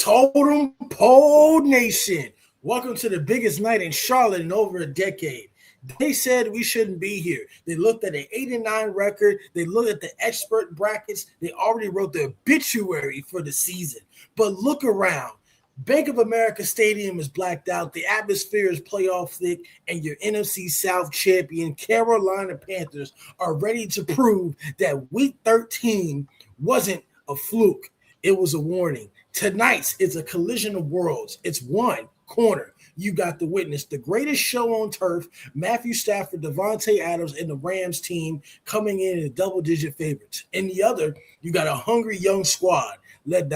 Totem Pole Nation. Welcome to the biggest night in Charlotte in over a decade. They said we shouldn't be here. They looked at an 8-9 record. They looked at the expert brackets. They already wrote the obituary for the season. But look around. Bank of America Stadium is blacked out. The atmosphere is playoff thick, and your NFC South champion Carolina Panthers are ready to prove that Week 13 wasn't a fluke. It was a warning. Tonight's is a collision of worlds. It's one corner. You got to witness the greatest show on turf, Matthew Stafford, Davante Adams, and the Rams team coming in as double-digit favorites. In the other, you got a hungry young squad led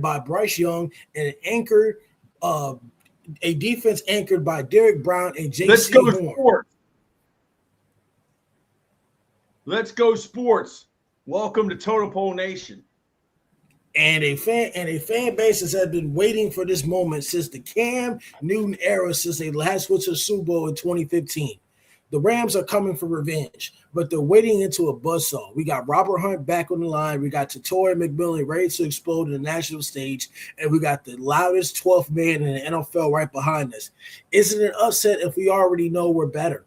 by Bryce Young and a defense anchored by Derek Brown and Jaycee. Let's go sports. Let's go sports. Welcome to Totem Pole Nation. And a fan base has been waiting for this moment since the Cam Newton era, since they last went to the Super Bowl in 2015. The Rams are coming for revenge, but they're wading into a buzzsaw. We got Robert Hunt back on the line. We got Torrey McMillan ready to explode on the national stage, and we got the loudest 12th man in the NFL right behind us. Is it an upset if we already know we're better?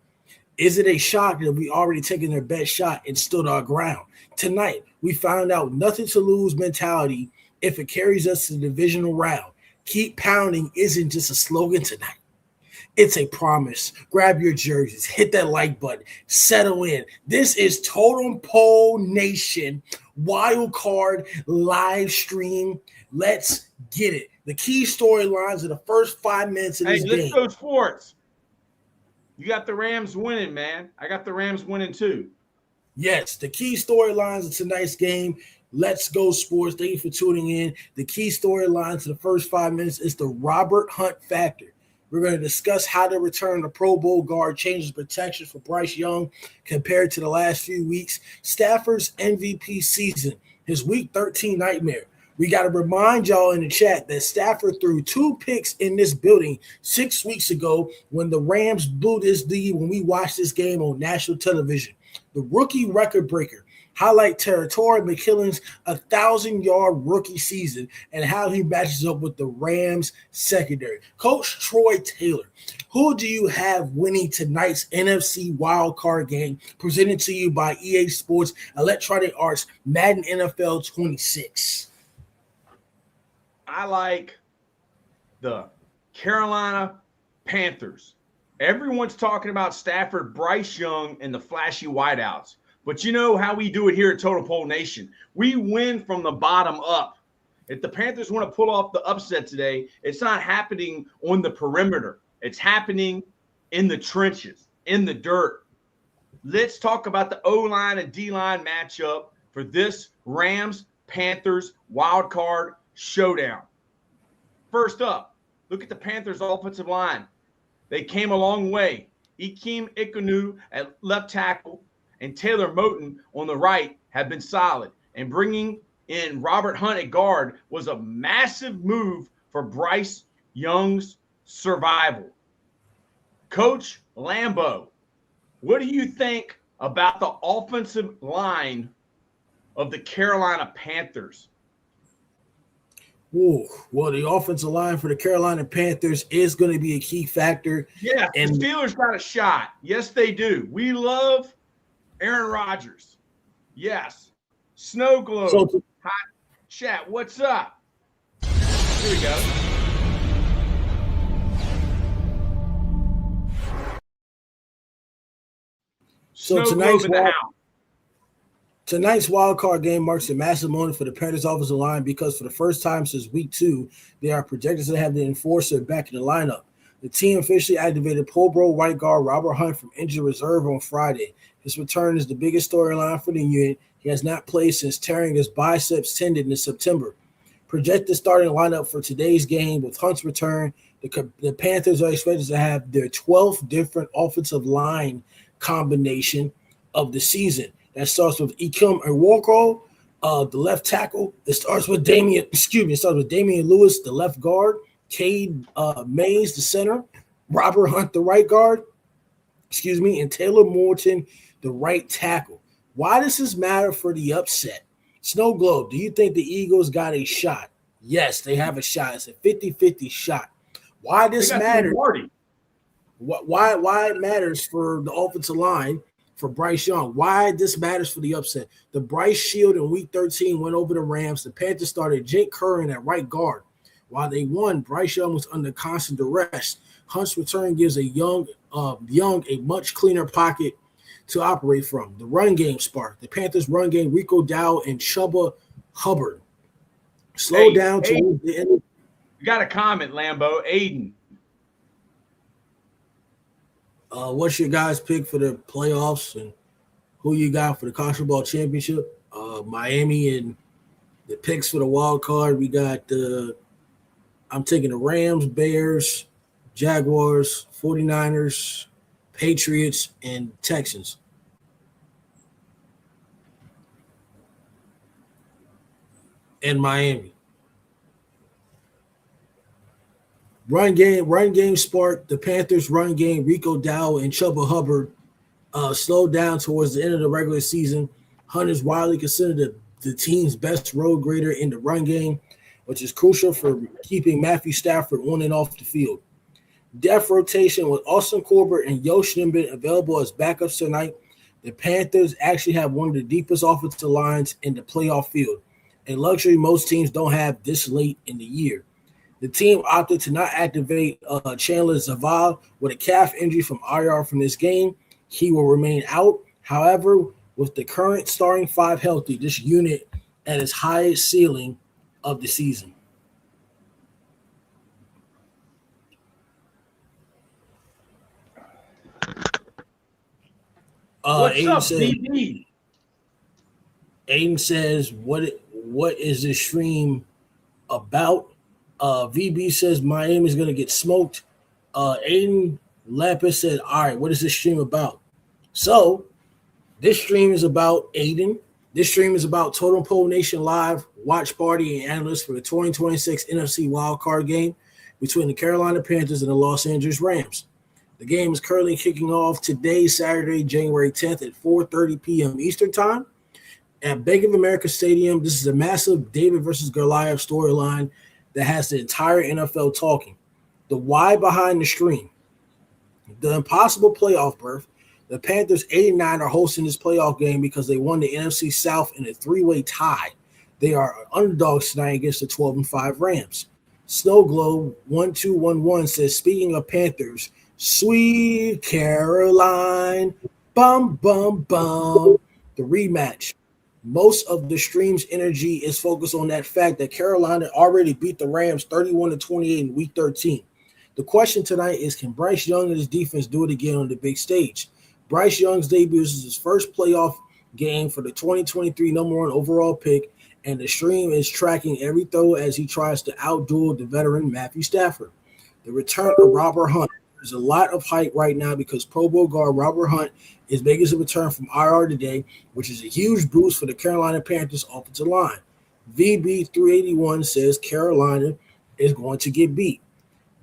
Is it a shock that we already taken their best shot and stood our ground? Tonight, we found out nothing to lose mentality if it carries us to the divisional round. Keep pounding isn't just a slogan tonight. It's a promise. Grab your jerseys, hit that like button, settle in. This is Totem Pole Nation Wildcard live stream. Let's get it. The key storylines of the first 5 minutes of this game. Let's go sports. You got the Rams winning, man. I got the Rams winning too. Yes, the key storylines of tonight's game. Let's go sports. Thank you for tuning in. The key storylines of the first 5 minutes is the Robert Hunt factor. We're going to discuss how the return to Pro Bowl guard changes protection for Bryce Young compared to the last few weeks. Stafford's MVP season, his Week 13 nightmare. We got to remind y'all in the chat that Stafford threw 2 picks in this building 6 weeks ago when the Rams blew this lead when we watched this game on national television. The rookie record breaker highlight Terry McKillen's 1,000-yard rookie season and how he matches up with the Rams secondary. Coach Troy Taylor, who do you have winning tonight's NFC Wild Card game presented to you by EA Sports Electronic Arts Madden NFL 26? I like the Carolina Panthers. Everyone's talking about Stafford, Bryce Young, and the flashy wideouts. But you know how we do it here at Totem Pole Nation. We win from the bottom up. If the Panthers want to pull off the upset today, it's not happening on the perimeter. It's happening in the trenches, in the dirt. Let's talk about the O-line and D-line matchup for this Rams-Panthers wildcard showdown. First up, look at the Panthers' offensive line. They came a long way. Ikem Ekwonu at left tackle and Taylor Moton on the right have been solid. And bringing in Robert Hunt at guard was a massive move for Bryce Young's survival. Coach Lambeau, what do you think about the offensive line of the Carolina Panthers? Ooh, well, the offensive line for the Carolina Panthers is going to be a key factor. Yeah, and the Steelers got a shot. Yes, they do. We love Aaron Rodgers. Yes. Snow Globe. Hot chat. What's up? Here we go. So tonight's wild card game marks a massive moment for the Panthers offensive line because for the first time since week 2, they are projected to have the enforcer back in the lineup. The team officially activated Pro Bowl right guard Robert Hunt from injured reserve on Friday. His return is the biggest storyline for the unit. He has not played since tearing his biceps tendon in September. Projected starting lineup for today's game with Hunt's return, the Panthers are expected to have their 12th different offensive line combination of the season. That starts with Ikem Ekwonu, the left tackle. It starts with Damian Lewis, the left guard. Cade Mays, the center. Robert Hunt, the right guard. And Taylor Morton, the right tackle. Why does this matter for the upset? Snow Globe, do you think the Eagles got a shot? Yes, they have a shot. It's a 50-50 shot. Why this matters? Why it matters for the offensive line for Bryce Young? Why this matters for the upset? The Bryce Shield in Week 13 went over the Rams. The Panthers started Jake Curran at right guard. While they won, Bryce Young was under constant duress. Hunt's return gives Young a much cleaner pocket to operate from. The run game sparked. The Panthers' run game, Rico Dow and Chuba Hubbard. Slow down to the end. You got a comment, Lambo. Aiden. What's your guys' pick for the playoffs and who you got for the college football championship? Miami and the picks for the wild card. We got I'm taking the Rams, Bears, Jaguars, 49ers, Patriots, and Texans. And Miami. Run game sparked. The Panthers' run game, Rico Dow and Chuba Hubbard slowed down towards the end of the regular season. Hunt is widely considered the team's best road grader in the run game, which is crucial for keeping Matthew Stafford on and off the field. Depth rotation with Austin Corbett and Yosh Nimbin available as backups tonight. The Panthers actually have one of the deepest offensive lines in the playoff field, a luxury most teams don't have this late in the year. The team opted to not activate Chandler Zavala with a calf injury from IR from this game. He will remain out. However, with the current starting five healthy, this unit at its highest ceiling of the season. What's Aiden up, BB? Aiden says, what is this stream about? VB says Miami's going to get smoked. Aiden Lapis said, all right, what is this stream about? So this stream is about Aiden. This stream is about Totem Pole Nation Live, watch party, and analysts for the 2026 NFC Wild Card game between the Carolina Panthers and the Los Angeles Rams. The game is currently kicking off today, Saturday, January 10th at 4:30 p.m. Eastern Time at Bank of America Stadium. This is a massive David versus Goliath storyline that has the entire NFL talking. The why behind the stream. The impossible playoff berth. The Panthers 89 are hosting this playoff game because they won the NFC South in a three-way tie. They are underdogs tonight against the 12-5 Rams. Snow Globe 1211 says, speaking of Panthers, sweet Caroline, bum, bum, bum. The rematch. Most of the stream's energy is focused on that fact that Carolina already beat the Rams 31-28 in Week 13. The question tonight is, can Bryce Young and his defense do it again on the big stage? Bryce Young's debut is his first playoff game for the 2023 number one overall pick, and the stream is tracking every throw as he tries to outduel the veteran Matthew Stafford. The return of Robert Hunt. There's a lot of hype right now because Pro Bowl guard Robert Hunt is making a return from IR today, which is a huge boost for the Carolina Panthers offensive line. VB381 says Carolina is going to get beat.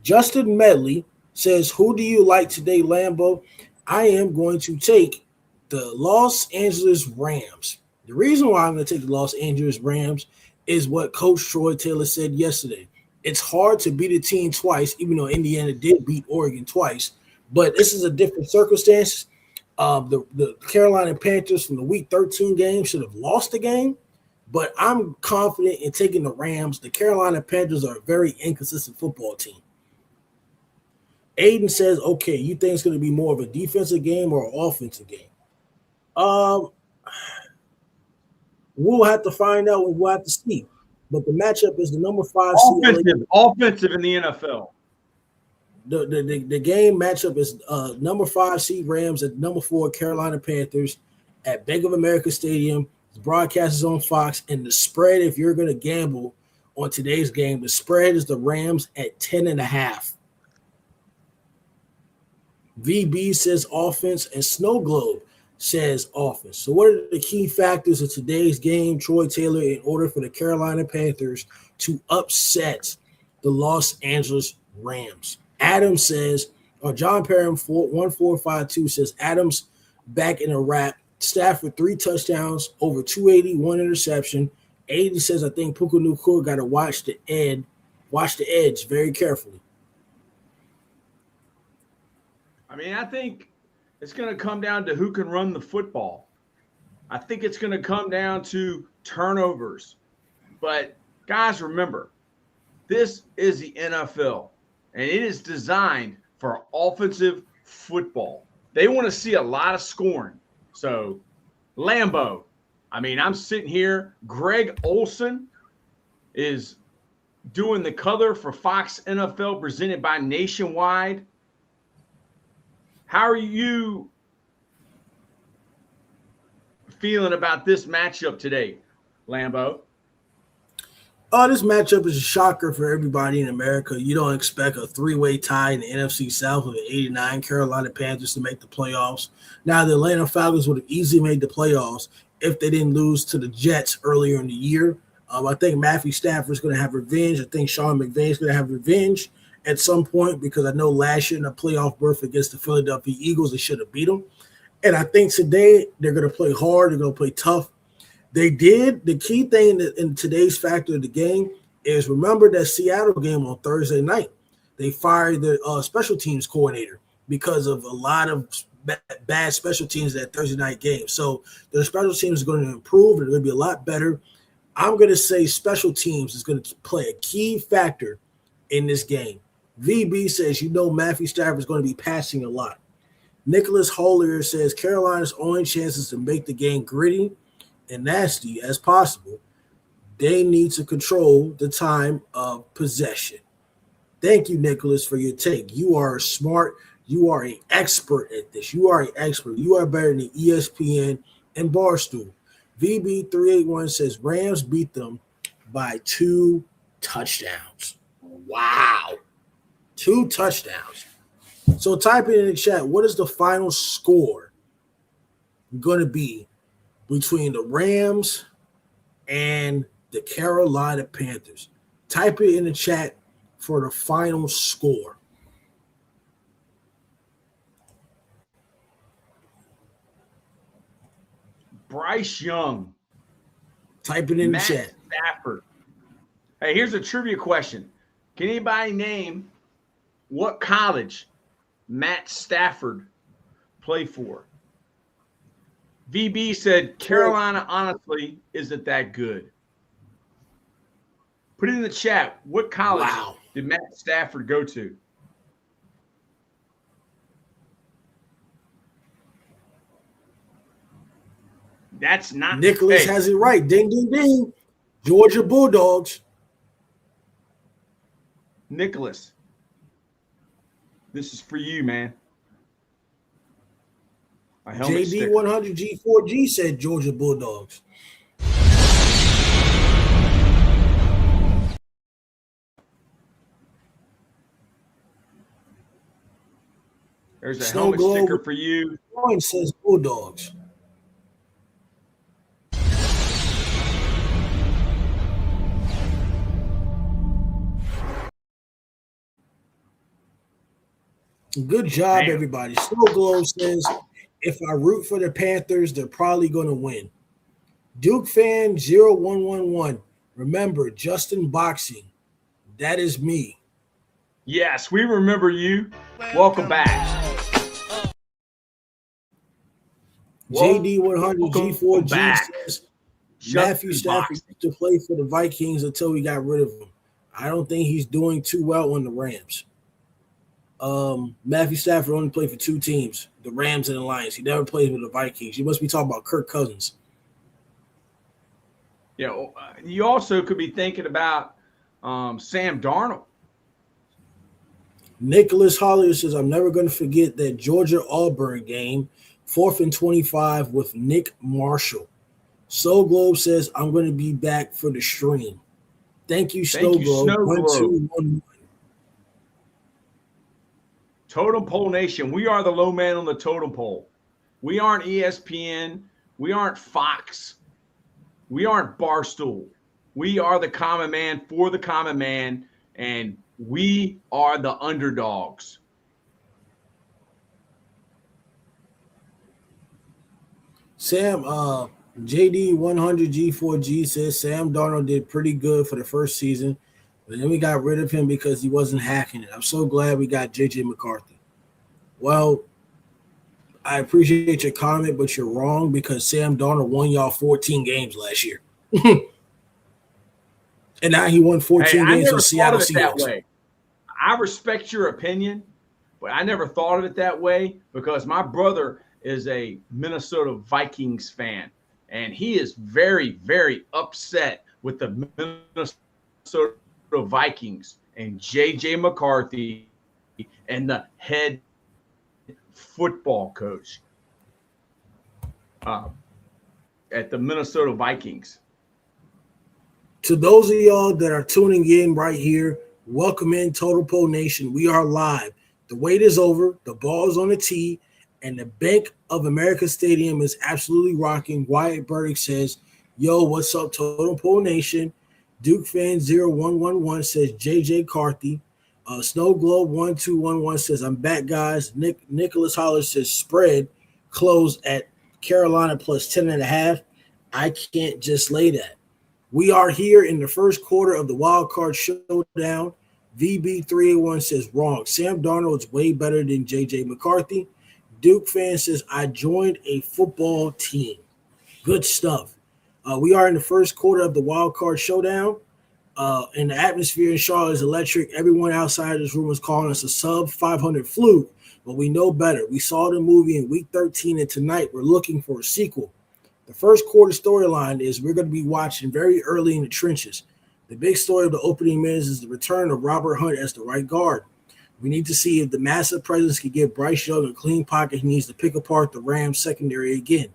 Justin Medley says, who do you like today, Lambo? I am going to take the Los Angeles Rams. The reason why I'm going to take the Los Angeles Rams is what Coach Troy Taylor said yesterday. It's hard to beat a team twice, even though Indiana did beat Oregon twice. But this is a different circumstance. The Carolina Panthers from the Week 13 game should have lost the game, but I'm confident in taking the Rams. The Carolina Panthers are a very inconsistent football team. Aiden says, okay, you think it's going to be more of a defensive game or an offensive game? We'll have to find out. We'll have to see. But the matchup is the number 5 seed. Offensive in the NFL. The game matchup is number 5 seed Rams at number 4 Carolina Panthers at Bank of America Stadium. The broadcast is on Fox, and the spread, if you're going to gamble on today's game, the spread is the Rams at 10.5. VB says offense, and Snow Globe says offense. So what are the key factors of today's game, Troy Taylor, in order for the Carolina Panthers to upset the Los Angeles Rams? Adams says, or John Parham 1452 says, Adams back in a wrap. Stafford 3 touchdowns, over 280, 1 interception. Aiden says, I think Puka Nacua got to watch the edge very carefully. I mean, I think it's going to come down to who can run the football. I think it's going to come down to turnovers. But guys, remember, this is the NFL, and it is designed for offensive football. They want to see a lot of scoring. So, Lambeau, I mean, I'm sitting here. Greg Olson is doing the color for Fox NFL presented by Nationwide. How are you feeling about this matchup today, Lambeau? Oh, this matchup is a shocker for everybody in America. You don't expect a three-way tie in the NFC South with the 89 Carolina Panthers to make the playoffs. Now, the Atlanta Falcons would have easily made the playoffs if they didn't lose to the Jets earlier in the year. I think Matthew Stafford is going to have revenge. I think Sean McVay is going to have revenge at some point because I know last year in the playoff berth against the Philadelphia Eagles, they should have beat them. And I think today they're going to play hard. They're going to play tough. They did. The key thing in today's factor of the game is remember that Seattle game on Thursday night. They fired the special teams coordinator because of a lot of bad special teams that Thursday night game. So their special teams are going to improve and they're going to be a lot better. I'm going to say special teams is going to play a key factor in this game. VB says, Matthew Stafford is going to be passing a lot. Nicholas Hollier says Carolina's only chances to make the game gritty and nasty as possible. They need to control the time of possession. Thank you, Nicholas, for your take. You are smart. You are an expert at this. You are an expert. You are better than ESPN and Barstool. VB381 says Rams beat them by 2 touchdowns. Wow. 2 touchdowns. So type it in the chat. What is the final score going to be between the Rams and the Carolina Panthers? Type it in the chat for the final score. Bryce Young. Type it in the chat. Stafford. Hey, here's a trivia question. Can anybody name what college Matt Stafford played for? VB said Carolina honestly isn't that good. Put it in the chat. What college did Matt Stafford go to? That's not Nicholas has it right. Ding, ding, ding. Georgia Bulldogs. Nicholas, this is for you, man. JD100G4G said Georgia Bulldogs. There's a helmet sticker for you. One says Bulldogs. Good job, everybody. Snow Globe says, if I root for the Panthers, they're probably going to win. Duke fan 0111. Remember, Justin Boxing. That is me. Yes, we remember you. Welcome back. JD100G4G says, Matthew Stafford used to play for the Vikings until we got rid of him. I don't think he's doing too well on the Rams. Matthew Stafford only played for 2 teams, the Rams and the Lions. He never played with the Vikings. You must be talking about Kirk Cousins. You also could be thinking about Sam Darnold. Nicholas Hollier says, I'm never going to forget that Georgia-Auburn game, 4th and 25 with Nick Marshall. Soul Globe says, I'm going to be back for the stream. Thank you, Snow Globe. 1211. Totem Pole Nation, we are the low man on the totem pole. We aren't ESPN. We aren't Fox. We aren't Barstool. We are the common man for the common man, and we are the underdogs. Sam, JD100G4G says Sam Darnold did pretty good for the first season, but then we got rid of him because he wasn't hacking it. I'm so glad we got JJ McCarthy. Well, I appreciate your comment, but you're wrong because Sam Darnold won y'all 14 games last year. And now he won 14 games for Seattle Seahawks. Way. I respect your opinion, but I never thought of it that way because my brother is a Minnesota Vikings fan, and he is very, very upset with the Minnesota Vikings and J.J. McCarthy and the head football coach at the Minnesota Vikings. To those of y'all that are tuning in right here, welcome in Totem Pole Nation. We are live. The wait is over. The ball is on the tee, and the Bank of America Stadium is absolutely rocking. Wyatt Burdick says, yo, what's up, Totem Pole Nation? Duke fan 0111 says JJ Carthy. Snow Globe 1211 says, I'm back, guys. Nicholas Holler says spread closed at Carolina plus 10.5. I can't just lay that. We are here in the first quarter of the Wildcard showdown. VB381 says wrong. Sam Darnold is way better than JJ McCarthy. Duke fan says I joined a football team. Good stuff. We are in the first quarter of the Wildcard showdown. And the atmosphere in Charlotte is electric. Everyone outside this room is calling us a sub 500 fluke, but we know better. We saw the movie in week 13, and tonight we're looking for a sequel. The first quarter storyline is we're going to be watching very early in the trenches. The big story of the opening minutes is the return of Robert Hunt as the right guard. We need to see if the massive presence can give Bryce Young a clean pocket he needs to pick apart the Rams secondary again.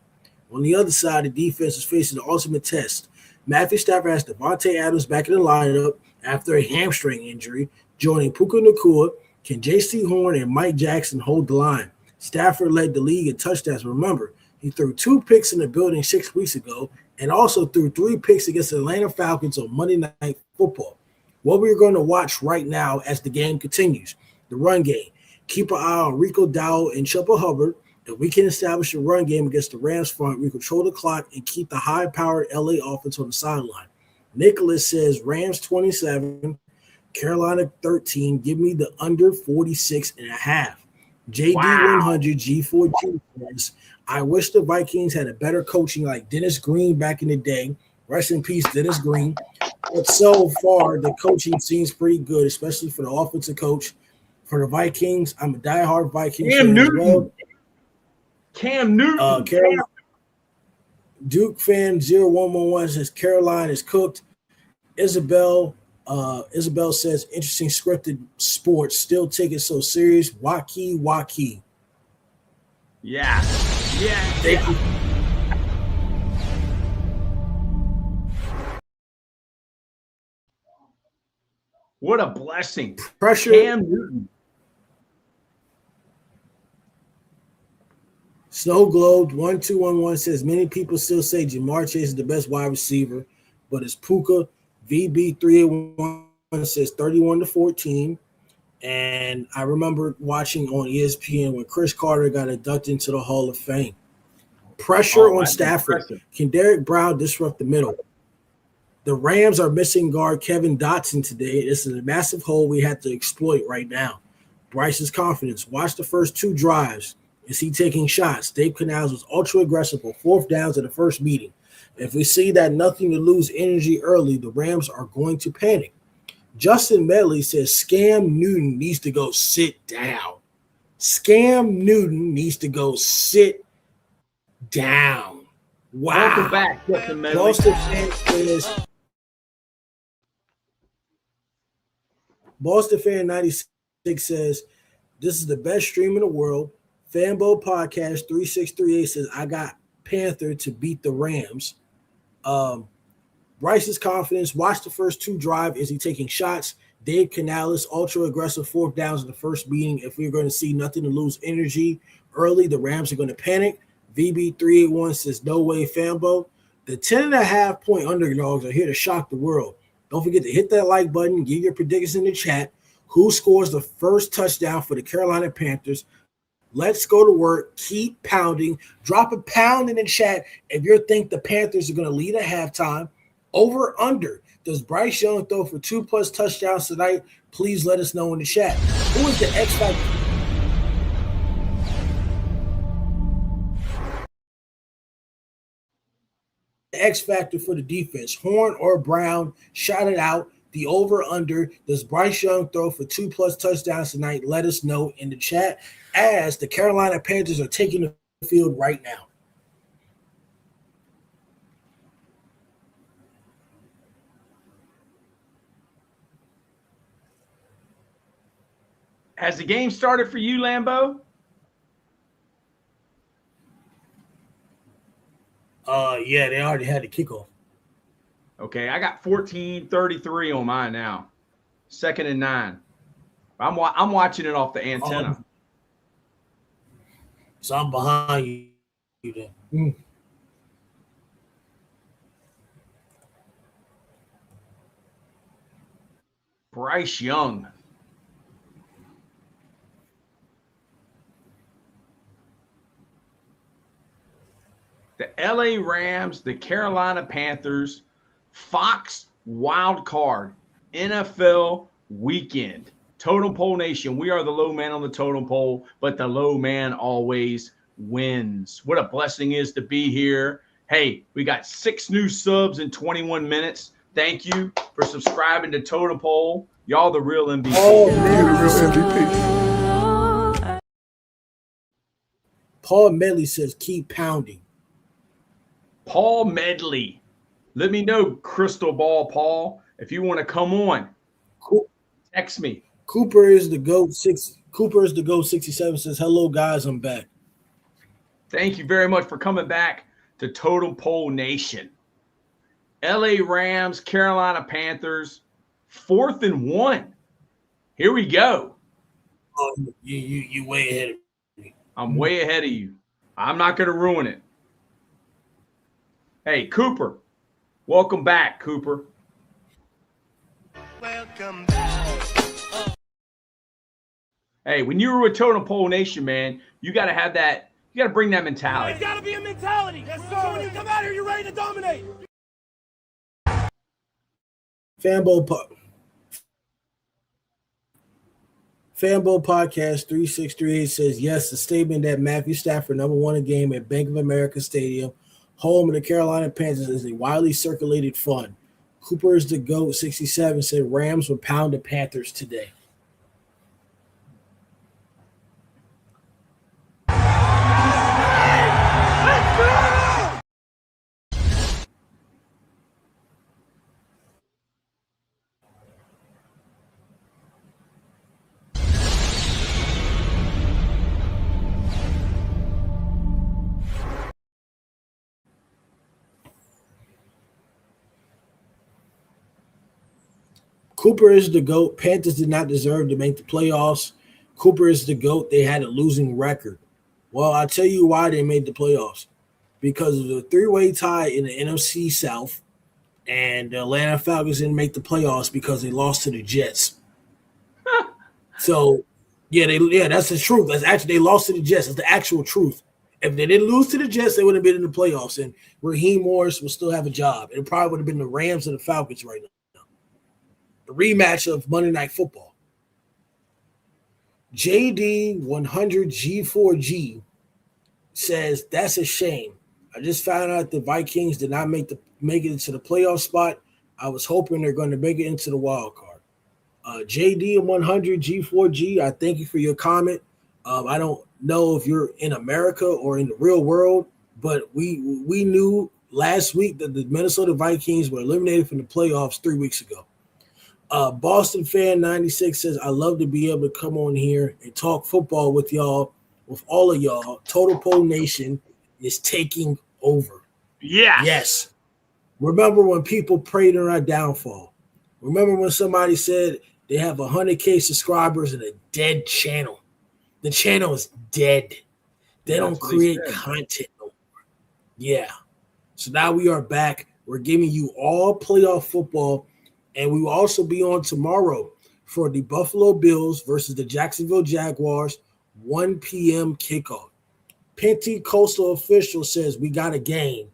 On the other side, the defense is facing the ultimate test. Matthew Stafford has Davante Adams back in the lineup after a hamstring injury, joining Puka Nacua. Can Jaycee Horn and Mike Jackson hold the line? Stafford led the league in touchdowns. Remember, he threw 2 picks in the building 6 weeks ago and also threw 3 picks against the Atlanta Falcons on Monday Night Football. What we're going to watch right now as the game continues, the run game. Keep an eye on Rico Dowell and Chuba Hubbard. If we can establish a run game against the Rams front, we control the clock and keep the high-powered LA offense on the sideline. Nicholas says Rams 27, Carolina 13. Give me the under 46.5. JD100 G4G says, I wish the Vikings had a better coaching like Dennis Green back in the day. Rest in peace, Dennis Green. But so far, the coaching seems pretty good, especially for the offensive coach. For the Vikings, I'm a diehard Vikings fan as well. Cam Newton. Duke fan 0111 says Caroline is cooked. Isabel says interesting scripted sports. Still take it so serious. Waukee. Yeah. Thank you. What a blessing. Pressure. Cam Newton. Snow Globe 1211 says many people still say Jamar Chase is the best wide receiver, but it's Puka. VB381 says 31-14. And I remember watching on ESPN when Chris Carter got inducted into the Hall of Fame. Pressure on Stafford. Can Derek Brown disrupt the middle? The Rams are missing guard Kevin Dotson today. This is a massive hole we have to exploit right now. Bryce's confidence. Watch the first 2 drives. Is he taking shots? Dave Canals was ultra aggressive on 4th downs in the first meeting. If we see that nothing to lose energy early, the Rams are going to panic. Justin Medley says Scam Newton needs to go sit down. Scam Newton needs to go sit down. Wow. Welcome back, Justin Medley. Boston Fan 96 says, this is the best stream in the world. Fanbo Podcast 3638 says, I got Panther to beat the Rams. Bryce's confidence. Watch the first 2 drive. Is he taking shots? Dave Canales, ultra aggressive 4th downs in the first meeting. If we're going to see nothing to lose energy early, the Rams are going to panic. VB381 says, no way, Fanbo. The 10.5 point underdogs are here to shock the world. Don't forget to hit that like button. Give your predictions in the chat. Who scores the first touchdown for the Carolina Panthers? Let's go to work. Keep pounding. Drop a pound in the chat if you think the Panthers are going to lead at halftime. Over, under. Does Bryce Young throw for 2+ touchdowns tonight? Please let us know in the chat. Who is the X factor? X factor for the defense, Horn or Brown? Shout it out. The over under. Does Bryce Young throw for 2+ touchdowns tonight? Let us know in the chat as the Carolina Panthers are taking the field right now. Has the game started for you, Lambeau? Yeah, they already had the kickoff. Okay, I got 14:33 on mine now. 2nd and 9. I'm watching it off the antenna. So I'm behind you then. Bryce Young. The LA Rams, the Carolina Panthers, Fox Wildcard, NFL weekend. Totem Pole Nation, we are the low man on the totem pole, but the low man always wins. What a blessing it is to be here. Hey, we got 6 new subs in 21 minutes. Thank you for subscribing to Totem Pole. Y'all the real MVP. Oh, man, the real MVP. Paul Medley says, keep pounding. Paul Medley. Let me know, Crystal Ball Paul, if you want to come on. Cool. Text me. Cooper is the GOAT 67 says, hello, guys, I'm back. Thank you very much for coming back to Totem Pole Nation. LA Rams, Carolina Panthers, 4th and 1. Here we go. Oh, you way ahead of me. I'm way ahead of you. I'm not going to ruin it. Hey, Cooper. Welcome back, Cooper. Welcome back. Hey, when you were with Totem Pole Nation, man, you got to have that. You got to bring that mentality. It's got to be a mentality. Yes, sir. So when you come out here, you're ready to dominate. Fanboy Podcast 3638 says, yes, the statement that Matthew Stafford number 1 a game at Bank of America Stadium, home of the Carolina Panthers, is a widely circulated fun. Cooper is the GOAT 67 said Rams will pound the Panthers today. Cooper is the GOAT. Panthers did not deserve to make the playoffs. Cooper is the GOAT. They had a losing record. Well, I'll tell you why they made the playoffs. Because of the 3-way tie in the NFC South, and the Atlanta Falcons didn't make the playoffs because they lost to the Jets. So, that's the truth. That's actually, they lost to the Jets. That's the actual truth. If they didn't lose to the Jets, they would have been in the playoffs, and Raheem Morris would still have a job. It probably would have been the Rams and the Falcons right now. The rematch of Monday Night Football. JD100G4G says, that's a shame. I just found out the Vikings did not make it into the playoff spot. I was hoping they're going to make it into the wild card. JD100G4G, I thank you for your comment. I don't know if you're in America or in the real world, but we knew last week that the Minnesota Vikings were eliminated from the playoffs 3 weeks ago. Boston Fan 96 says, I love to be able to come on here and talk football with y'all, with all of y'all. Totem Pole Nation is taking over. Yes. Remember when people prayed on our downfall? Remember when somebody said they have 100K subscribers and a dead channel? The channel is dead. They don't create content no more. Yeah. So now we are back. We're giving you all playoff football. And we will also be on tomorrow for the Buffalo Bills versus the Jacksonville Jaguars, 1 p.m. kickoff. Pentecostal official says we got a game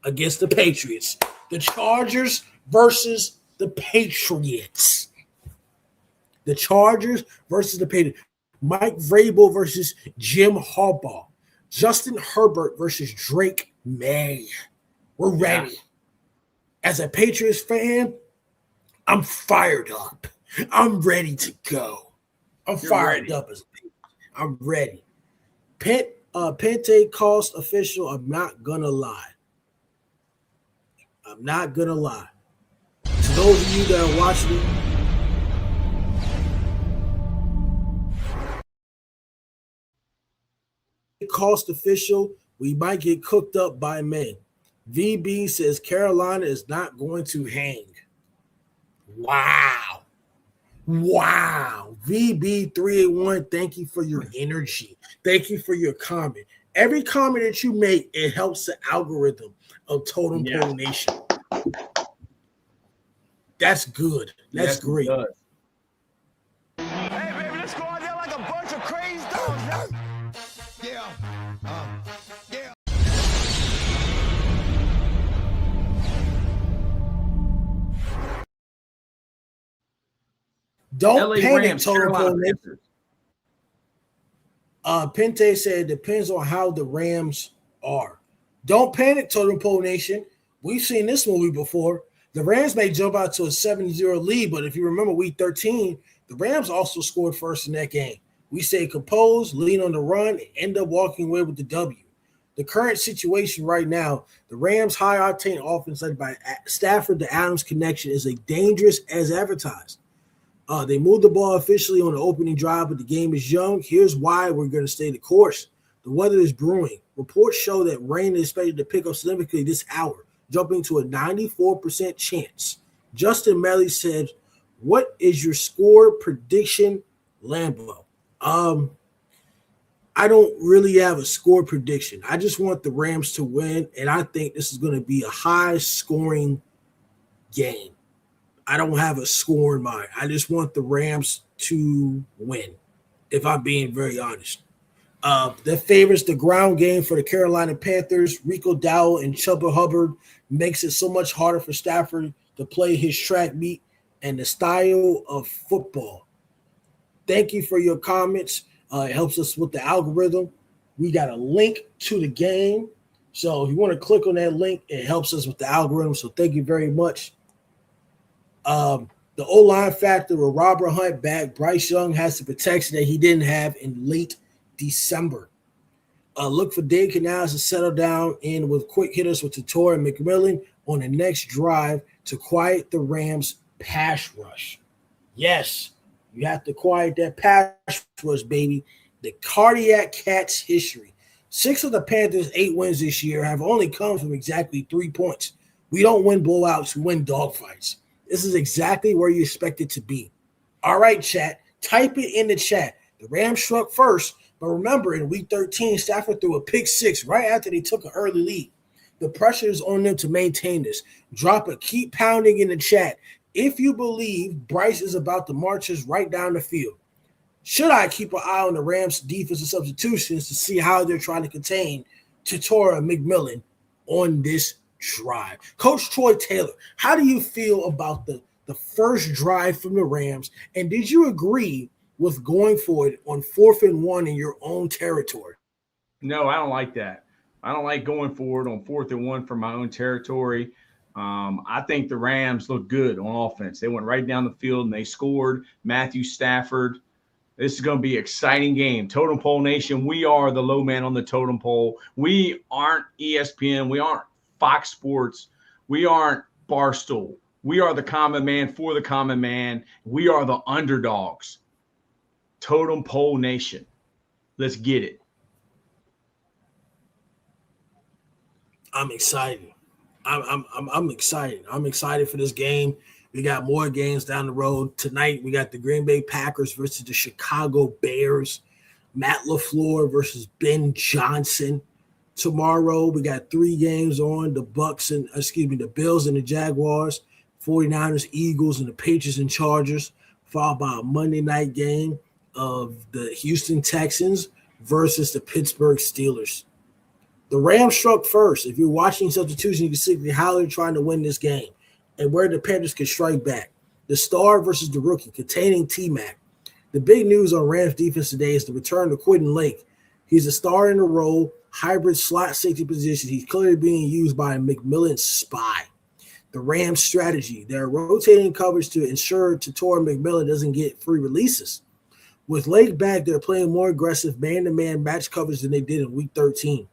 against the Patriots. The Chargers versus the Patriots. The Chargers versus the Patriots. Mike Vrabel versus Jim Harbaugh. Justin Herbert versus Drake May. We're ready. As a Patriots fan, I'm fired up. I'm ready to go. I'm fired up as a Patriots. I'm ready. Pentecost official, I'm not going to lie. I'm not going to lie. To those of you that are watching it, cost official, we might get cooked up by May. VB says Carolina is not going to hang. Wow. VB 381, thank you for your energy. Thank you for your comment. Every comment that you make, it helps the algorithm of Totem Pole Nation. That's good. That's great. Hey, baby, let's go out there like a bunch of crazy dogs. Yeah. Don't LA panic, Rams, Totem Carolina Pole Nation. Pente said it depends on how the Rams are. Don't panic, Totem Pole Nation. We've seen this movie before. The Rams may jump out to a 7-0 lead, but if you remember week 13, the Rams also scored first in that game. We stay composed, lean on the run, and end up walking away with the W. The current situation right now, the Rams' high-octane offense led by Stafford to Adams connection is as dangerous as advertised. They moved the ball officially on the opening drive, but the game is young. Here's why we're going to stay the course. The weather is brewing. Reports show that rain is expected to pick up significantly this hour, jumping to a 94% chance. Justin Melly said, "What is your score prediction, Lambeau?" I don't really have a score prediction. I just want the Rams to win, and I think this is going to be a high-scoring game. I don't have a score in mind. I just want the Rams to win, if I'm being very honest. That favors the ground game for the Carolina Panthers. Rico Dowell and Chuba Hubbard makes it so much harder for Stafford to play his track meet and the style of football. Thank you for your comments. It helps us with the algorithm. We got a link to the game. So if you want to click on that link, it helps us with the algorithm. So thank you very much. The O-line factor with Robert Hunt back. Bryce Young has the protection that he didn't have in late December. Look for Dave Canales to settle down in with quick hitters with Tator and McMillan on the next drive to quiet the Rams' pass rush. Yes, you have to quiet that pass rush, baby. The cardiac cat's history. 6 of the Panthers' 8 wins this year have only come from exactly 3 points. We don't win blowouts, we win dogfights. This is exactly where you expect it to be. All right, chat. Type it in the chat. The Rams struck first, but remember, in week 13, Stafford threw a pick 6 right after they took an early lead. The pressure is on them to maintain this. Drop a keep pounding in the chat if you believe Bryce is about to march us right down the field. Should I keep an eye on the Rams' defensive substitutions to see how they're trying to contain Tatora and McMillan on this drive? Coach Troy Taylor, how do you feel about the first drive from the Rams? And did you agree with going for it on 4th and 1 in your own territory? No, I don't like that. I don't like going for it on 4th and 1 from my own territory. I think the Rams look good on offense. They went right down the field and they scored. Matthew Stafford. This is going to be an exciting game. Totem Pole Nation, we are the low man on the totem pole. We aren't ESPN. We aren't Fox Sports. We aren't Barstool. We are the common man for the common man. We are the underdogs. Totem Pole Nation. Let's get it. I'm excited. I'm excited. I'm excited for this game. We got more games down the road. Tonight, we got the Green Bay Packers versus the Chicago Bears. Matt LaFleur versus Ben Johnson. Tomorrow, we got 3 games on. The Bills and the Jaguars, 49ers, Eagles, and the Patriots and Chargers, followed by a Monday night game. of the Houston Texans versus the Pittsburgh Steelers. The Rams struck first. If you're watching substitution, you can see how they're trying to win this game and where the Panthers can strike back. The star versus the rookie, containing T-Mac. The big news on Rams defense today is the return of Quentin Lake. He's a star in the role, hybrid slot safety position. He's clearly being used by a McMillan spy. The Rams strategy, they're rotating coverage to ensure Totem McMillan doesn't get free releases. With Lake back, they're playing more aggressive man-to-man match coverage than they did in Week 13.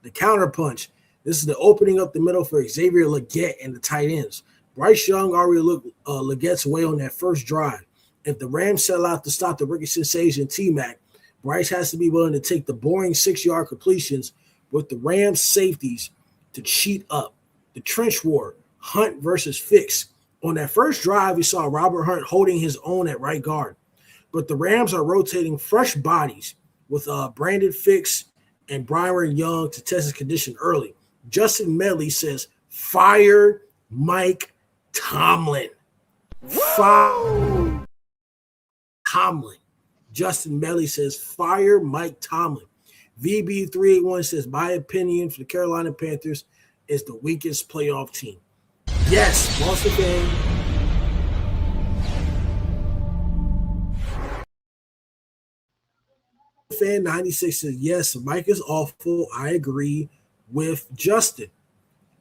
The counterpunch, this is the opening up the middle for Xavier Legette and the tight ends. Bryce Young already looked Legette's way on that first drive. If the Rams sell out to stop the rookie sensation T-Mac, Bryce has to be willing to take the boring 6-yard completions with the Rams safeties to cheat up. The trench war, Hunt versus Fix. On that first drive, we saw Robert Hunt holding his own at right guard. But the Rams are rotating fresh bodies with Brandon Fix and Bryce Young to test his condition early. Justin Medley says, fire Mike Tomlin. Fire Tomlin. Justin Medley says, fire Mike Tomlin. VB381 says, my opinion for the Carolina Panthers is the weakest playoff team. Yes, Boston fan. Fan 96 says, yes, Mike is awful. I agree with Justin.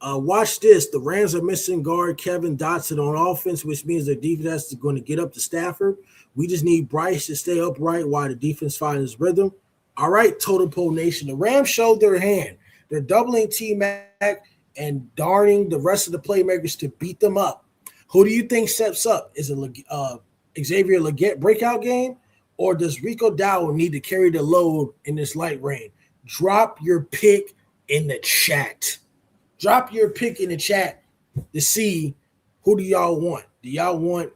Watch this. The Rams are missing guard Kevin Dotson on offense, which means their defense is going to get up to Stafford. We just need Bryce to stay upright while the defense finds his rhythm. All right, Totem Pole Nation. The Rams showed their hand. They're doubling T-Mac and darning the rest of the playmakers to beat them up. Who do you think steps up? Is it Xavier Legette breakout game? Or does Rico Dowell need to carry the load in this light rain? Drop your pick in the chat. Drop your pick in the chat to see who do y'all want. Do y'all want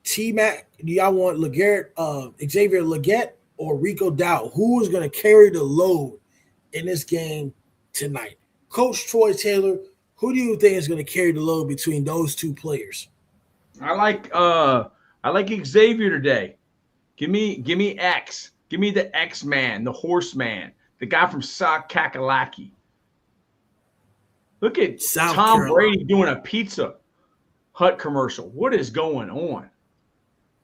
T-Mac? Do y'all want Xavier Legette or Rico Dowell? Who is going to carry the load in this game tonight? Coach Troy Taylor, who do you think is going to carry the load between those two players? I like Xavier today. Give me X. Give me the X-Man, the horseman, the guy from Sock Kakalaki. Look at South Tom Carolina. Brady doing a Pizza Hut commercial. What is going on?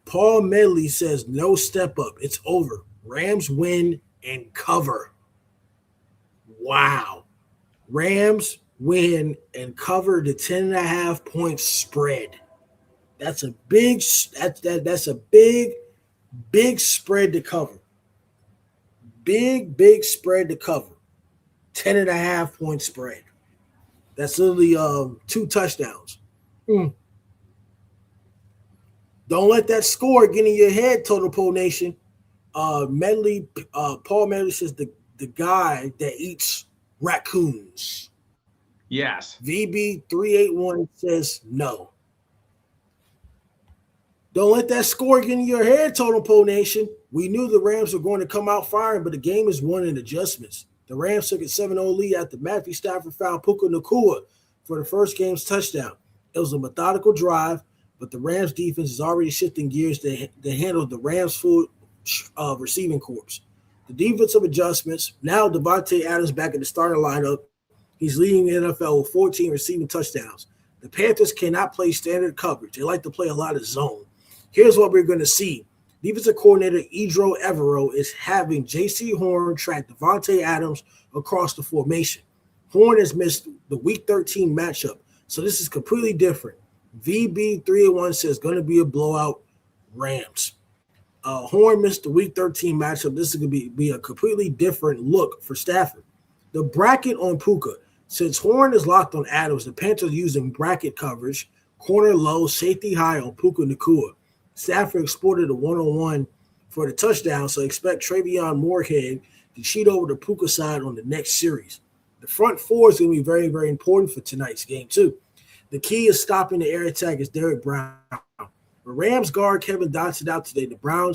Paul Medley says, no step up. It's over. Rams win and cover. Wow. Rams win and cover the 10.5 point spread. That's a big spread to cover. Big spread to cover. 10.5 point spread. That's literally 2 touchdowns. Don't let that score get in your head, Totem Pole Nation. Paul Medley says the guy that eats raccoons. Yes. VB381 says no. Don't let that score get in your head, Totem Pole Nation. We knew the Rams were going to come out firing, but the game is won in adjustments. The Rams took a 7-0 lead after Matthew Stafford found Puka Nacua for the first game's touchdown. It was a methodical drive, but the Rams defense is already shifting gears to handle the Rams' full receiving corps. The defensive adjustments, now Davante Adams back in the starting lineup. He's leading the NFL with 14 receiving touchdowns. The Panthers cannot play standard coverage. They like to play a lot of zone. Here's what we're going to see. Defensive coordinator Edro Evero is having Jaycee Horn track Davante Adams across the formation. Horn has missed the Week 13 matchup, so this is completely different. VB301 says going to be a blowout Rams. Horn missed the Week 13 matchup. This is going to be a completely different look for Stafford. The bracket on Puka. Since Horn is locked on Adams, the Panthers are using bracket coverage, corner low, safety high on Puka Nacua. Stafford exported a one-on-one for the touchdown, so expect Travion Moorhead to cheat over the Puka side on the next series. The front four is going to be very, very important for tonight's game, too. The key is stopping the air attack is Derek Brown. The Rams guard Kevin Dotson out today. Brown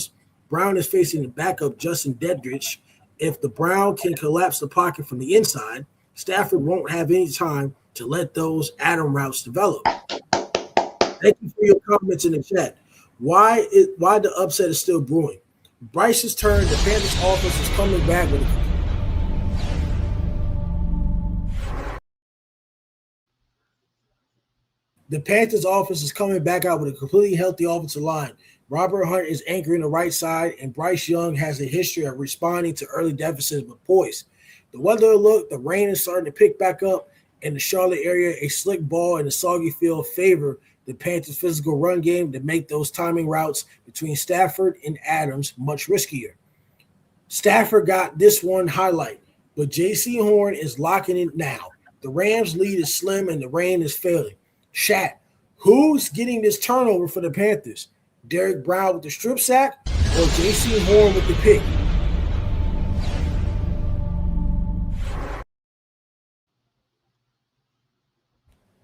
is facing the backup Justin Dedrich. If the Brown can collapse the pocket from the inside, Stafford won't have any time to let those Adam routes develop. Thank you for your comments in the chat. Why the upset is still brewing? Bryce's turn. The Panthers offense is coming back with The Panthers offense is coming back out with a completely healthy offensive line. Robert Hunt is anchoring the right side, and Bryce Young has a history of responding to early deficits with poise. The weather alert, the rain is starting to pick back up in the Charlotte area. A slick ball and a soggy field favor the Panthers' physical run game to make those timing routes between Stafford and Adams much riskier. Stafford got this one highlight, but Jaycee Horn is locking it now. The Rams' lead is slim, and the rain is failing. Shat, who's getting this turnover for the Panthers? Derek Brown with the strip sack or Jaycee Horn with the pick?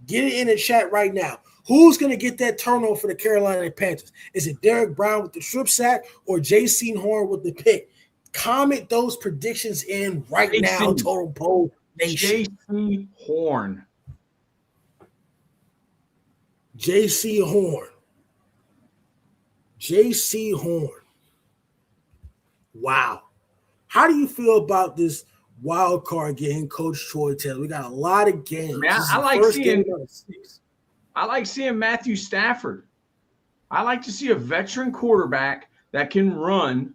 Get it in the chat right now. Who's going to get that turnover for the Carolina Panthers? Is it Derek Brown with the strip sack or Jaycee Horn with the pick? Comment those predictions in right now, Totem Pole Nation. Jaycee Horn. Jaycee Horn. Jaycee Horn. Wow. How do you feel about this wild card game, Coach Troy Taylor? We got a lot of games. Man, I like seeing Matthew Stafford. I like to see a veteran quarterback that can run.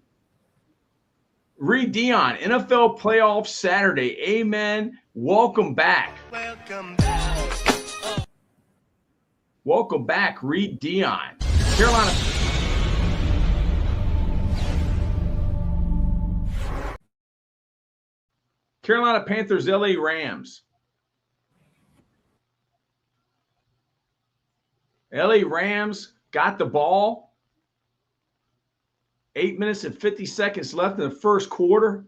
Reed Dion, NFL playoff Saturday. Amen. Welcome back. Welcome back. Welcome back, Reed Dion. Carolina Panthers, LA Rams. LA Rams got the ball. 8 minutes and 50 seconds left in the first quarter.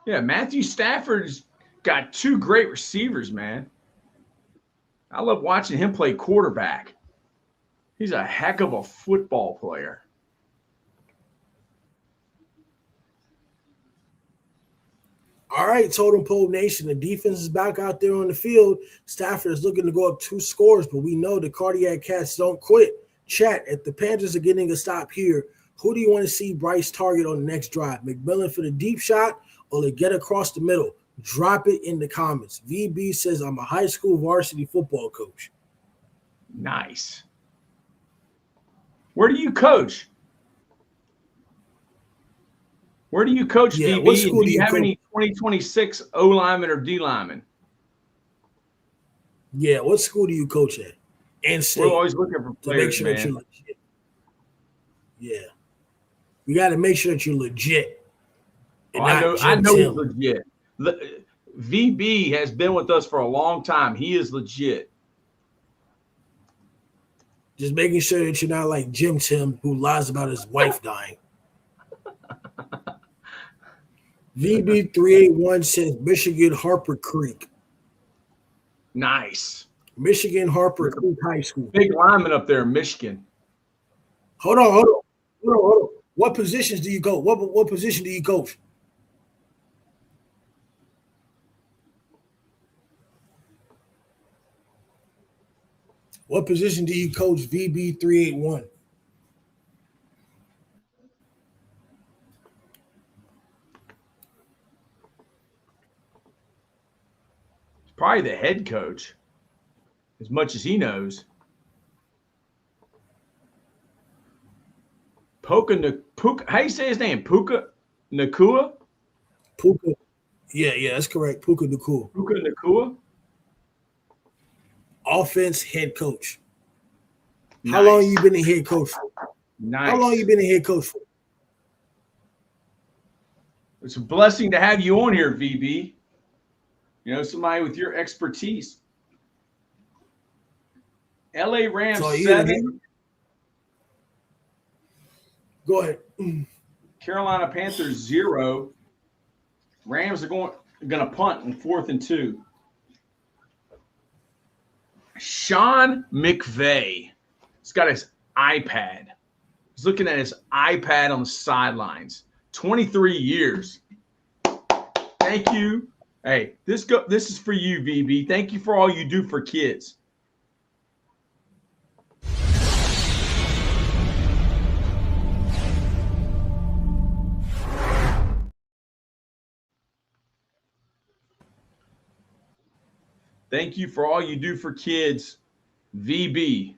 Yeah, Matthew Stafford's got two great receivers, man. I love watching him play quarterback. He's a heck of a football player. All right, Totem Pole Nation. The defense is back out there on the field. Stafford is looking to go up 2 scores, but we know the Cardiac Cats don't quit. Chat, if the Panthers are getting a stop here, who do you want to see Bryce target on the next drive? McMillan for the deep shot or they get across the middle? Drop it in the comments. VB says, I'm a high school varsity football coach. Nice. Where do you coach? Where do you coach, yeah, DB? What school do you have coach? any 2026 O lineman or D lineman? Yeah, what school do you coach at? And state. We're always looking for players, to make sure that you're legit. Yeah. You got to make sure that you're legit. I know he's legit. VB has been with us for a long time. He is legit. Just making sure that you're not like Jim Tim, who lies about his wife dying. VB381 says Michigan Harper Creek. Nice. Michigan Harper Creek High School. Big lineman up there in Michigan. Hold on. What positions do you go? What position do you coach? What position do you coach, VB381? Probably the head coach, as much as he knows. Puka, how do you say his name? Puka Nacua? Puka. Yeah, that's correct. Puka Nacua. Puka Nacua? Offense head coach. Nice. How long you been a head coach for? Nice. How long you been a head coach for? It's a blessing to have you on here, VB. You know, somebody with your expertise. LA Rams 7. Go ahead. Carolina Panthers 0. Rams are going to punt in 4th and 2. Sean McVay. He's got his iPad. He's looking at his iPad on the sidelines. 23 years. Thank you. Hey, this is for you, VB. Thank you for all you do for kids. Thank you for all you do for kids, VB.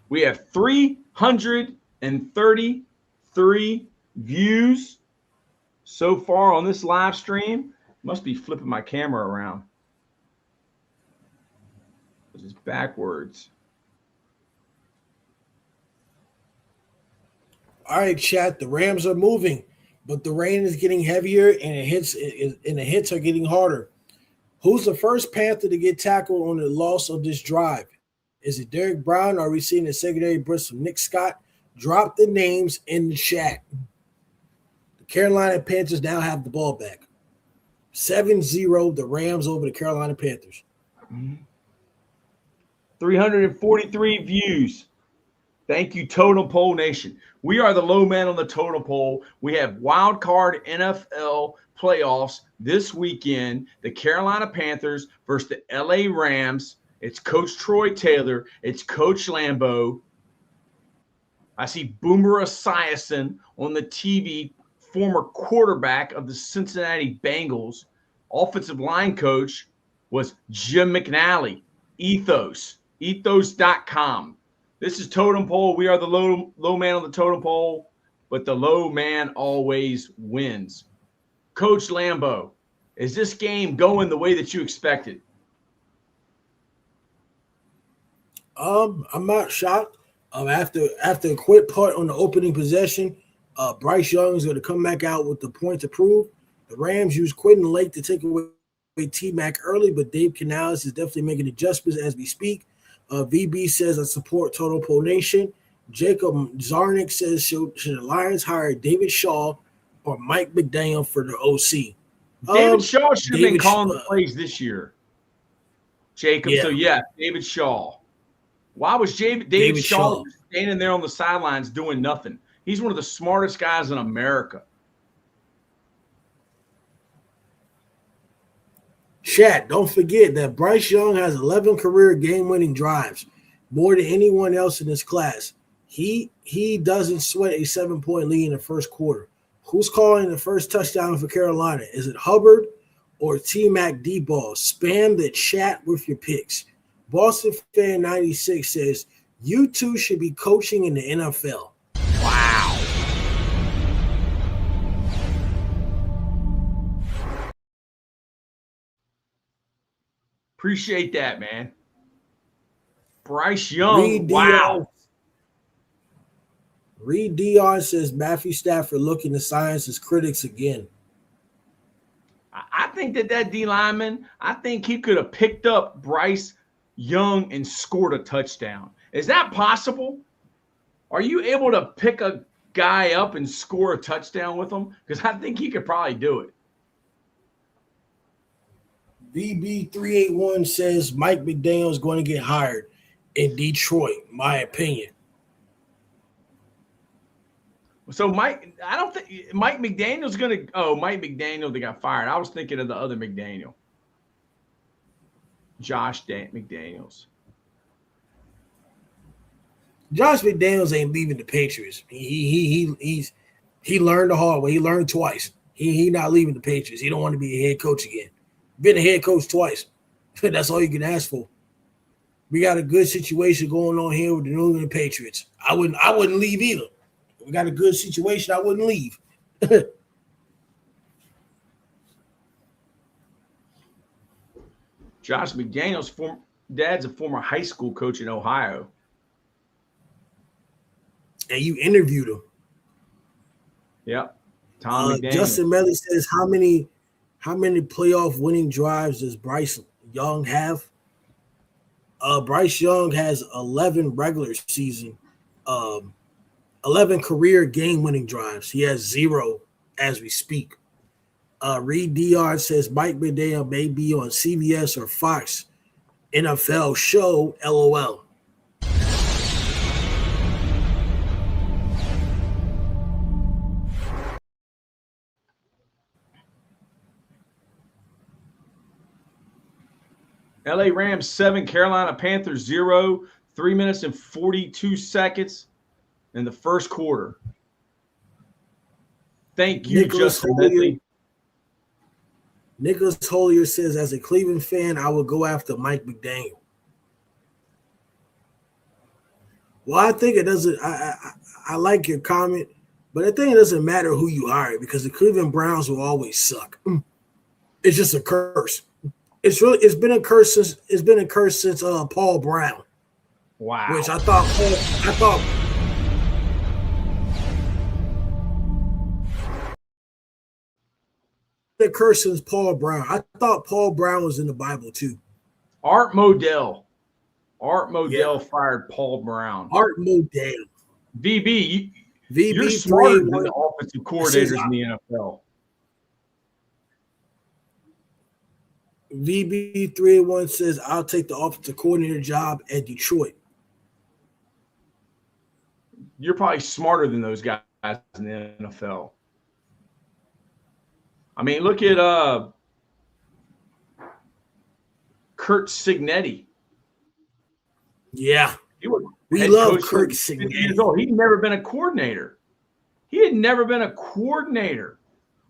We have 333 views so far on this live stream. Must be flipping my camera around. This is backwards. All right, chat. The Rams are moving, but the rain is getting heavier and the hits are getting harder. Who's the first Panther to get tackled on the loss of this drive? Is it Derek Brown or are we seeing the secondary blitz from Nick Scott? Drop the names in the chat. The Carolina Panthers now have the ball back. 7-0, the Rams over the Carolina Panthers. 343 views. Thank you, Totem Pole Nation. We are the low man on the totem pole. We have Wildcard NFL playoffs this weekend. The Carolina Panthers versus the LA Rams. It's Coach Troy Taylor. It's Coach Lambeau. I see Boomer Esiason on the TV, former quarterback of the Cincinnati Bengals. Offensive line coach was Jim McNally. Ethos.com. This is Totem Pole. We are the low man on the totem pole, but the low man always wins. Coach Lambeau, is this game going the way that you expected? I'm not shocked. After a quick punt on the opening possession, Bryce Young is going to come back out with the point to prove. The Rams used Quentin Lake to take away T-Mac early, but Dave Canales is definitely making adjustments as we speak. VB says, I support Total Pole Nation. Jacob Zarnick says, should the Lions hire David Shaw or Mike McDaniel for the OC? David Shaw should have been calling the plays this year, Jacob. Yeah. So, yeah, David Shaw. Why was David Shaw standing there on the sidelines doing nothing? He's one of the smartest guys in America. Chat, don't forget that Bryce Young has 11 career game-winning drives, more than anyone else in this class. He doesn't sweat a 7-point lead in the first quarter. Who's calling the first touchdown for Carolina? Is it Hubbard or T-Mac D-Ball? Spam the chat with your picks. Boston Fan 96 says, you two should be coaching in the NFL. Wow. Appreciate that, man. Bryce Young, wow. Reed Dion says Matthew Stafford looking to silence his critics again. I think that D lineman, I think he could have picked up Bryce Young and scored a touchdown. Is that possible? Are you able to pick a guy up and score a touchdown with him? Because I think he could probably do it. VB381 says Mike McDaniel is going to get hired in Detroit, my opinion. So I don't think Mike McDaniel's going to – Mike McDaniel that got fired. I was thinking of the other McDaniel. Josh McDaniels. Josh McDaniels ain't leaving the Patriots. He learned the hard way. He learned twice. He not leaving the Patriots. He don't want to be a head coach again. Been a head coach twice. That's all you can ask for. We got a good situation going on here with the New England Patriots. I wouldn't leave either. We got a good situation. I wouldn't leave. Josh McDaniels' dad's a former high school coach in Ohio. And you interviewed him. Yep. Tom McDaniel. Justin Melly says, how many playoff winning drives does Bryce Young have? Bryce Young has 11 regular season, 11 career game-winning drives. He has 0 as we speak. Reed Dion says Mike McDaniel may be on CBS or Fox NFL show, LOL. LA Rams 7, Carolina Panthers 0, 3 minutes and 42 seconds in the first quarter. Thank you, Nicholas Justin Medley. Nicholas Hollier says, as a Cleveland fan, I would go after Mike McDaniel. Well, I think it doesn't. I like your comment, but I think it doesn't matter who you hire because the Cleveland Browns will always suck. It's just a curse. It's been a curse since Paul Brown. Wow. Which I thought the curse since Paul Brown. I thought Paul Brown was in the Bible too. Art Modell fired Paul Brown. Art Modell. You're smarter than the offensive coordinators in the NFL. VB381 says, I'll take the offensive coordinator job at Detroit. You're probably smarter than those guys in the NFL. I mean, look at Kurt Signetti. Yeah. We love Kurt Signetti. He'd never been a coordinator. He had never been a coordinator,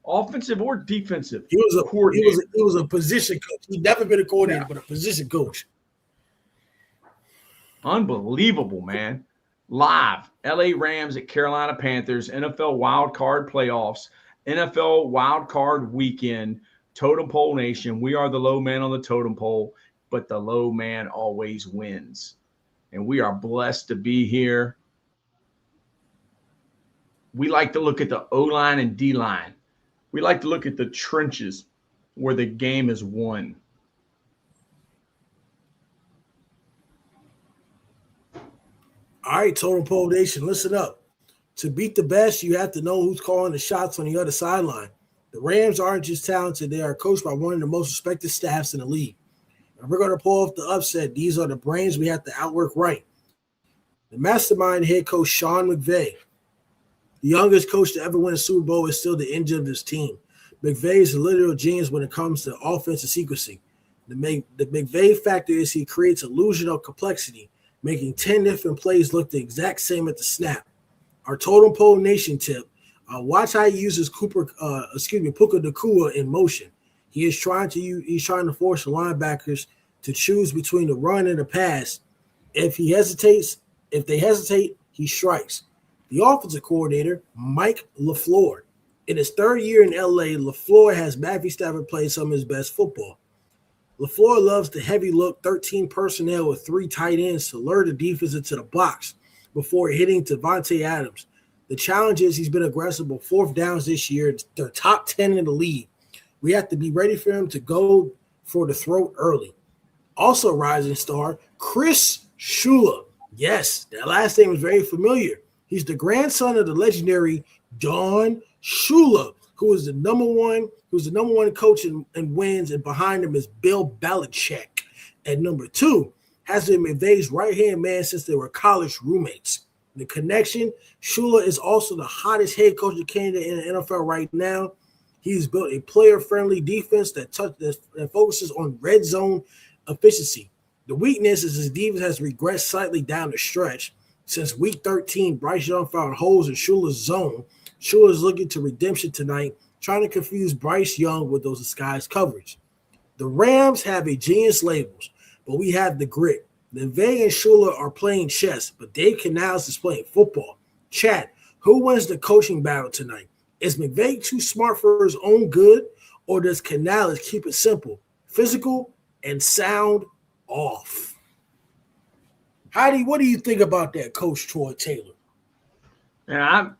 offensive or defensive. He was a position coach. He'd never been a coordinator, but a position coach. Unbelievable, man. Live, LA Rams at Carolina Panthers, NFL Wildcard playoffs, NFL Wildcard weekend, Totem Pole Nation. We are the low man on the totem pole, but the low man always wins. And we are blessed to be here. We like to look at the O-line and D-line. We like to look at the trenches where the game is won. All right, Totem Pole Nation, listen up. To beat the best, you have to know who's calling the shots on the other sideline. The Rams aren't just talented. They are coached by one of the most respected staffs in the league. If we're going to pull off the upset, these are the brains we have to outwork right. The mastermind head coach, Sean McVay. The youngest coach to ever win a Super Bowl is still the engine of this team. McVay is a literal genius when it comes to offensive sequencing. The McVay factor is he creates illusion of complexity, making 10 different plays look the exact same at the snap. Our Totem Pole Nation tip, watch how he uses Puka Nacua in motion. He's trying to force the linebackers to choose between the run and the pass. If they hesitate, he strikes. The offensive coordinator, Mike LaFleur. In his third year in LA, LaFleur has Matthew Stafford play some of his best football. LaFleur loves the heavy look 13 personnel with 3 tight ends to lure the defense into the box before hitting Davante Adams. The challenge is he's been aggressive with 4th downs this year. They're top 10 in the league. We have to be ready for him to go for the throat early. Also rising star, Chris Shula. Yes, that last name is very familiar. He's the grandson of the legendary Don Shula, who is the number one coach in wins, and behind him is Bill Belichick. At number 2, has been McVay's right-hand man since they were college roommates. The connection, Shula is also the hottest head coach candidate in the NFL right now. He's built a player-friendly defense that focuses on red zone efficiency. The weakness is his defense has regressed slightly down the stretch. Since week 13, Bryce Young found holes in Shula's zone. Shula is looking to redemption tonight, trying to confuse Bryce Young with those disguised coverage. The Rams have a genius labels, but we have the grit. McVay and Shula are playing chess, but Dave Canales is playing football. Chat, who wins the coaching battle tonight? Is McVay too smart for his own good, or does Canales keep it simple, physical, and sound off? What do you think about that, Coach Troy Taylor? And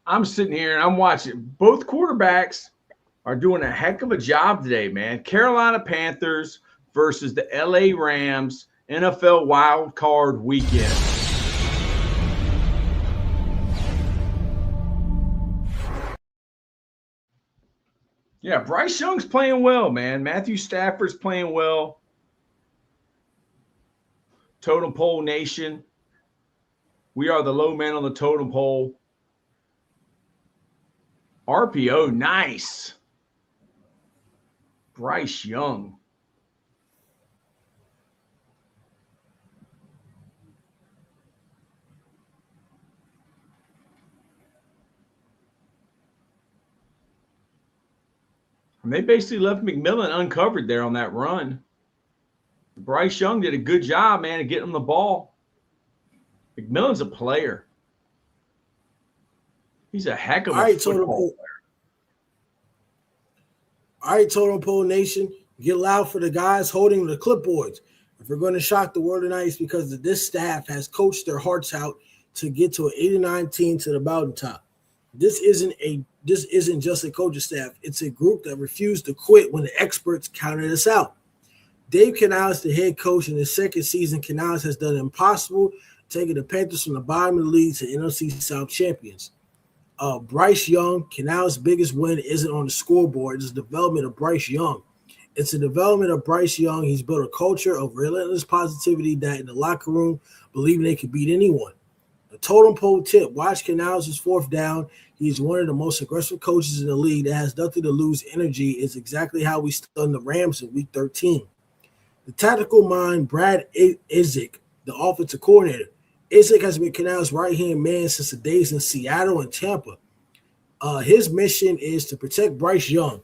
I'm sitting here and I'm watching. Both quarterbacks are doing a heck of a job today, man. Carolina Panthers versus the LA Rams, NFL Wild Card weekend. Yeah, Bryce Young's playing well, man. Matthew Stafford's playing well. Totem Pole Nation. We are the low man on the totem pole. RPO, nice. Bryce Young. I And they basically left McMillan uncovered there on that run. Bryce Young did a good job, man, of getting him the ball. McMillan's a player. He's a heck of a football player. All right, Totem Pole Nation, get loud for the guys holding the clipboards. If we're going to shock the world tonight, it's because this staff has coached their hearts out to get to an 89 team to the mountaintop. This isn't just a coaching staff. It's a group that refused to quit when the experts counted us out. Dave Canales, the head coach in his second season, Canales has done the impossible, taking the Panthers from the bottom of the league to NFC South champions. Bryce Young, Canales' biggest win isn't on the scoreboard. It's the development of Bryce Young. It's the development of Bryce Young. He's built a culture of relentless positivity that in the locker room, believing they could beat anyone. The totem pole tip, watch Canales' fourth down. He's one of the most aggressive coaches in the league that has nothing to lose energy. Is exactly how we stunned the Rams in week 13. The tactical mind, Brad Isaac, the offensive coordinator. Isaac has been Canales' right-hand man since the days in Seattle and Tampa. His mission is to protect Bryce Young.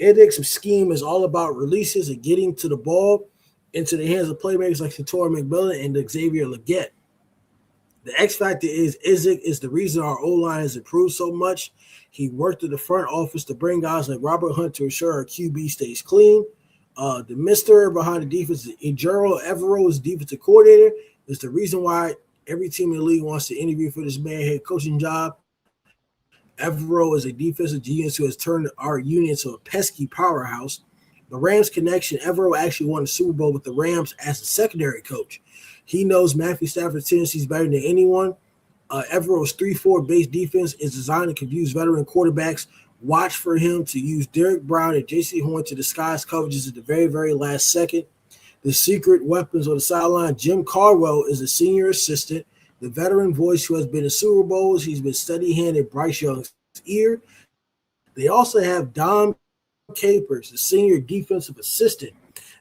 Isaac's scheme is all about releases and getting to the ball into the hands of playmakers like Satori McMillan and Xavier Legette. The X factor is Isaac is the reason our O-line has improved so much. He worked at the front office to bring guys like Robert Hunt to ensure our QB stays clean. The mister behind the defense, Ejiro Evero, is defensive coordinator, is the reason why every team in the league wants to interview for this man head coaching job. Evero is a defensive genius who has turned our unit into a pesky powerhouse. The Rams connection, Evero actually won the Super Bowl with the Rams as a secondary coach. He knows Matthew Stafford's tendencies better than anyone. Evero's 3-4 base defense is designed to confuse veteran quarterbacks. Watch for him to use Derek Brown and Jaycee Horn to disguise coverages at the very, very last second. The secret weapons on the sideline, Jim Caldwell is a senior assistant, the veteran voice who has been in Super Bowls. He's been steady-handed Bryce Young's ear. They also have Don Capers, the senior defensive assistant,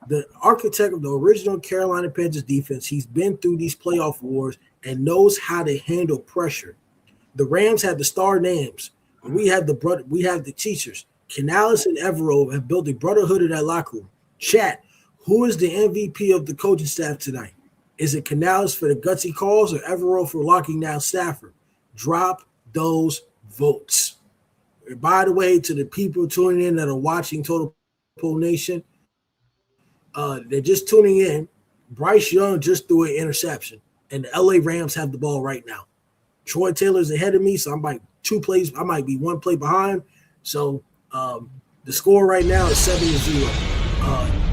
the architect of the original Carolina Panthers defense. He's been through these playoff wars and knows how to handle pressure. The Rams have the star names. We have the teachers. Canales and Evero have built a brotherhood in that locker room. Chat, who is the MVP of the coaching staff tonight? Is it Canales for the gutsy calls or Evero for locking down Stafford? Drop those votes. And by the way, to the people tuning in that are watching Totem Pole Nation, they're just tuning in. Bryce Young just threw an interception, and the LA Rams have the ball right now. Troy Taylor's ahead of me, so I might be one play behind. So the score right now is 7-0.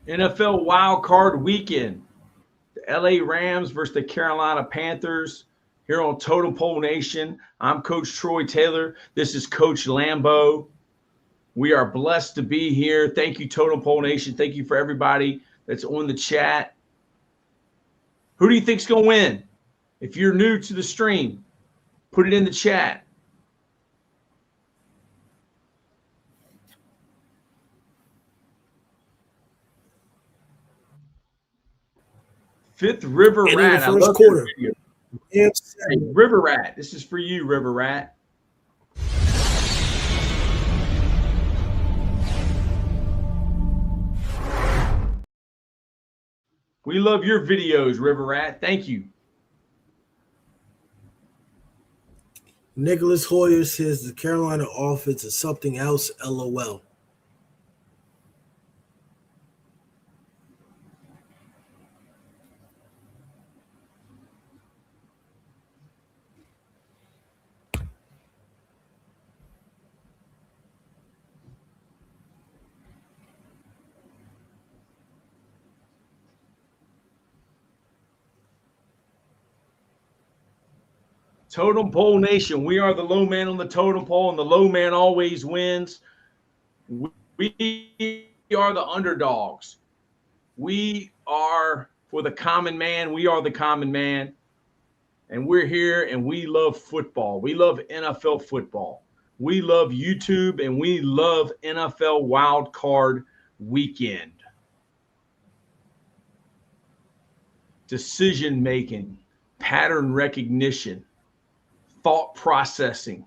NFL Wild Card weekend. The LA Rams versus the Carolina Panthers here on Totem Pole Nation. I'm Coach Troy Taylor. This is Coach Lambeau. We are blessed to be here. Thank you, Totem Pole Nation. Thank you for everybody that's on the chat. Who do you think's going to win? If you're new to the stream, put it in the chat. Fifth River Rat. I love quarter. Hey, River Rat. This is for you, River Rat. We love your videos, River Rat. Thank you. Nicholas Hoyer says the Carolina offense is something else, LOL. Totem Pole Nation, we are the low man on the totem pole, and the low man always wins. We are the underdogs. We are for the common man. We are the common man, and we're here, and we love football. We love NFL football. We love YouTube, and we love NFL Wild Card weekend. decision making, pattern recognition, thought processing.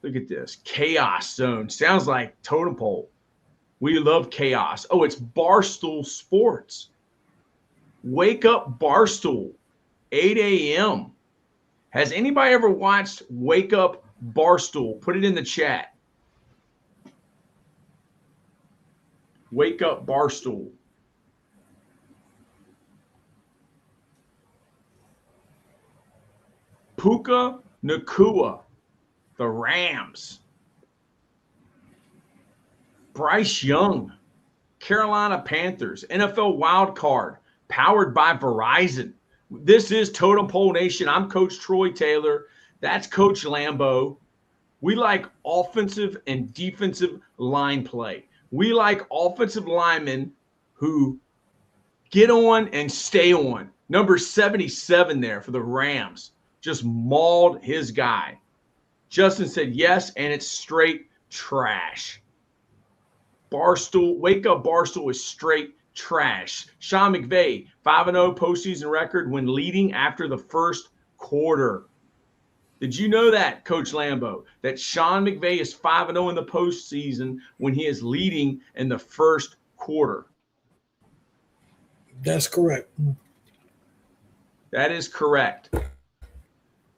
Look at this. Chaos zone. Sounds like Totem Pole. We love chaos. Oh, it's Barstool Sports. Wake Up Barstool, 8 a.m. Has anybody ever watched Wake Up Barstool? Put it in the chat. Wake Up Barstool. Puka Nacua, the Rams. Bryce Young, Carolina Panthers, NFL Wild Card, powered by Verizon. This is Totem Pole Nation. I'm Coach Troy Taylor. That's Coach Lambeau. We like offensive and defensive line play. We like offensive linemen who get on and stay on. Number 77 there for the Rams. Just mauled his guy. Justin said yes, and it's straight trash. Barstool, Wake Up Barstool is straight trash. Sean McVay, 5-0 postseason record when leading after the first quarter. Did you know that, Coach Lambeau, that Sean McVay is 5-0 in the postseason when he is leading in the first quarter? That's correct. That is correct.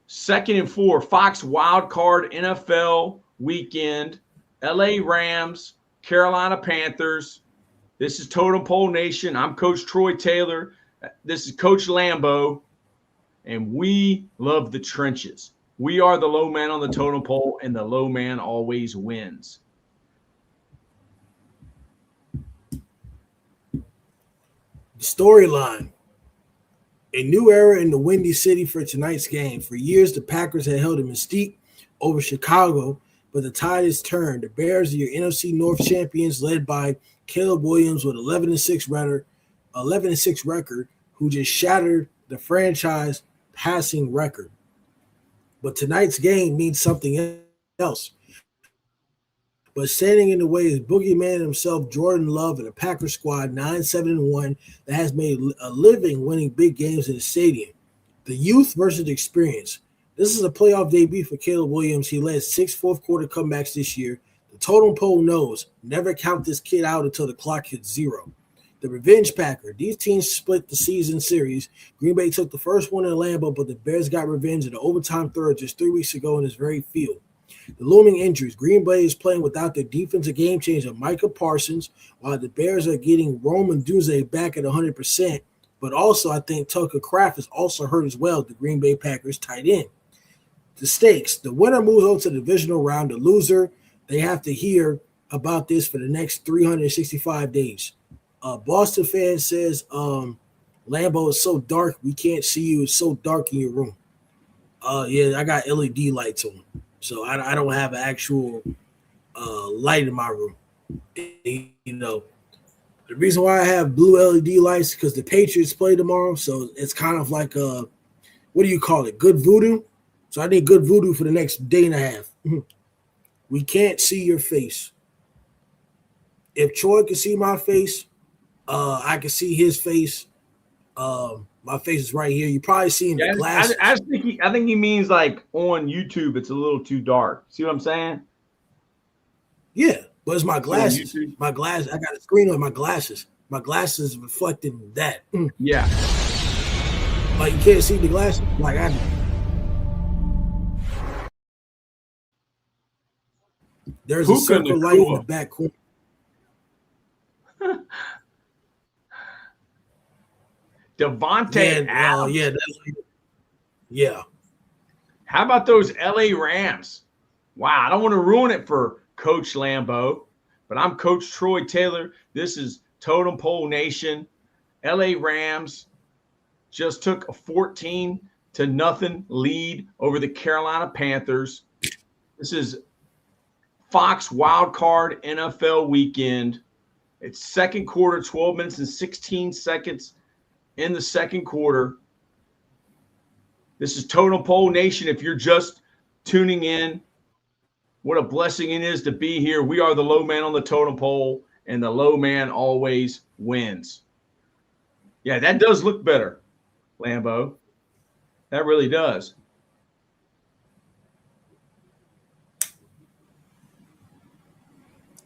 2nd and 4, Fox Wildcard NFL weekend, LA Rams, Carolina Panthers. This is Totem Pole Nation. I'm Coach Troy Taylor. This is Coach Lambeau, and we love the trenches. We are the low man on the totem pole, and the low man always wins. Storyline. A new era in the Windy City for tonight's game. For years, the Packers had held a mystique over Chicago, but the tide has turned. The Bears are your NFC North champions, led by Caleb Williams with 11-6 record, who just shattered the franchise passing record. But tonight's game means something else. But standing in the way is boogeyman himself, Jordan Love, and a Packers squad 9-7-1 that has made a living winning big games in the stadium. The youth versus the experience. This is a playoff debut for Caleb Williams. He led 6 fourth-quarter comebacks this year. The totem pole knows never count this kid out until the clock hits 0. The revenge Packer. These teams split the season series. Green Bay took the first one in Lambeau, but the Bears got revenge in the overtime third just 3 weeks ago in this very field. The looming injuries. Green Bay is playing without their defensive game changer, Micah Parsons, while the Bears are getting Roman Duze back at 100%. But also, I think Tucker Kraft is also hurt as well, the Green Bay Packers tight end. The stakes. The winner moves on to the divisional round. The loser, they have to hear about this for the next 365 days. Boston fan says, Lambeau is so dark, we can't see you. It's so dark in your room. Yeah, I got LED lights on. So I don't have an actual light in my room. You know, the reason why I have blue LED lights is because the Patriots play tomorrow. So it's kind of like what do you call it? Good voodoo. So I need good voodoo for the next day and a half. We can't see your face. If Troy can see my face, I can see his face. My face is right here. You probably seen the glasses. I think he means like on YouTube. It's a little too dark. See what I'm saying? Yeah, but it's my glasses. My glass. I got a screen on my glasses. My glasses reflecting that. Yeah. Like you can't see the glasses. Like I. There's a circle light in the back corner. Davante Adams. Yeah. How about those LA Rams? Wow, I don't want to ruin it for Coach Lambeau, but I'm Coach Troy Taylor. This is Totem Pole Nation. LA Rams just took a 14-0 lead over the Carolina Panthers. This is Fox Wildcard NFL weekend. It's second quarter, 12 minutes and 16 seconds in the second quarter. This is Totem Pole Nation. If you're just tuning in, what a blessing it is to be here. We are the low man on the totem pole, and the low man always wins. Yeah, that does look better. Lambeau. That really does.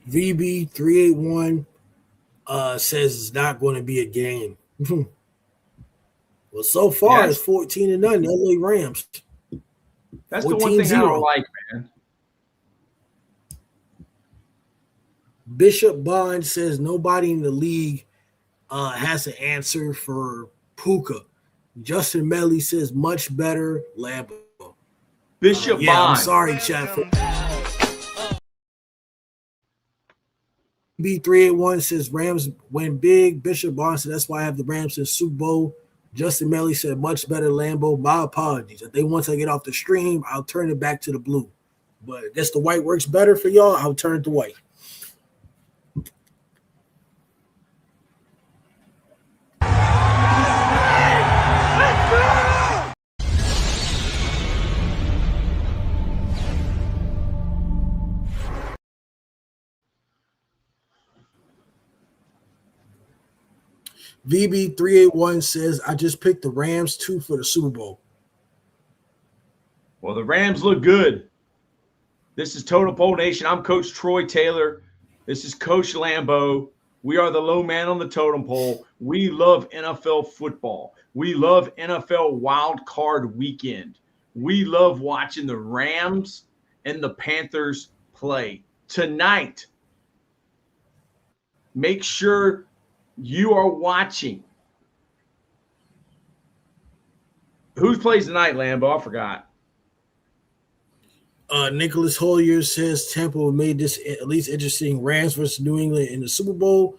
VB381 says it's not going to be a game. Well, so far it's 14-0, LA Rams. That's the one thing I don't like, man. Bishop Bond says nobody in the league has an answer for Puka. Justin Medley says much better Lambeau. Bishop Bond. I'm sorry, chat. B381 says Rams win big. Bishop Bond said that's why I have the Rams in Super Bowl. Justin Medley said much better Lambeau. My apologies. If they once I get off the stream, I'll turn it back to the blue. But I guess the white works better for y'all. I'll turn it to white. VB381 says, I just picked the Rams 2 for the Super Bowl. Well, the Rams look good. This is Totem Pole Nation. I'm Coach Troy Taylor. This is Coach Lambeau. We are the low man on the totem pole. We love NFL football. We love NFL Wild Card weekend. We love watching the Rams and the Panthers play. Tonight, make sure you are watching. Who plays tonight, Lambeau? I forgot. Nicholas Hollier says Tampa made this at least interesting. Rams versus New England in the Super Bowl.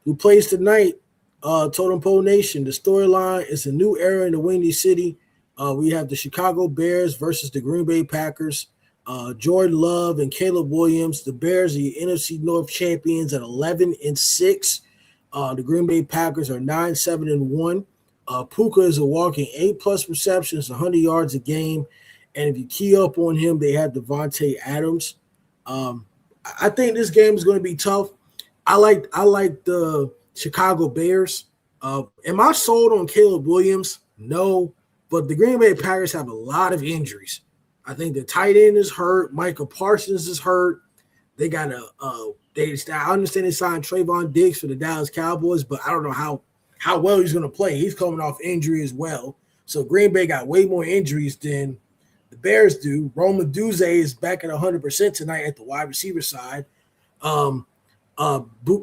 Who plays tonight? Totem Pole Nation. The storyline is a new era in the Windy City. We have the Chicago Bears versus the Green Bay Packers. Jordan Love and Caleb Williams. The Bears are the NFC North champions at 11-6. The Green Bay Packers are 9-7-1. Puka is a walking 8+ receptions, 100 yards a game. And if you key up on him, they have Davante Adams. I think this game is going to be tough. I like the Chicago Bears. Am I sold on Caleb Williams? No. But the Green Bay Packers have a lot of injuries. I think the tight end is hurt. Michael Parsons is hurt. They got I understand they signed Trayvon Diggs for the Dallas Cowboys, but I don't know how well he's going to play. He's coming off injury as well. So Green Bay got way more injuries than the Bears do. Roma Duze is back at 100% tonight at the wide receiver side.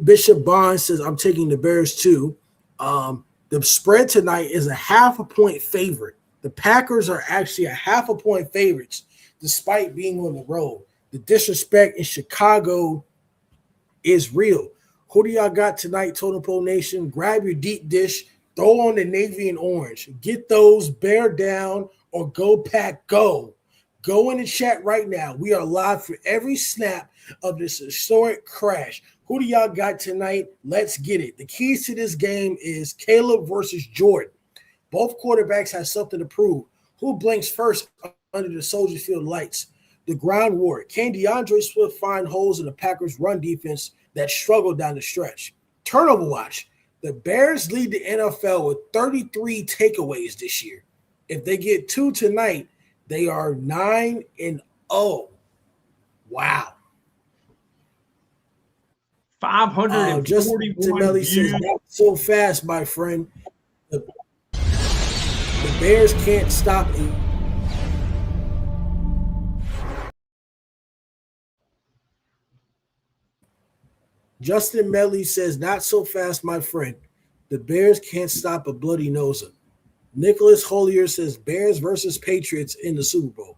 Bishop Bond says, I'm taking the Bears too. The spread tonight is a 0.5 point favorite. The Packers are actually a 0.5 point favorites despite being on the road. The disrespect in Chicago is real. Who do y'all got tonight, Totem Pole Nation? Grab your deep dish, throw on the navy and orange. Get those, bear down, or go pack, go. Go in the chat right now. We are live for every snap of this historic crash. Who do y'all got tonight? Let's get it. The keys to this game is Caleb versus Jordan. Both quarterbacks have something to prove. Who blinks first under the Soldier Field lights? The ground war. Can DeAndre Swift find holes in the Packers' run defense that struggle down the stretch? Turnover watch. The Bears lead the NFL with 33 takeaways this year. If they get 2 tonight, they are 9-0. Wow. 541 views. Says, not so fast, my friend. The Bears can't stop it. Justin Medley says, not so fast, my friend. The Bears can't stop a bloody noser. Nicholas Hollier says, Bears versus Patriots in the Super Bowl.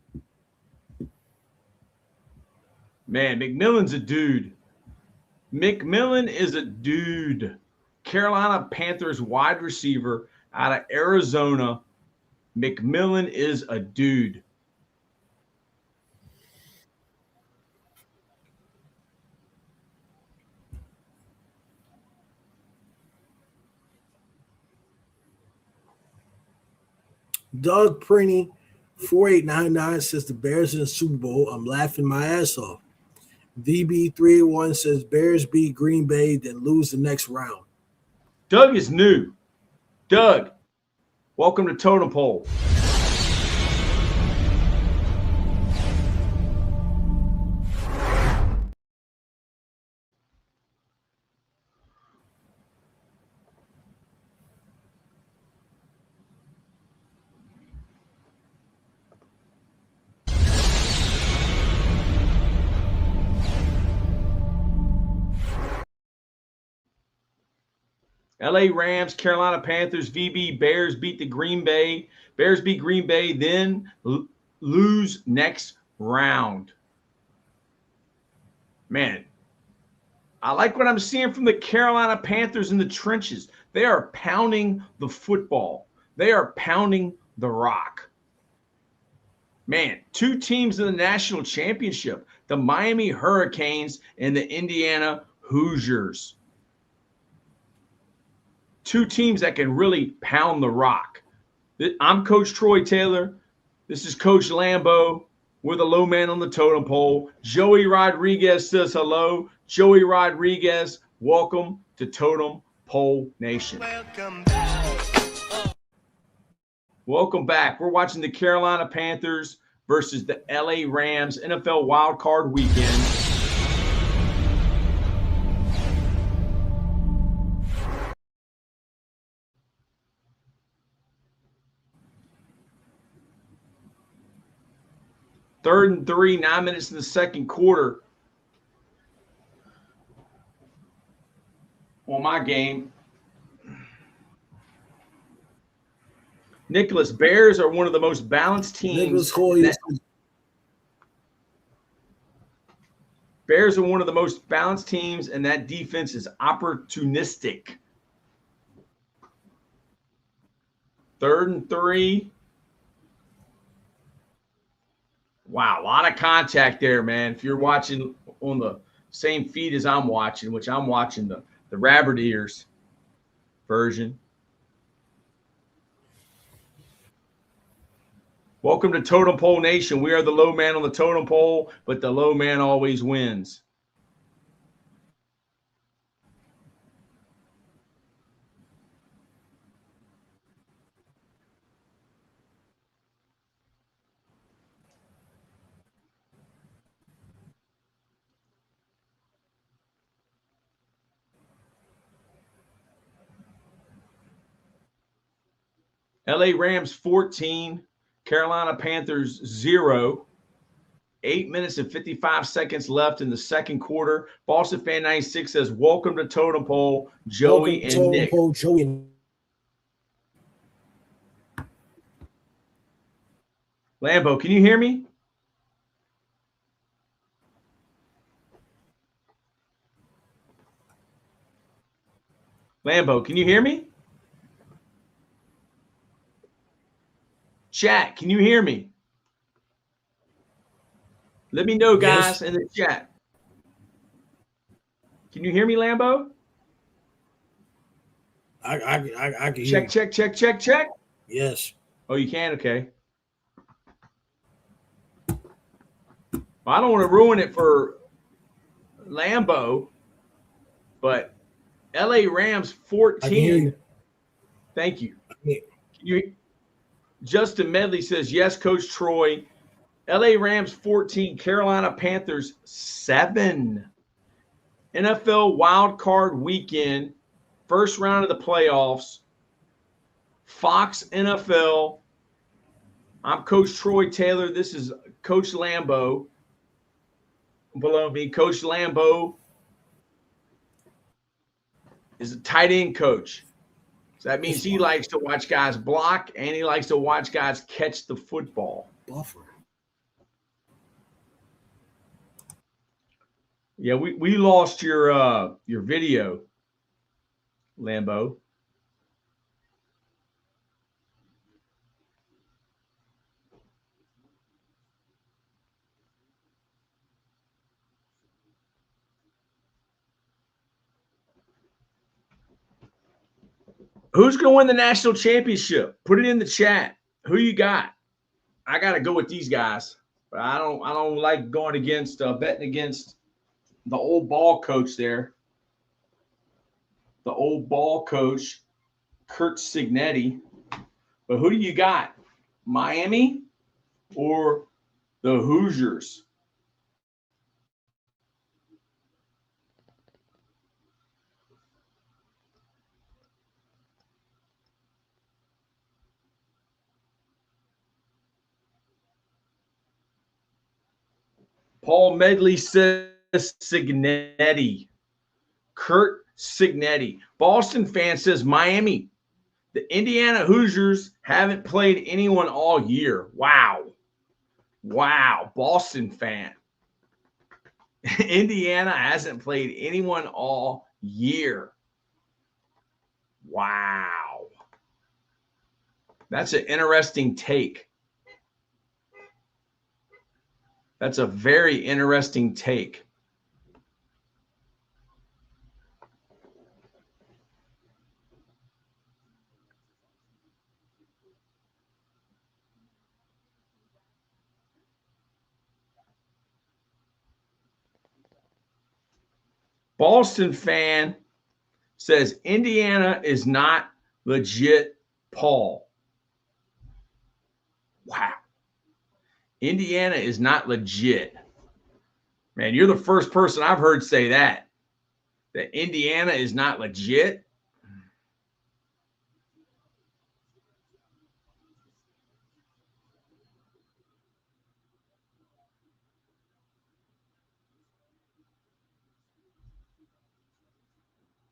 Man, McMillan's a dude. McMillan is a dude. Carolina Panthers wide receiver out of Arizona. McMillan is a dude. Doug Prinny, 4899 says the Bears in the Super Bowl. I'm laughing my ass off. VB381 says Bears beat Green Bay, then lose the next round. Doug is new. Doug, Welcome to Totem Pole. LA Rams, Carolina Panthers, VB, Bears beat the Green Bay. Bears beat Green Bay, then lose next round. Man, I like what I'm seeing from the Carolina Panthers in the trenches. They are pounding the football. They are pounding the rock. Man, two teams in the national championship, the Miami Hurricanes and the Indiana Hoosiers. Two teams that can really pound the rock. I'm Coach Troy Taylor. This is Coach Lambeau. We're the low man on the totem pole. Joey Rodriguez says hello. Joey Rodriguez, welcome to Totem Pole Nation. Welcome back. Welcome back. We're watching the Carolina Panthers versus the LA Rams, NFL Wild Card weekend. Third and 3, 9 minutes in the second quarter. On my game. Nicholas, Bears are one of the most balanced teams. Bears are one of the most balanced teams, and that defense is opportunistic. Third and 3. Wow, a lot of contact there, man. If you're watching on the same feed as I'm watching, which I'm watching the Rabbit Ears version. Welcome to Totem Pole Nation. We are the low man on the totem pole, but the low man always wins. LA Rams 14, Carolina Panthers 0. 8 minutes and 55 seconds left in the second quarter. Boston Fan 96 says, welcome to Totem Pole, Joey and Nick. Lambeau, can you hear me? Lambeau, can you hear me? Chat, can you hear me? Let me know, guys, in the chat. Can you hear me, Lambeau? I can hear Check. Yes. Oh, you can? Okay. Well, I don't want to ruin it for Lambeau, but LA Rams 14. Thank you. Justin Medley says, yes, Coach Troy. LA Rams 14, Carolina Panthers 7. NFL Wild Card weekend, first round of the playoffs. Fox NFL. I'm Coach Troy Taylor. This is Coach Lambeau. Below me, Coach Lambeau is a tight end coach. So that means he likes to watch guys block and he likes to watch guys catch the football. Buffer. Yeah, we lost your video, Lambeau. Who's going to win the national championship? Put it in the chat. Who you got? I got to go with these guys, but I don't like going against betting against the old ball coach there. The old ball coach, Kurt Signetti. But who do you got? Miami or the Hoosiers? Paul Medley says Cignetti. Kurt Cignetti. Boston fan says Miami. The Indiana Hoosiers haven't played anyone all year. Wow. Wow. Boston fan. Indiana hasn't played anyone all year. Wow. That's an interesting take. That's a very interesting take. Boston fan says Indiana is not legit, Paul. Wow. Indiana is not legit. Man, you're the first person I've heard say that. That Indiana is not legit.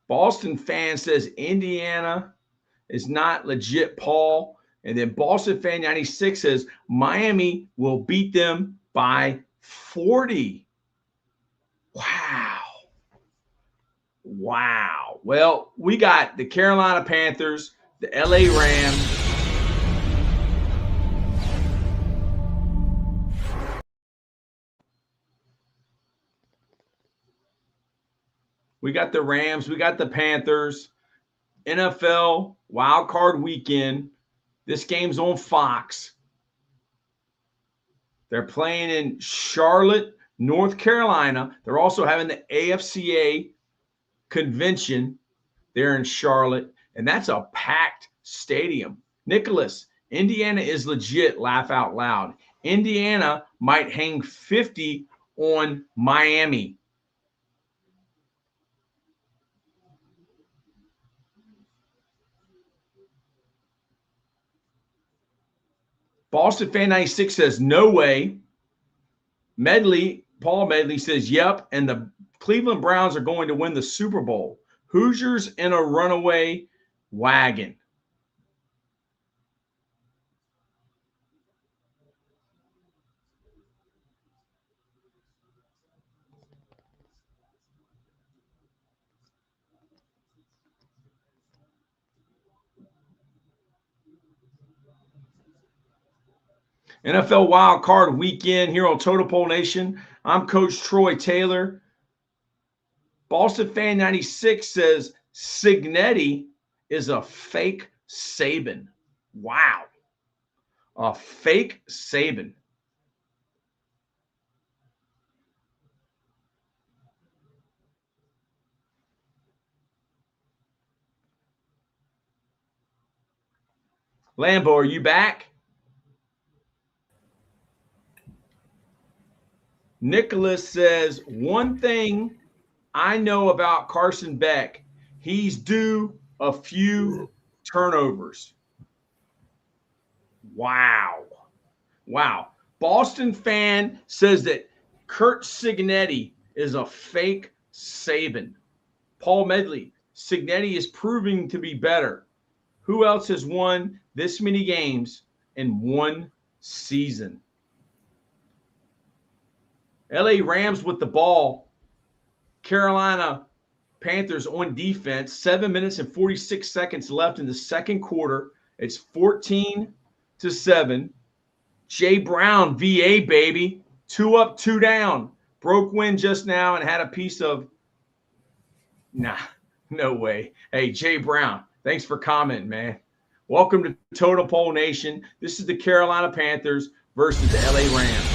Boston fan says Indiana is not legit, Paul. And then Boston fan 96 says Miami will beat them by 40. Wow. Wow. Well, we got the Carolina Panthers, the LA Rams. We got the Rams. We got the Panthers. NFL Wildcard weekend. This game's on Fox. They're playing in Charlotte, North Carolina. They're also having the AFCA convention there in Charlotte, and that's a packed stadium. Nicholas, Indiana is legit, laugh out loud. Indiana might hang 50 on Miami. Boston fan 96 says, no way. Paul Medley says, yep. And the Cleveland Browns are going to win the Super Bowl. Hoosiers in a runaway wagon. NFL Wild Card weekend here on Totem Pole Nation. I'm Coach Troy Taylor. Boston fan 96 says Cignetti is a fake Saban. Wow. A fake Saban. Lambo, are you back? Nicholas says, one thing I know about Carson Beck, he's due a few turnovers. Wow. Wow. Boston fan says that Kurt Cignetti is a fake Saban. Paul Medley, Cignetti is proving to be better. Who else has won this many games in one season? LA Rams with the ball. Carolina Panthers on defense. 7 minutes and 46 seconds left in the second quarter. It's 14-7. Jay Brown, VA, baby. 2 up, 2 down. Broke wind just now and had a piece of – nah, no way. Hey, Jay Brown, thanks for commenting, man. Welcome to Totem Pole Nation. This is the Carolina Panthers versus the LA Rams.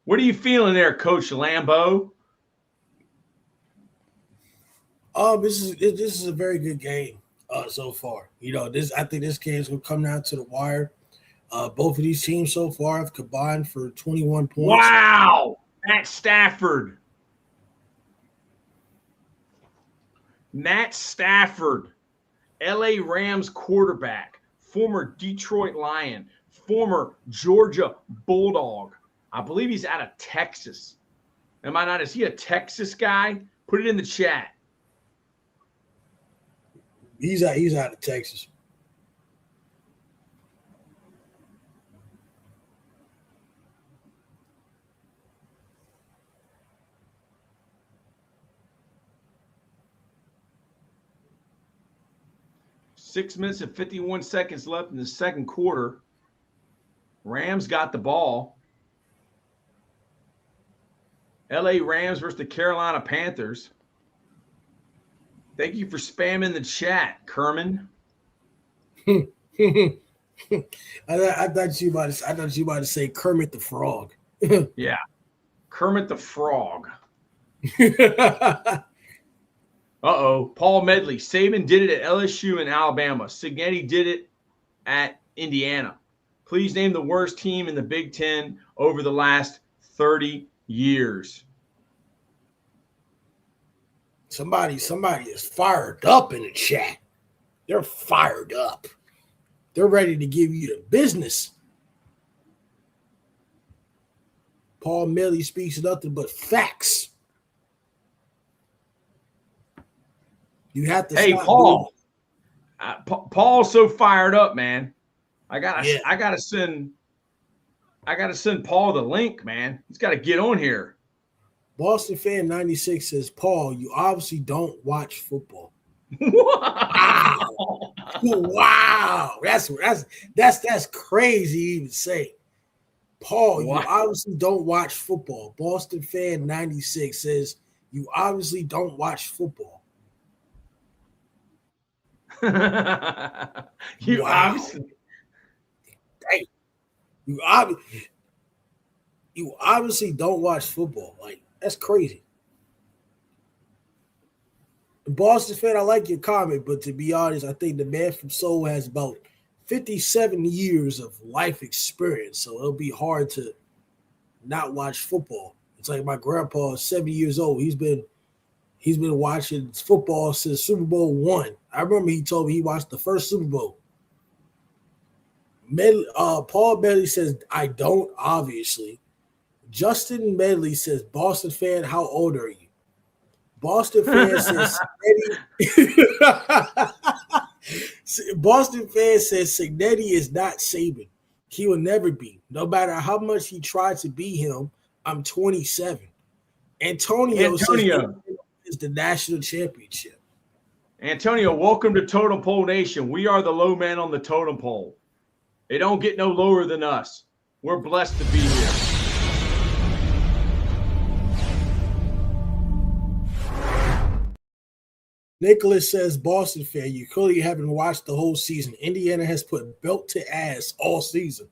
What are you feeling there, Coach Lambeau? This is a very good game so far. I think this game is gonna come down to the wire. Both of these teams so far have combined for 21 points. Wow, Matt Stafford, LA Rams quarterback, former Detroit Lion, former Georgia Bulldog. I believe he's out of Texas. Am I not? Is he a Texas guy? Put it in the chat. He's out of Texas. Six minutes and 51 seconds left in the second quarter. Rams got the ball. LA Rams versus the Carolina Panthers. Thank you for spamming the chat, Kerman. I thought you about to say Kermit the Frog. Yeah, Kermit the Frog. Paul Medley. Saban did it at LSU and Alabama. Cignetti did it at Indiana. Please name the worst team in the Big Ten over the last 30 years. Somebody is fired up in the chat. They're fired up. They're ready to give you the business. Paul Medley speaks nothing but facts. You have to. Hey, Paul. Paul's so fired up, man. I gotta send Paul the link, man. He's got to get on here. Boston Fan 96 says, Paul, you obviously don't watch football. Wow. Wow. That's crazy to even say. Paul, you obviously don't watch football. Boston Fan 96 says, you obviously don't watch football. You obviously don't watch football. Like, that's crazy. Boston Fan, I like your comment, but to be honest, I think the man from Seoul has about 57 years of life experience, so it'll be hard to not watch football. It's like my grandpa is 70 years old. He's been watching football since Super Bowl I. I remember he told me he watched the first Super Bowl. Paul Medley says, I don't, obviously. Justin Medley says, Boston Fan, how old are you? Boston Fan says, Cignetti is not Saban. He will never be. No matter how much he tried to be him, I'm 27. Antonio says is the national championship. Antonio, welcome to Totem Pole Nation. We are the low man on the totem pole. They don't get no lower than us. We're blessed to be here. Nicholas says, Boston Fan, you clearly haven't watched the whole season. Indiana has put belt to ass all season.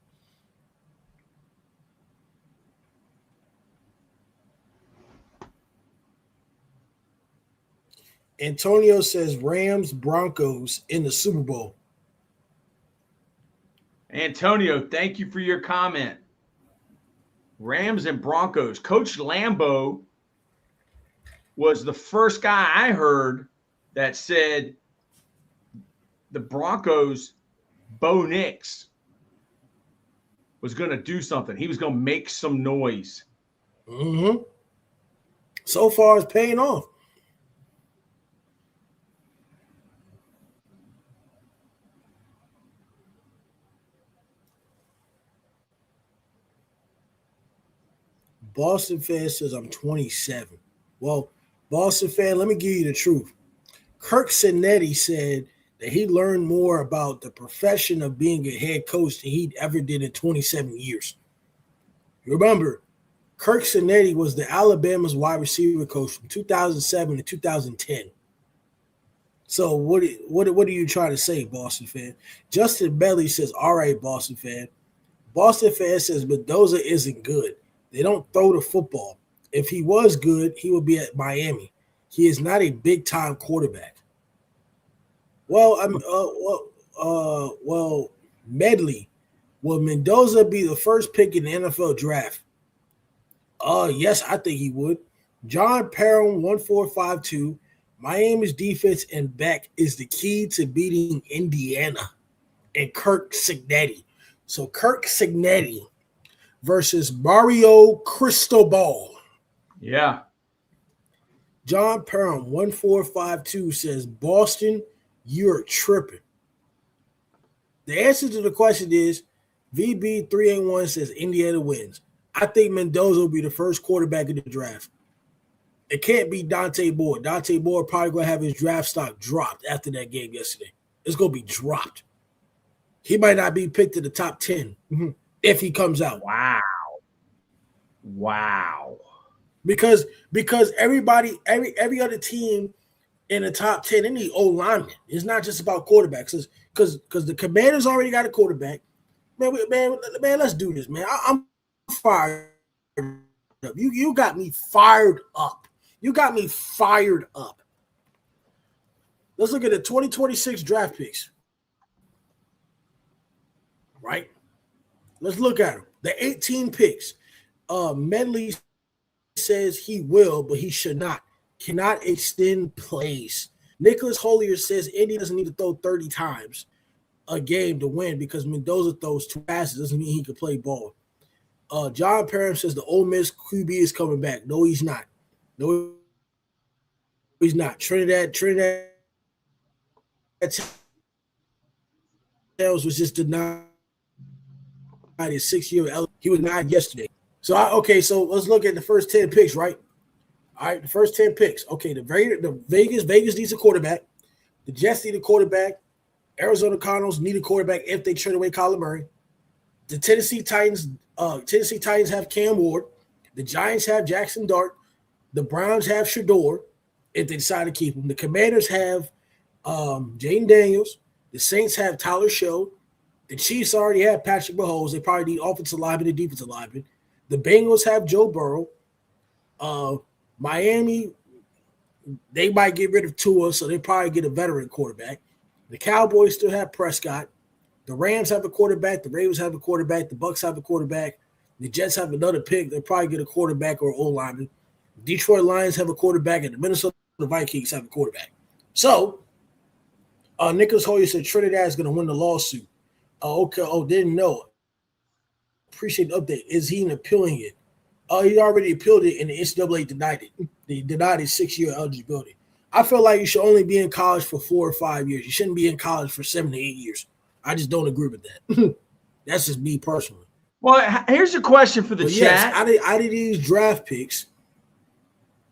Antonio says, Rams, Broncos in the Super Bowl. Antonio, thank you for your comment. Rams and Broncos. Coach Lambeau was the first guy I heard that said the Broncos, Bo Nix, was going to do something. He was going to make some noise. Mm-hmm. So far, it's paying off. Boston Fan says, I'm 27. Well, Boston Fan, let me give you the truth. Kirk Cinetti said that he learned more about the profession of being a head coach than he'd ever did in 27 years. Remember, Kirk Cinetti was the Alabama's wide receiver coach from 2007 to 2010. So what are you trying to say, Boston Fan? Justin Belly says, all right, Boston Fan. Boston Fan says, Mendoza isn't good. They don't throw the football. If he was good, he would be at Miami. He is not a big-time quarterback. Well, Medley. Will Mendoza be the first pick in the NFL draft? Yes, I think he would. John Parham, 1452. Miami's defense and back is the key to beating Indiana. And Kirk Cignetti. So Kirk Cignetti versus Mario Cristobal. Yeah. John Parham, 1452 says, Boston, you're tripping. The answer to the question is VB381 says Indiana wins. I think Mendoza will be the first quarterback in the draft. It can't be Dante Moore. Dante Moore probably going to have his draft stock dropped after that game yesterday. It's going to be dropped. He might not be picked in the top 10 if he comes out. Wow. Because everybody, every other team in the top 10, they need O-linemen. It's not just about quarterbacks. Because the Commanders already got a quarterback. Man, let's do this, man. I'm fired up. You got me fired up. Let's look at the 2026 draft picks. Right? Let's look at them. The 18 picks. Medley says he will, but he should not. Cannot extend plays. Nicholas Hollier says Indy doesn't need to throw 30 times a game to win because Mendoza throws 2 passes. Doesn't mean he can play ball. John Parham says the Ole Miss QB is coming back. No, he's not. Trinidad Tales was just denied his 6-year. He was denied yesterday. So let's look at the first 10 picks, right? All right, the first 10 picks. Okay, the Vegas needs a quarterback. The Jets need a quarterback. Arizona Cardinals need a quarterback if they trade away Kyler Murray. The Tennessee Titans have Cam Ward. The Giants have Jackson Dart. The Browns have Shador if they decide to keep him. The Commanders have Jaden Daniels. The Saints have Tyler Show. The Chiefs already have Patrick Mahomes. They probably need offensive lineman and defensive lineman. The Bengals have Joe Burrow. Miami, they might get rid of Tua, so they probably get a veteran quarterback. The Cowboys still have Prescott. The Rams have a quarterback. The Ravens have a quarterback. The Bucs have a quarterback. The Jets have another pick. They'll probably get a quarterback or O-lineman. Detroit Lions have a quarterback, and the Minnesota Vikings have a quarterback. So, Nicholas Hoyer said Trinidad is going to win the lawsuit. Okay. Didn't know. Appreciate the update. Is he appealing it? He already appealed it, and the NCAA denied it. They denied his 6-year eligibility. I feel like you should only be in college for 4 or 5 years. You shouldn't be in college for 7 to 8 years. I just don't agree with that. That's just me personally. Well, here's a question for the chat. Yes, out of these draft picks,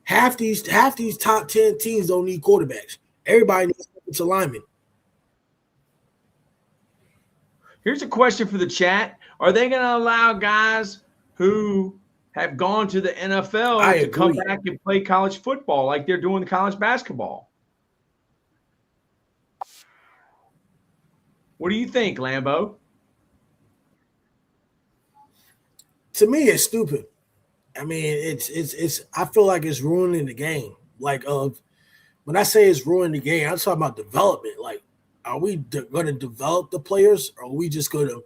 half these top 10 teams don't need quarterbacks. Everybody needs offensive linemen. Here's a question for the chat. Are they going to allow guys who have gone to the NFL to come back and play college football like they're doing college basketball? What do you think, Lambo? To me, it's stupid. I mean, it's. I feel like it's ruining the game. Like, when I say it's ruining the game, I'm talking about development. Like, are we going to develop the players, or are we just going to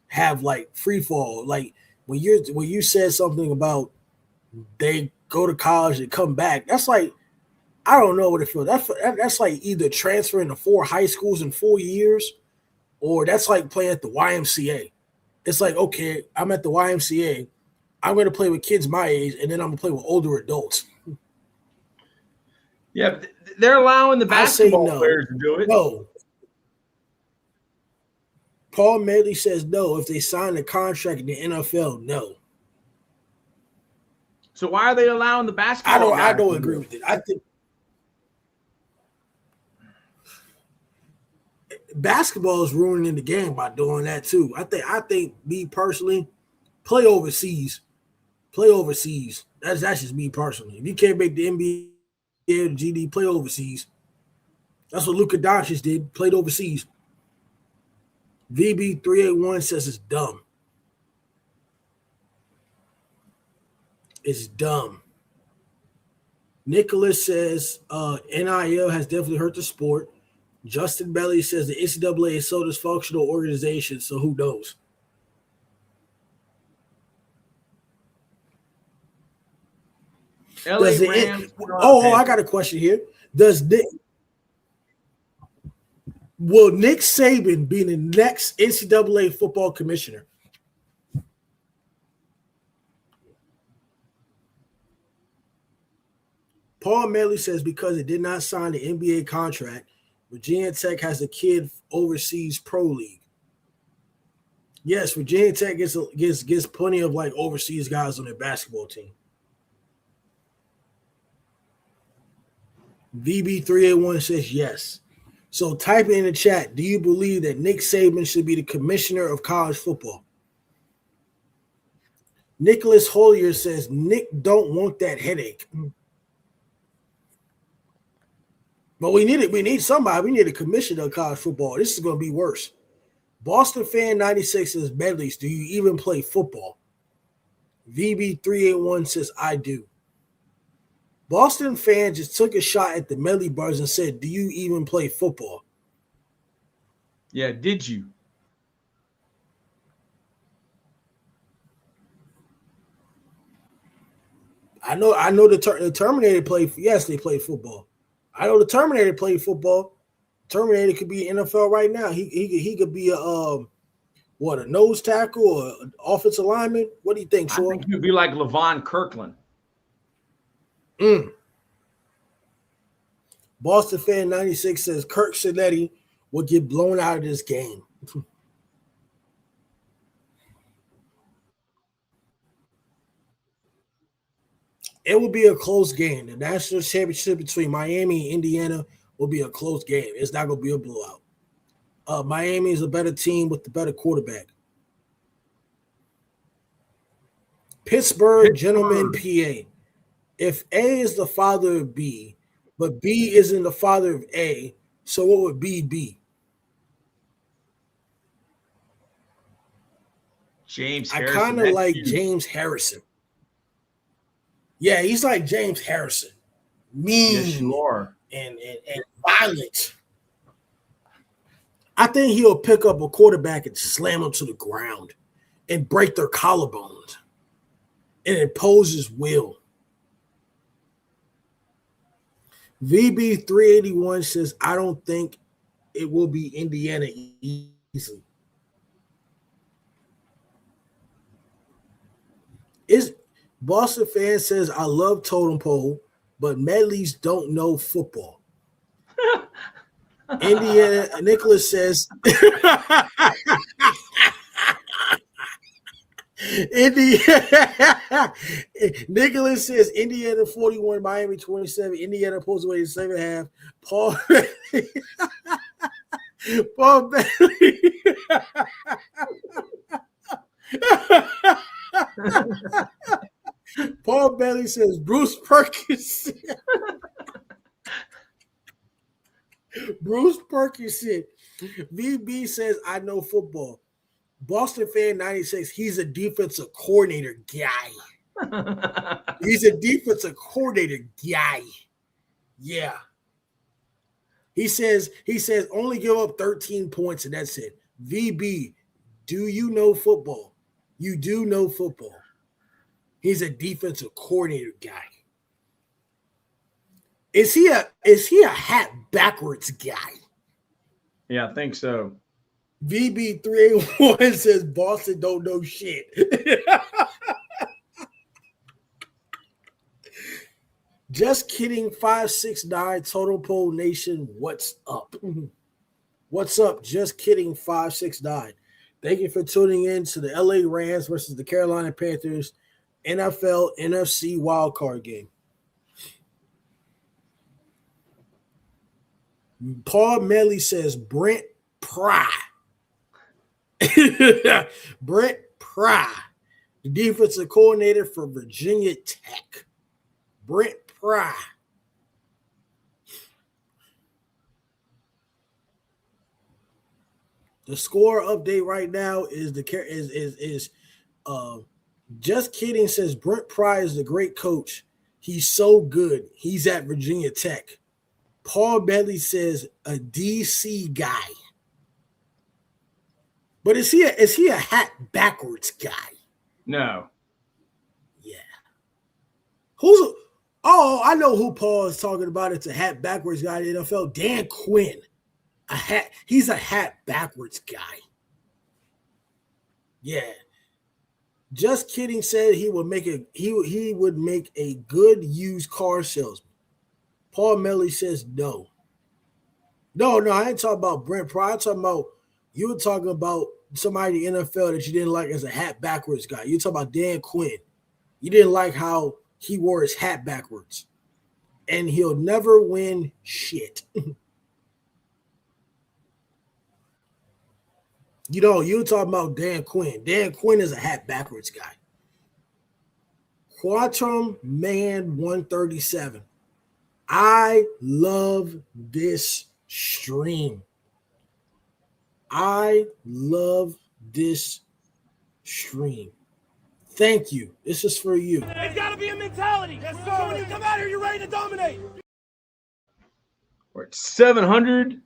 have like free fall? Like when you said something about they go to college and come back, that's like, I don't know what it feels. That's like either transferring to 4 high schools in 4 years, or that's like playing at the YMCA. It's like, okay, I'm at the YMCA. I'm going to play with kids my age, and then I'm going to play with older adults. Yeah, but they're allowing the basketball players to do it. No. Paul Medley says no. If they sign a contract in the NFL, no. So why are they allowing the basketball? I don't agree with it. I think basketball is ruining the game by doing that too. I think me personally, play overseas. That's just me personally. If you can't make the NBA or the GD, play overseas. That's what Luka Doncic did. Played overseas. VB381 says it's dumb. It's dumb. Nicholas says NIL has definitely hurt the sport. Justin Belly says the NCAA is so dysfunctional organization, so who knows? LA Rams. I got a question here. Will Nick Saban be the next NCAA football commissioner? Paul Melly says because it did not sign the NBA contract, Virginia Tech has a kid overseas pro league. Yes, Virginia Tech gets plenty of like overseas guys on their basketball team. VB381 says yes. So type in the chat, do you believe that Nick Saban should be the commissioner of college football? Nicholas Hollier says Nick don't want that headache. But we need somebody. We need a commissioner of college football. This is going to be worse. Boston Fan 96 says, Medleys, do you even play football? VB381 says, I do. Boston Fan just took a shot at the Medley Bars and said, do you even play football? Yeah, did you? I know the Terminator played. Yes, they played football. I know the Terminator played football. Terminator could be NFL right now. He could be a nose tackle or an offensive lineman. What do you think, Sean? I think he'd be like Levon Kirkland. Boston Fan 96 says Kirk Cinetti will get blown out of this game. It will be a close game. The national championship between Miami and Indiana will be a close game. It's not going to be a blowout. Miami is a better team with the better quarterback. Pittsburgh, gentlemen, PA. If A is the father of B, but B isn't the father of A, so what would B be? James Harrison. I kind of like James Harrison. Yeah, he's like James Harrison. Mean yes, you are. And violent. I think he'll pick up a quarterback and slam him to the ground and break their collarbones and impose his will. VB381 says, I don't think it will be Indiana easily. Boston Fan says, I love Totem Pole, but Medleys don't know football. Indiana, Nicholas says, Nicholas says, Indiana 41, Miami 27, Indiana pulls away in the second half. Paul Bailey. Paul Bailey says Bruce Perkins. Bruce Perkins said, VB says, I know football. Boston Fan 96, he's a defensive coordinator guy. He's a defensive coordinator guy. Yeah. He says only give up 13 points and that's it. VB, do you know football? You do know football. He's a defensive coordinator guy. Is he a hat backwards guy? Yeah, I think so. VB381 says Boston don't know shit. Just kidding. 569 Totem Pole Nation. What's up? What's up? Just kidding. 569. Thank you for tuning in to the LA Rams versus the Carolina Panthers NFL NFC Wild Card game. Paul Melly says Brent Pry. Brent Pry, the defensive coordinator for Virginia Tech. Brent Pry. The score update right now is Just kidding says Brent Pry is a great coach. He's so good. He's at Virginia Tech. Paul Bedley says a DC guy. But is he a hat backwards guy? No. Yeah. I know who Paul is talking about. It's a hat backwards guy in the NFL. Dan Quinn. He's a hat backwards guy. Yeah. Just kidding said he would make a good used car salesman. Paul Melly says no. No, I ain't talking about Brent Pry. I'm talking about you were talking about somebody in the NFL that you didn't like as a hat backwards guy. You talking about Dan Quinn. You didn't like how he wore his hat backwards. And he'll never win shit. You were talking about Dan Quinn. Dan Quinn is a hat backwards guy. Quantum Man 137. I love this stream. I love this stream. Thank you. This is for you. It's got to be a mentality. Yes, sir. So when you come out here, you're ready to dominate. We're at 700. You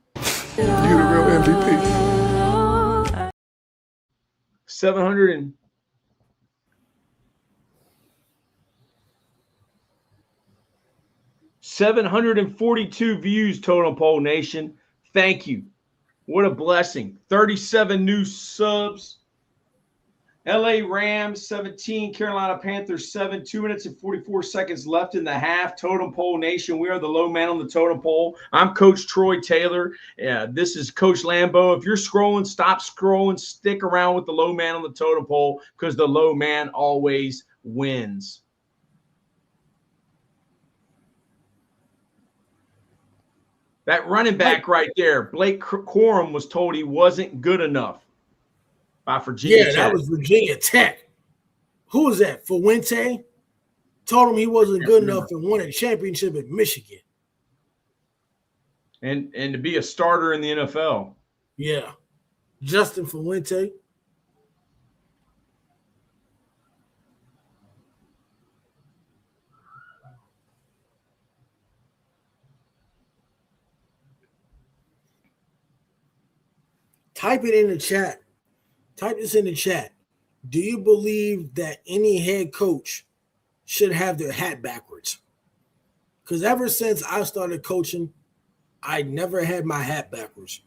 the real MVP. 742 views, Totem Pole Nation. Thank you. What a blessing. 37 new subs. LA Rams 17, Carolina Panthers 7, 2 minutes and 44 seconds left in the half. Totem Pole Nation, we are the low man on the totem pole. I'm Coach Troy Taylor. This is Coach Lambeau. If you're scrolling, stop scrolling. Stick around with the low man on the totem pole because the low man always wins. That running back right there, Blake Corum, was told he wasn't good enough by Virginia Tech. Yeah, that was Virginia Tech. Who was that? Fuente? Told him he wasn't good enough and won a championship at Michigan. And to be a starter in the NFL. Yeah. Justin Fuente. Type it in the chat. Type this in the chat. Do you believe that any head coach should have their hat backwards? Because ever since I started coaching, I never had my hat backwards.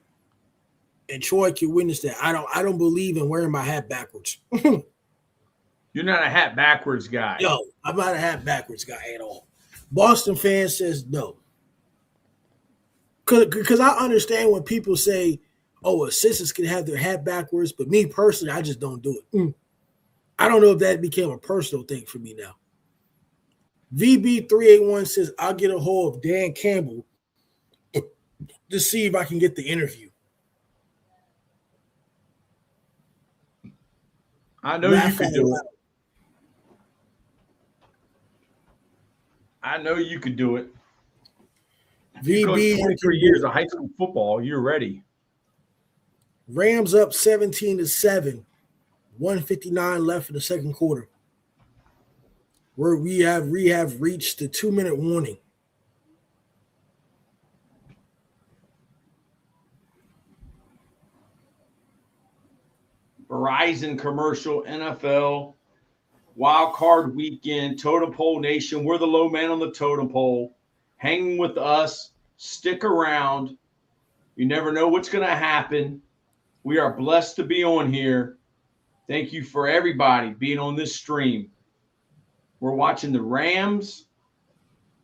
And Troy can witness that. I don't believe in wearing my hat backwards. You're not a hat backwards guy. No, I'm not a hat backwards guy at all. Boston fan says no. Because I understand when people say, oh, assistants can have their hat backwards, but me personally, I just don't do it. I don't know if that became a personal thing for me now. VB381 says, I'll get a hold of Dan Campbell to see if I can get the interview. I know you could do it. I know you could do it. You coached 23 years of high school football. You're ready. Rams up 17-7, 1:59 left in the second quarter. Where we have reached the 2-minute warning. Verizon commercial, NFL, Wildcard weekend, Totem Pole Nation. We're the low man on the totem pole. Hang with us. Stick around. You never know what's going to happen. We are blessed to be on here. Thank you for everybody being on this stream. We're watching the Rams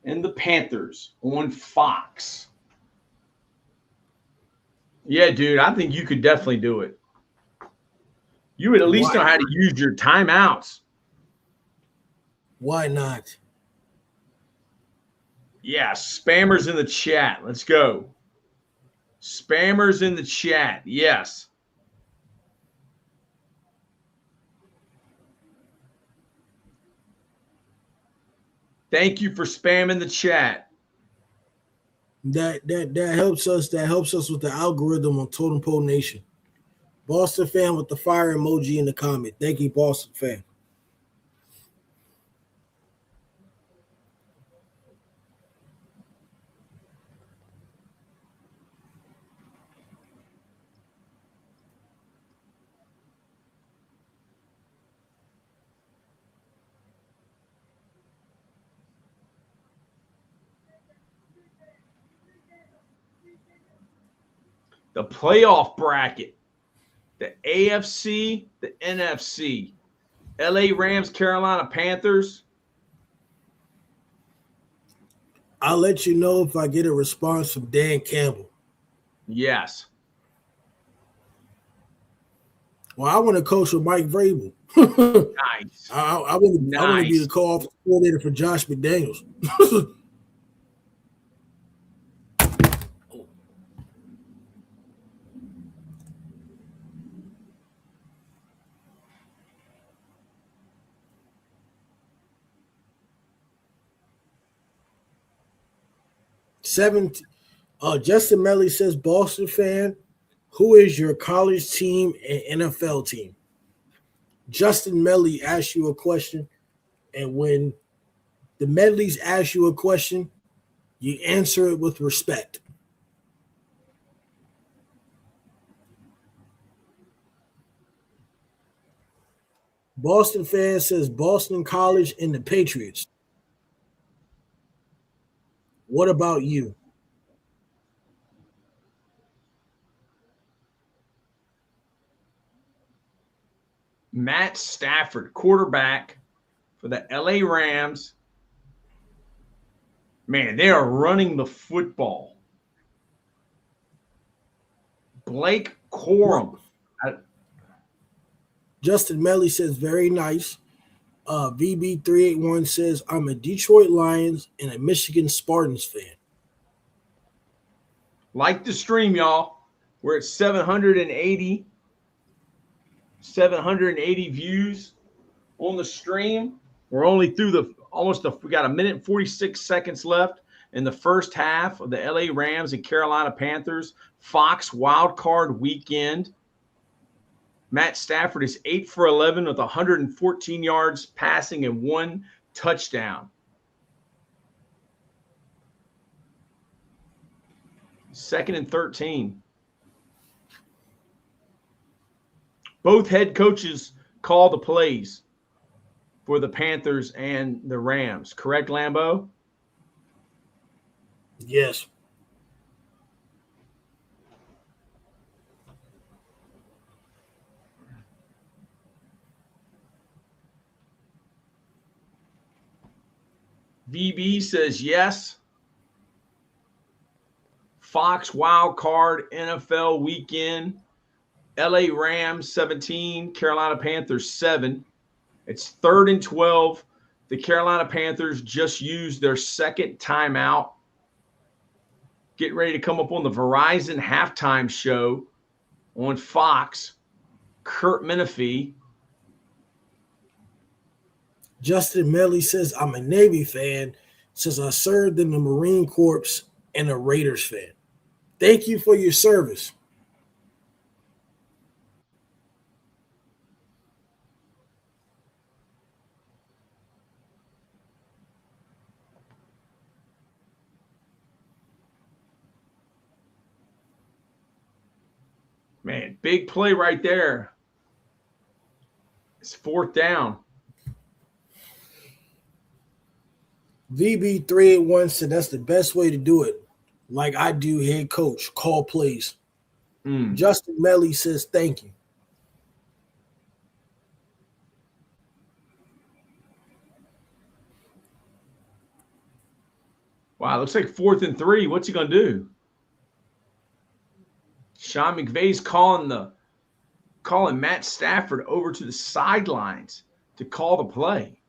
and the Panthers on Fox. Yeah, dude, I think you could definitely do it. You would at least know how to use your timeouts. Why not? Yeah, spammers in the chat. Let's go. Spammers in the chat. Yes. Thank you for spamming the chat. That helps us. That helps us with the algorithm on Totem Pole Nation. Boston fan with the fire emoji in the comment. Thank you, Boston fan. the playoff bracket, the AFC, the NFC, LA Rams, Carolina Panthers. I'll let you know if I get a response from Dan Campbell. Yes. Well, I want to coach with Mike Vrabel. Nice. I want to be the co-offensive coordinator for Josh McDaniels. Justin Melly says, Boston fan, who is your college team and NFL team? Justin Melly asks you a question, and when the Medleys ask you a question, you answer it with respect. Boston fan says Boston College and the Patriots. What about you? Matt Stafford, quarterback for the LA Rams. Man, they are running the football. Blake Corum. Justin Melly says, very nice. VB381 says, I'm a Detroit Lions and a Michigan Spartans fan. Like the stream, y'all. We're at 780 views on the stream. We're only through we got a minute and 46 seconds left in the first half of the LA Rams and Carolina Panthers Fox Wildcard weekend. Matt Stafford is 8 for 11 with 114 yards passing and 1 touchdown. Second and 13. Both head coaches call the plays for the Panthers and the Rams. Correct, Lambeau? Yes. VB says yes. Fox Wild Card NFL weekend. LA Rams 17, Carolina Panthers 7. It's 3rd and 12. The Carolina Panthers just used their second timeout. Getting ready to come up on the Verizon halftime show on Fox. Kurt Menefee. Justin Melly says, I'm a Navy fan since I served in the Marine Corps and a Raiders fan. Thank you for your service. Man, big play right there. It's 4th down. VB381 said that's the best way to do it. Like I do, head coach. Call plays. Justin Melly says thank you. Wow, looks like 4th and 3. What's he going to do? Sean McVay's calling Matt Stafford over to the sidelines to call the play.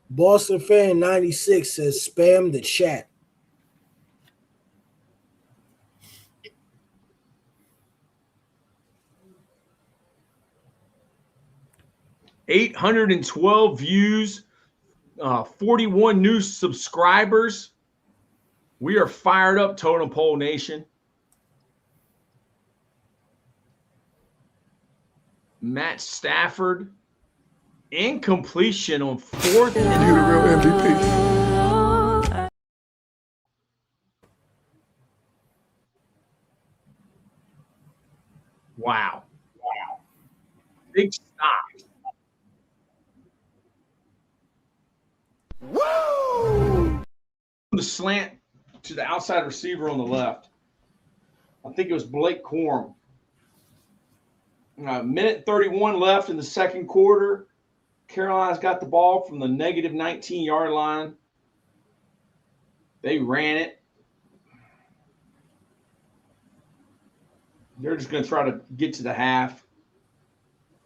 Boston fan 96 says spam the chat. $812 views, 41 new subscribers. We are fired up, Totem Pole Nation. Matt Stafford, incompletion on 4th. You the real MVP. big stop. Woo! The slant to the outside receiver on the left. I think it was Blake Corum. Minute 31 left in the second quarter. Carolina's got the ball from the negative 19-yard line. They ran it. They're just going to try to get to the half.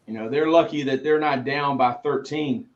You know, they're lucky that they're not down by 13.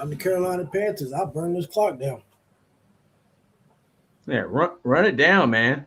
I'm the Carolina Panthers. I'll burn this clock down. Yeah, run it down, man.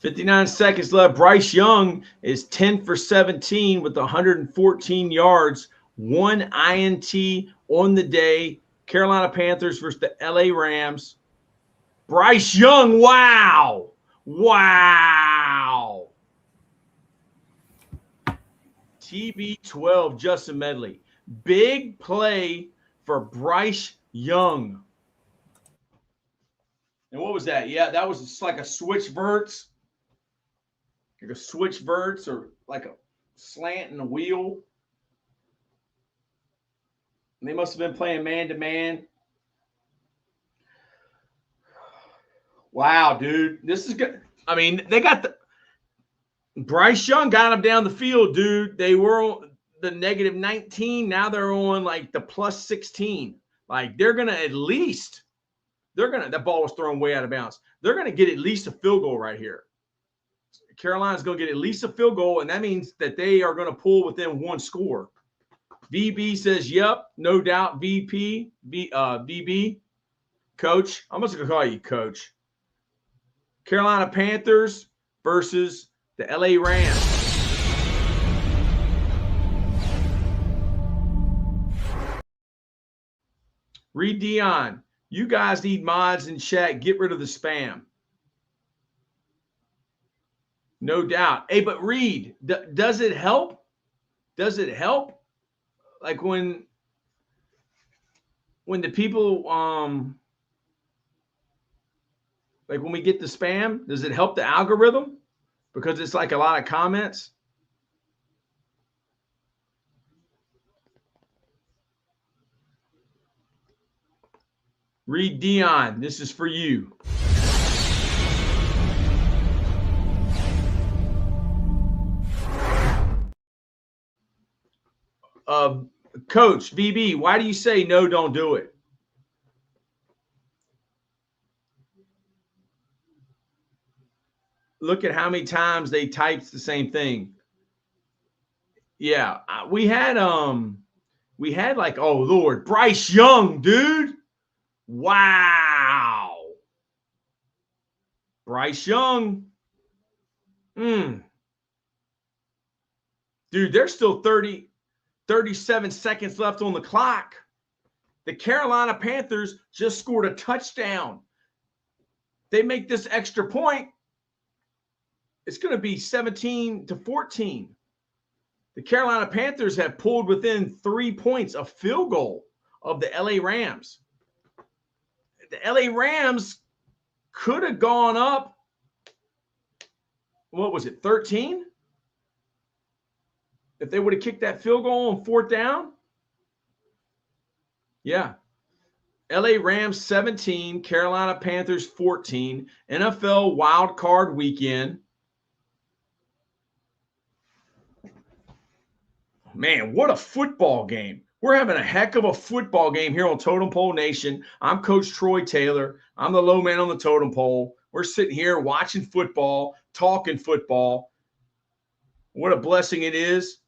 .59 seconds left. Bryce Young is 10 for 17 with 114 yards, 1 INT on the day. Carolina Panthers versus the LA Rams. Bryce Young, wow. Wow. TB12, Justin Medley. Big play for Bryce Young. And what was that? Yeah, that was just like a switch verts. Like a switch verts or like a slant and a wheel. And they must have been playing man-to-man. Wow, dude. This is good. I mean, they got the – Bryce Young got them down the field, dude. They were on the negative 19. Now they're on like the plus 16. Like they're going to at least – that ball was thrown way out of bounds. They're going to get at least a field goal right here. Carolina's going to get at least a field goal, and that means that they are going to pull within one score. VB says, yep, no doubt, VB. Coach, I'm just going to call you Coach. Carolina Panthers versus the LA Rams. Reed Dion, you guys need mods in chat. Get rid of the spam. No doubt. Hey, but Reed, does it help? Does it help? Like when the people, like when we get the spam, does it help the algorithm? Because it's like a lot of comments. Reed Dion, this is for you. Coach VB, why do you say no, don't do it? Look at how many times they typed the same thing. Yeah, we had like, oh Lord, Bryce Young, dude. Wow. Bryce Young. Dude, there's still 37 seconds left on the clock. The Carolina Panthers just scored a touchdown. They make this extra point. It's going to be 17-14. The Carolina Panthers have pulled within 3 points, a field goal of the LA Rams. The LA Rams could have gone up. What was it, 13? If they would have kicked that field goal on fourth down? Yeah. LA Rams 17, Carolina Panthers 14, NFL Wild Card weekend. Man, what a football game. We're having a heck of a football game here on Totem Pole Nation. I'm Coach Troy Taylor. I'm the low man on the totem pole. We're sitting here watching football, talking football. What a blessing it is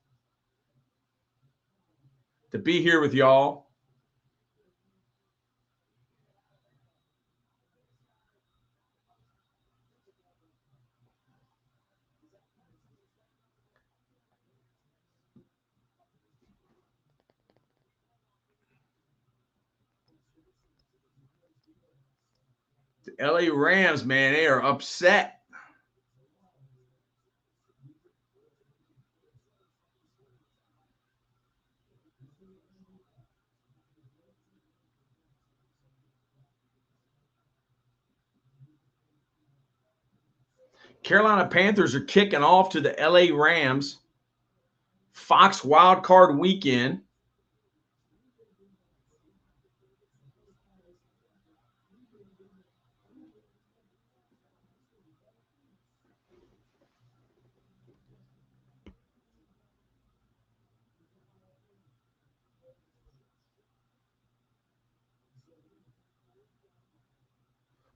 to be here with y'all. The LA Rams, man, they are upset. Carolina Panthers are kicking off to the LA Rams. Fox Wild Card weekend.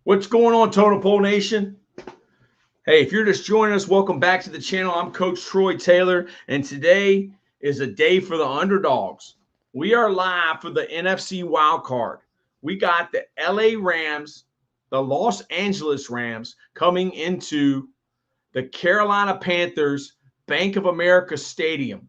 What's going on, Totem Pole Nation? Hey, if you're just joining us, welcome back to the channel. I'm Coach Troy Taylor, and today is a day for the underdogs. We are live for the NFC Wild Card. We got the LA Rams, the Los Angeles Rams, coming into the Carolina Panthers Bank of America Stadium.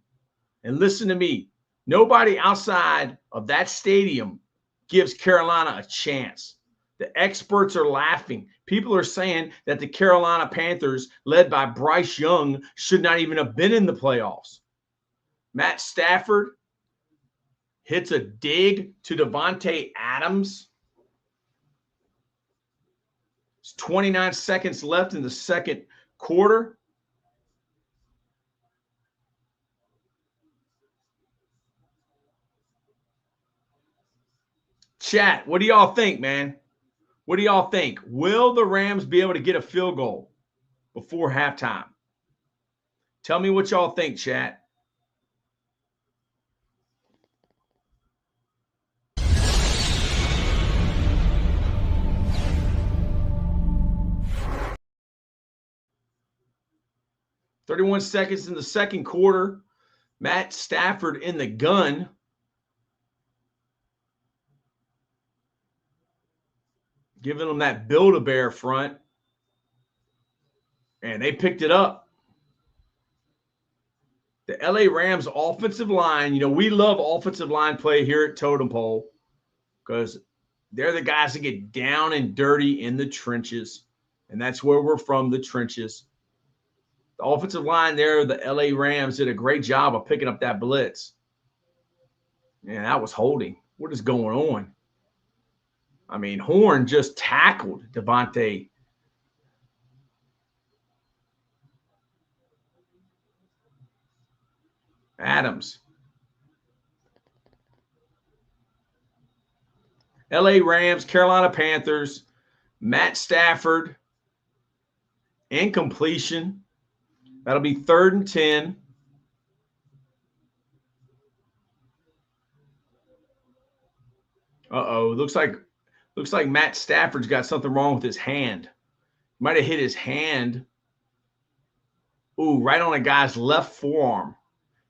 And listen to me, nobody outside of that stadium gives Carolina a chance. The experts are laughing. People are saying that the Carolina Panthers, led by Bryce Young, should not even have been in the playoffs. Matt Stafford hits a dig to Davante Adams. It's 29 seconds left in the second quarter. Chat, what do y'all think, man? What do y'all think? Will the Rams be able to get a field goal before halftime? Tell me what y'all think, chat. "31 seconds in the second quarter. Matt Stafford in the gun. Giving them that Build-A-Bear front. And they picked it up. The LA Rams offensive line, we love offensive line play here at Totem Pole because they're the guys that get down and dirty in the trenches. And that's where we're from, the trenches. The offensive line there, the LA Rams did a great job of picking up that blitz. Man, that was holding. What is going on? I mean, Horn just tackled Davante. Adams. LA Rams, Carolina Panthers, Matt Stafford, incompletion. That'll be 3rd and 10. Uh-oh, looks like Matt Stafford's got something wrong with his hand. Might have hit his hand. Ooh, right on a guy's left forearm.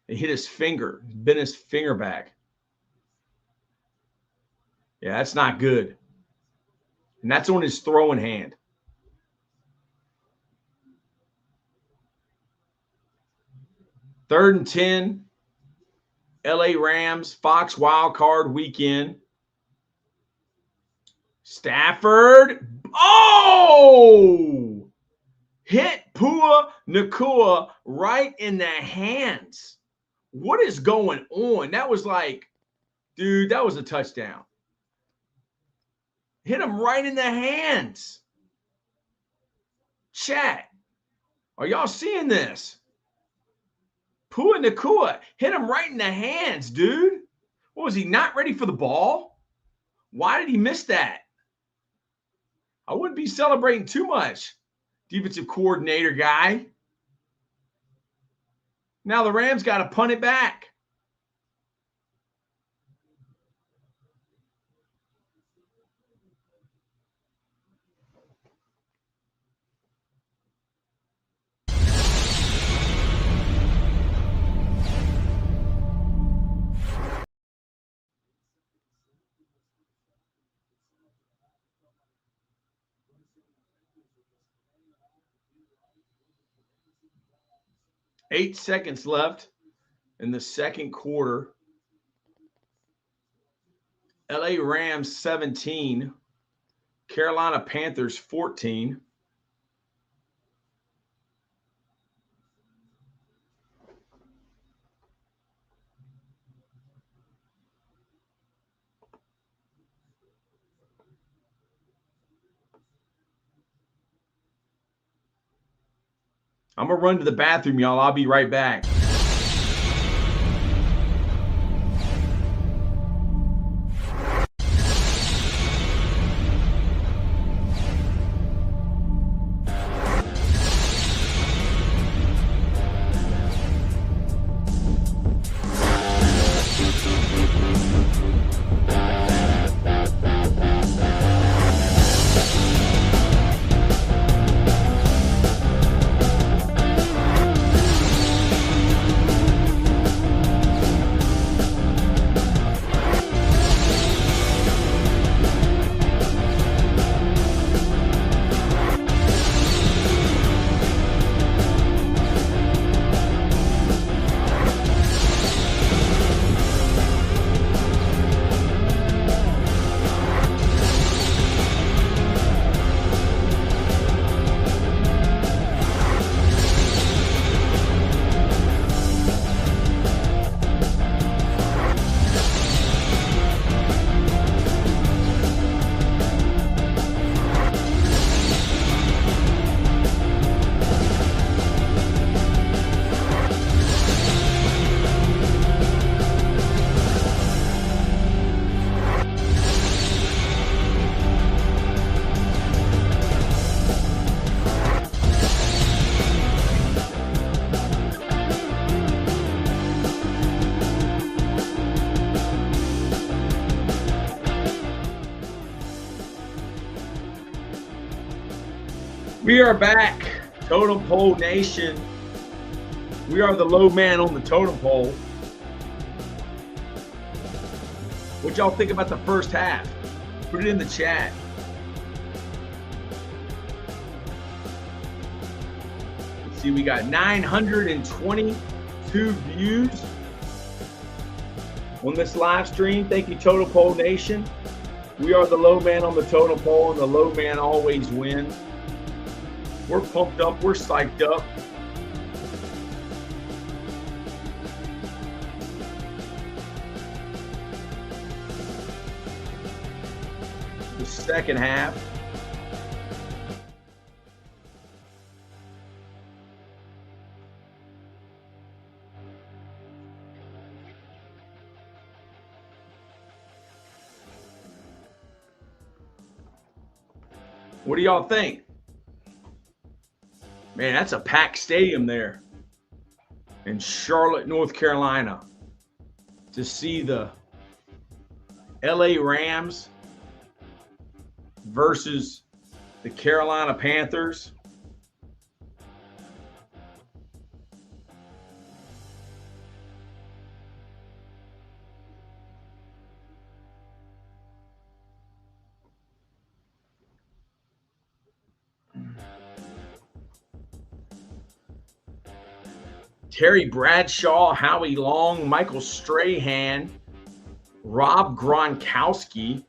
It hit his finger. Bent his finger back. Yeah, that's not good. And that's on his throwing hand. Third and 10. LA Rams, Fox Wild Card weekend. Stafford. Oh! Hit Puka Nacua right in the hands. What is going on? That was like, dude, that was a touchdown. Hit him right in the hands. Chat, are y'all seeing this? Puka Nacua hit him right in the hands, dude. What was he, not ready for the ball? Why did he miss that? I wouldn't be celebrating too much. Defensive coordinator guy. Now the Rams got to punt it back. Eight seconds left in the second quarter. LA Rams 17, Carolina Panthers 14. I'm going to run to the bathroom, y'all. I'll be right back. We are back, Totem Pole Nation. We are the low man on the totem pole. What y'all think about the first half? Put it in the chat. Let's see, we got 922 views on this live stream. Thank you, Totem Pole Nation. We are the low man on the totem pole, and the low man always wins. We're pumped up. We're psyched up. The second half. What do y'all think? Man, that's a packed stadium there in Charlotte, North Carolina, to see the LA Rams versus the Carolina Panthers. Terry Bradshaw, Howie Long, Michael Strahan, Rob Gronkowski.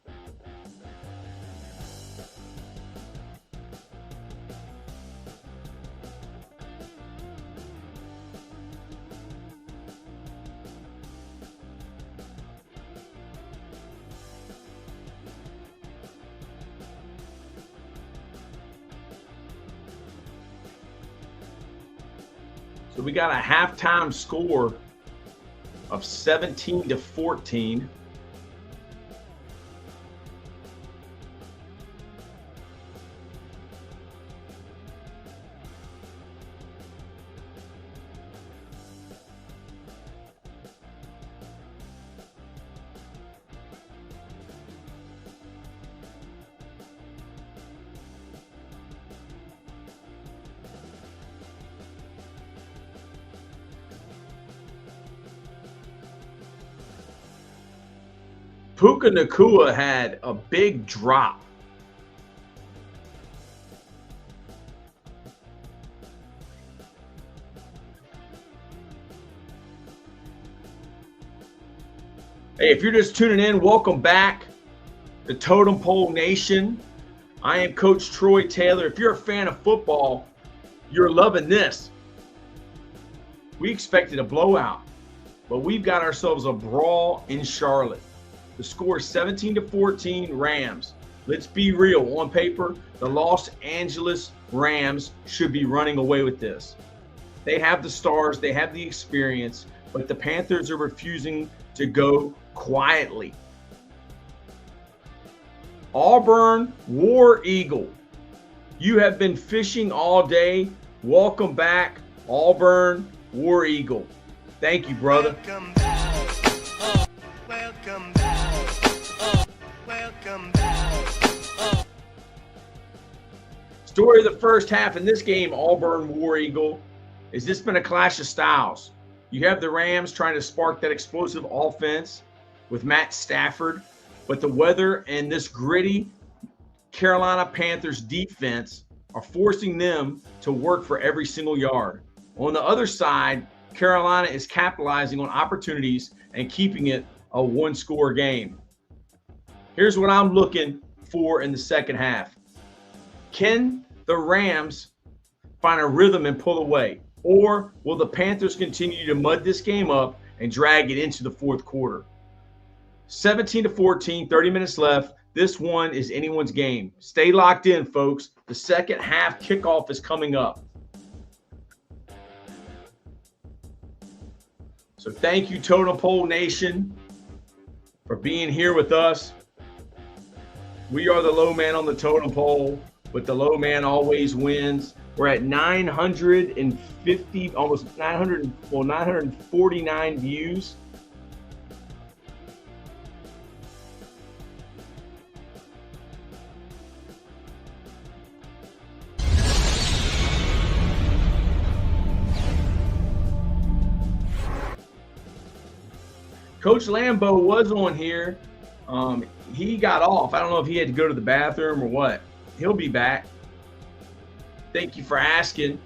So we got a halftime score of 17-14. Puka Nacua had a big drop. Hey, if you're just tuning in, welcome back to Totem Pole Nation. I am Coach Troy Taylor. If you're a fan of football, you're loving this. We expected a blowout, but we've got ourselves a brawl in Charlotte. The score is 17-14 Rams. Let's be real. On paper, the Los Angeles Rams should be running away with this. They have the stars, they have the experience, but the Panthers are refusing to go quietly. Auburn War Eagle. You have been fishing all day. Welcome back, Auburn War Eagle. Thank you, brother. Welcome back. Welcome back. Welcome back. Story of the first half in this game, Auburn War Eagle, is this been a clash of styles. You have the Rams trying to spark that explosive offense with Matt Stafford, but the weather and this gritty Carolina Panthers defense are forcing them to work for every single yard. On the other side, Carolina is capitalizing on opportunities and keeping it a one-score game. Here's what I'm looking for in the second half. Can the Rams find a rhythm and pull away? Or will the Panthers continue to mud this game up and drag it into the fourth quarter? 17-14, 30 minutes left. This one is anyone's game. Stay locked in, folks. The second half kickoff is coming up. So thank you, Totem Pole Nation, for being here with us. We are the low man on the totem pole, but the low man always wins. We're at 950, almost 949 views. Coach Lambeau was on here. He got off. I don't know if he had to go to the bathroom or what. He'll be back. Thank you for asking.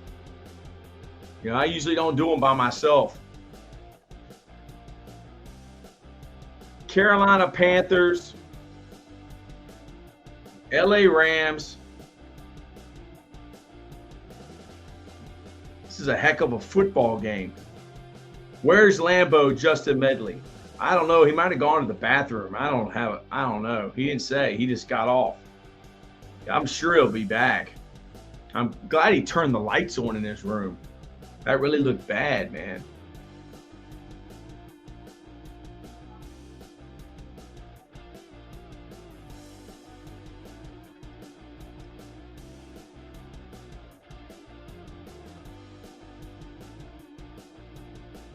You know, I usually don't do them by myself. Carolina Panthers, LA Rams. This is a heck of a football game. Where's Lambeau, Justin Medley? I don't know. He might have gone to the bathroom. I don't know. He didn't say. He just got off. I'm sure he'll be back. I'm glad he turned the lights on in his room. That really looked bad, man.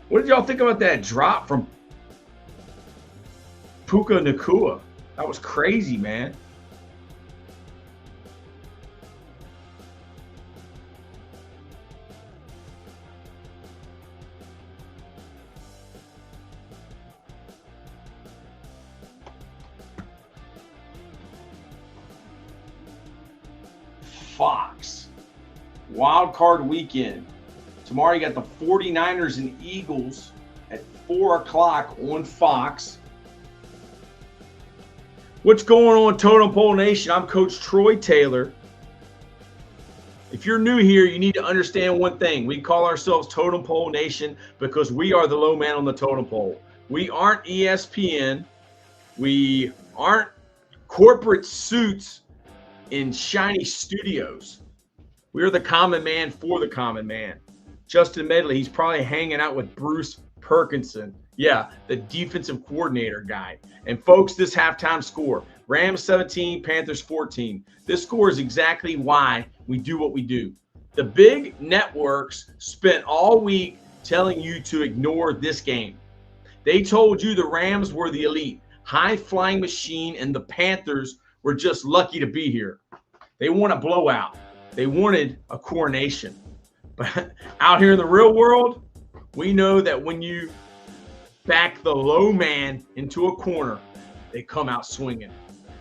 What did y'all think about that drop from Puka Nacua? That was crazy, man. Fox. Wild Card weekend. Tomorrow you got the 49ers and Eagles at 4 o'clock on Fox. What's going on, Totem Pole Nation? I'm Coach Troy Taylor. If you're new here, you need to understand one thing. We call ourselves Totem Pole Nation because we are the low man on the totem pole. We aren't ESPN. We aren't corporate suits in shiny studios. We are the common man for the common man. Justin Medley, he's probably hanging out with Bruce Perkinson. Yeah, the defensive coordinator guy. And folks, this halftime score, Rams 17, Panthers 14. This score is exactly why we do what we do. The big networks spent all week telling you to ignore this game. They told you the Rams were the elite, high-flying machine, and the Panthers were just lucky to be here. They want a blowout. They wanted a coronation. But out here in the real world, we know that when you back the low man into a corner, they come out swinging.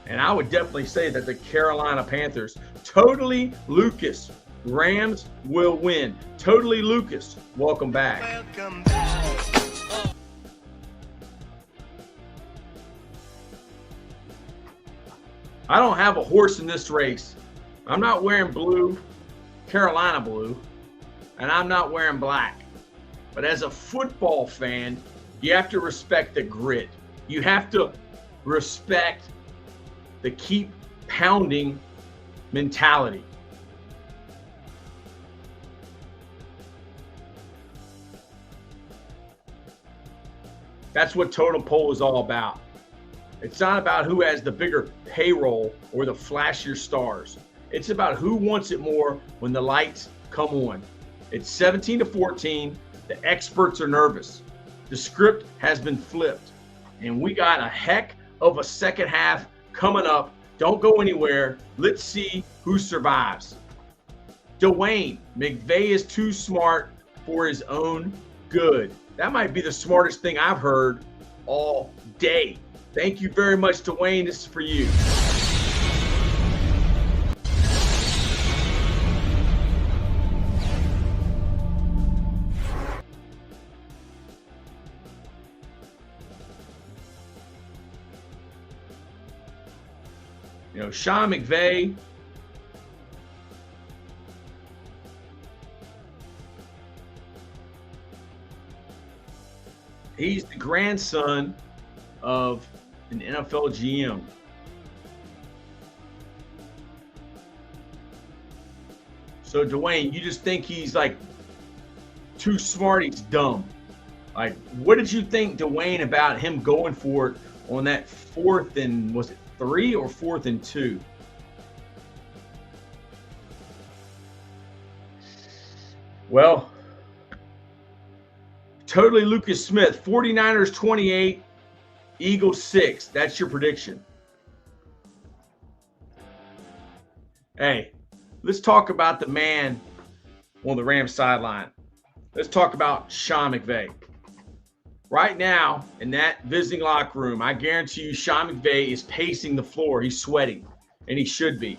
And I would definitely say that the Carolina Panthers, totally Lucas, Rams will win. Totally Lucas, welcome back. Welcome back. I don't have a horse in this race. I'm not wearing blue, Carolina blue, and I'm not wearing black. But as a football fan, you have to respect the grit. You have to respect the keep pounding mentality. That's what Totem Pole is all about. It's not about who has the bigger payroll or the flashier stars. It's about who wants it more when the lights come on. It's 17-14. The experts are nervous. The script has been flipped. And we got a heck of a second half coming up. Don't go anywhere. Let's see who survives. Dwayne McVay is too smart for his own good. That might be the smartest thing I've heard all day. Thank you very much, Dwayne. This is for you. You know, Sean McVay, he's the grandson of an NFL GM. So Dwayne, you just think he's like too smart, he's dumb. Like, what did you think, Dwayne, about him going for it on that 4th and, was it 3 or 4th and 2? Well, totally Lucas Smith, 49ers 28, Eagles 6. That's your prediction. Hey, let's talk about the man on the Rams sideline. Let's talk about Sean McVay. Right now, in that visiting locker room, I guarantee you Sean McVay is pacing the floor. He's sweating, and he should be.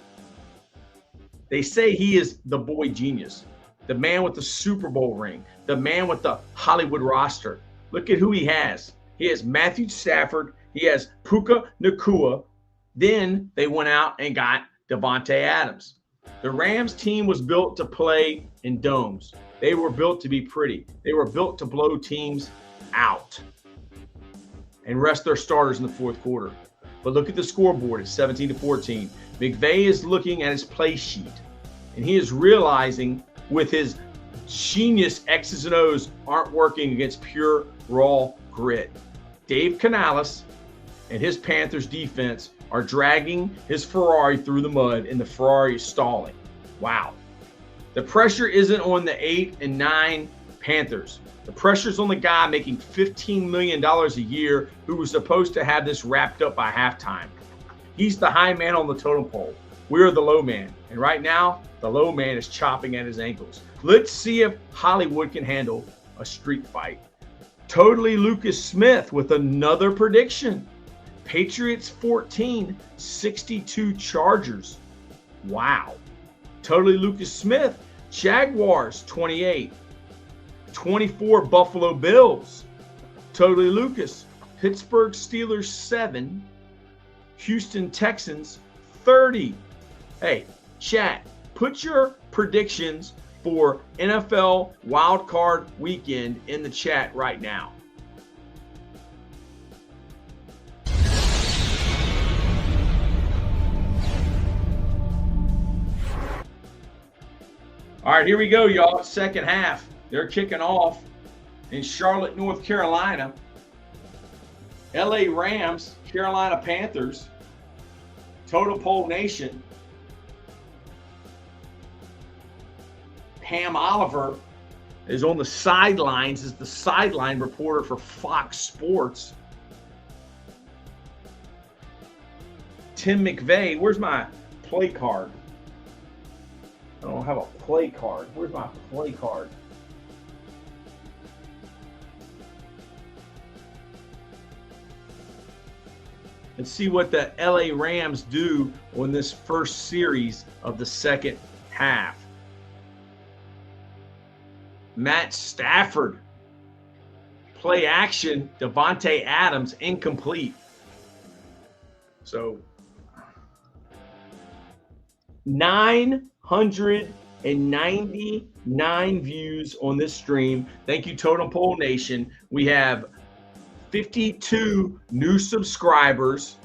They say he is the boy genius, the man with the Super Bowl ring, the man with the Hollywood roster. Look at who he has. He has Matthew Stafford. He has Puka Nacua. Then they went out and got Davante Adams. The Rams team was built to play in domes. They were built to be pretty. They were built to blow teams out and rest their starters in the 4th quarter. But look at the scoreboard. It's 17-14. McVay is looking at his play sheet, and he is realizing with his genius X's and O's aren't working against pure raw grit. Dave Canales and his Panthers defense are dragging his Ferrari through the mud, and the Ferrari is stalling. Wow. The pressure isn't on the 8 and 9 Panthers. The pressure's on the guy making $15 million a year who was supposed to have this wrapped up by halftime. He's the high man on the totem pole. We're the low man. And right now, the low man is chopping at his ankles. Let's see if Hollywood can handle a street fight. Totally Lucas Smith with another prediction. Patriots 14, 62 Chargers. Wow. Totally Lucas Smith. Jaguars 28, 24 Buffalo Bills. Totally Lucas. Pittsburgh Steelers 7, Houston Texans 30. Hey, chat, put your predictions for NFL Wildcard weekend in the chat right now. All right, here we go, y'all. Second half. They're kicking off in Charlotte, North Carolina. LA Rams, Carolina Panthers, Totem Pole Nation. Pam Oliver is on the sidelines as the sideline reporter for Fox Sports. Tim McVay, where's my play card? I don't have a play card. Where's my play card? and see what the LA Rams do on this first series of the second half. Matt Stafford, play action, Davante Adams, incomplete. So 999 views on this stream. Thank you, Totem Pole Nation. We have 52 new subscribers.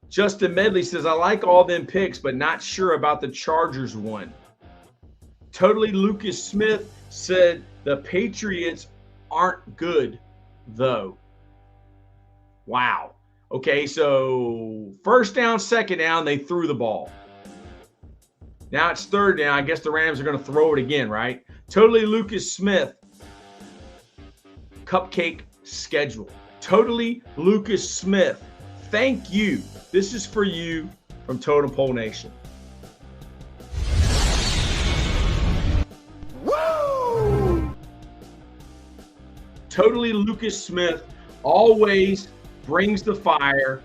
Justin Medley says, I like all them picks, but not sure about the Chargers one. Totally Lucas Smith said the Patriots aren't good, though. Wow. Okay, so first down, second down, they threw the ball. Now it's third down. I guess the Rams are going to throw it again, right? Totally Lucas Smith, cupcake schedule. Totally Lucas Smith, thank you. This is for you from Totem Pole Nation. Woo! Totally Lucas Smith always brings the fire.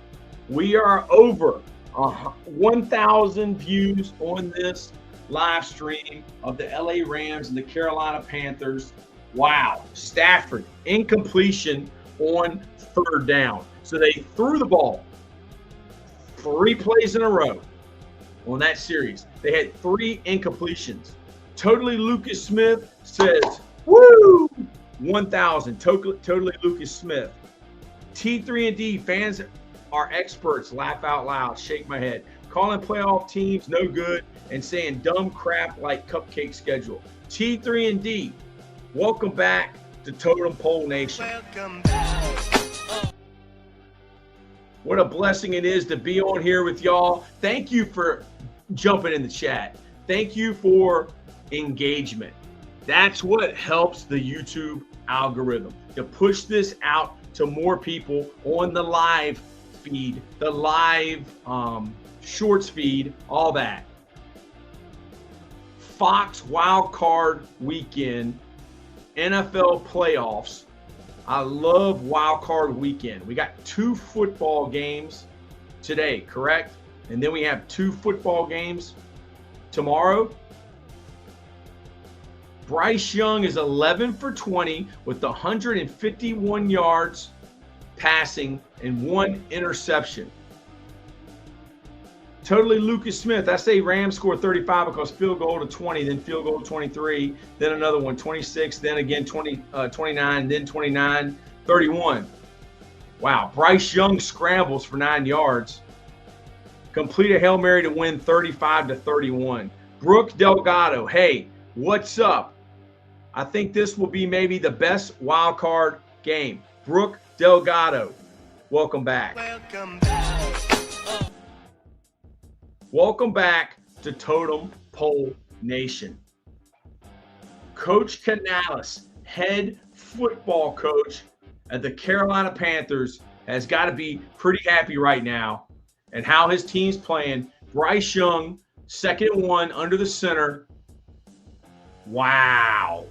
We are over 1,000 views on this live stream of the LA Rams and the Carolina Panthers. Wow. Stafford, incompletion on third down. So they threw the ball 3 plays in a row on that series. They had 3 incompletions. Totally Lucas Smith says, woo, 1,000. Totally Lucas Smith. T3&D, fans are experts. Laugh out loud. Shake my head. Calling playoff teams no good and saying dumb crap like cupcake schedule. T3&D, welcome back to Totem Pole Nation. Welcome back. What a blessing it is to be on here with y'all. Thank you for jumping in the chat. Thank you for engagement. That's what helps the YouTube algorithm to push this out to more people on the live feed, the live shorts feed, all that. Fox Wildcard weekend, NFL playoffs. I love Wildcard weekend. We got 2 football games today, correct? And then we have 2 football games tomorrow. Bryce Young is 11 for 20 with 151 yards passing and 1 interception. Totally Lucas Smith, I say Rams score 35 because field goal to 20, then field goal to 23, then another one, 26, then again 29, then 29, 31. Wow, Bryce Young scrambles for 9 yards. Complete a Hail Mary to win 35-31. Brooke Delgado, hey, what's up? I think this will be maybe the best wild card game. Brooke Delgado, welcome back. Welcome back. Welcome back to Totem Pole Nation. Coach Canales, head football coach at the Carolina Panthers, has got to be pretty happy right now and how his team's playing. Bryce Young, 2nd and 1 under the center. Wow.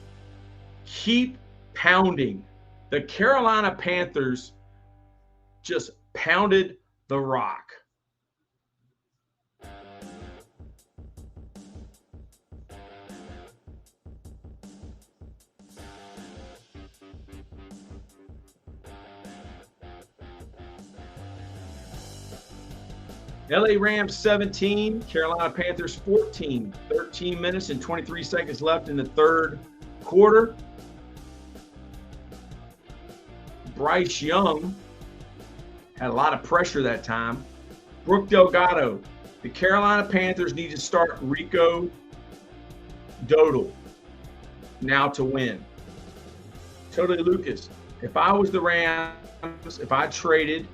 Keep pounding. The Carolina Panthers just pounded the rock. LA Rams 17, Carolina Panthers 14. 13 minutes and 23 seconds left in the third quarter. Bryce Young had a lot of pressure that time. Brooke Delgado, the Carolina Panthers need to start Rico Dowdle now to win. Totally Lucas, if I was the Rams, if I traded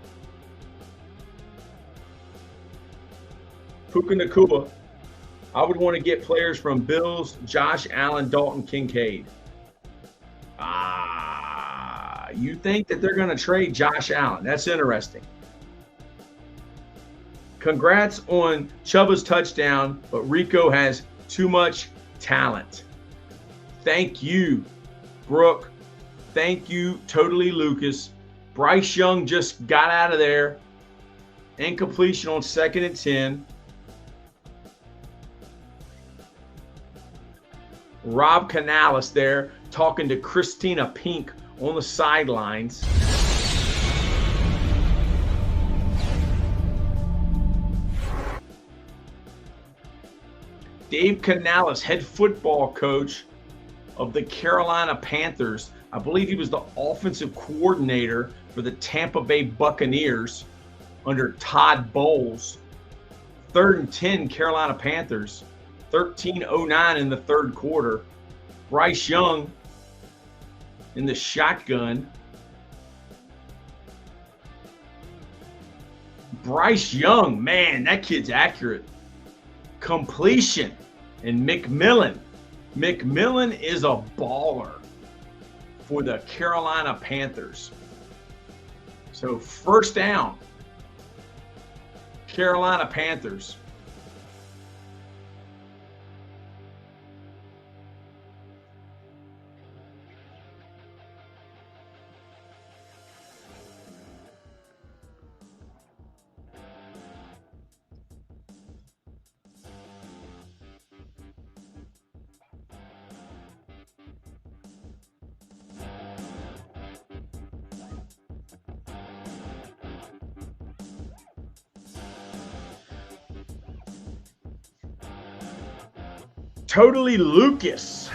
Puka Nacua, I would want to get players from Bills, Josh Allen, Dalton Kincaid. You think that they're going to trade Josh Allen? That's interesting. Congrats on Chuba's touchdown, but Rico has too much talent. Thank you, Brooke. Thank you, Totally Lucas. Bryce Young just got out of there. Incompletion on 2nd and 10. Rob Canales there talking to Christina Pink on the sidelines. Dave Canales, head football coach of the Carolina Panthers. I believe he was the offensive coordinator for the Tampa Bay Buccaneers under Todd Bowles. 3rd and 10, Carolina Panthers. 13:09 in the third quarter. Bryce Young in the shotgun. Bryce Young, man, that kid's accurate. Completion. And McMillan. McMillan is a baller for the Carolina Panthers. So 1st down. Carolina Panthers. Totally Lucas.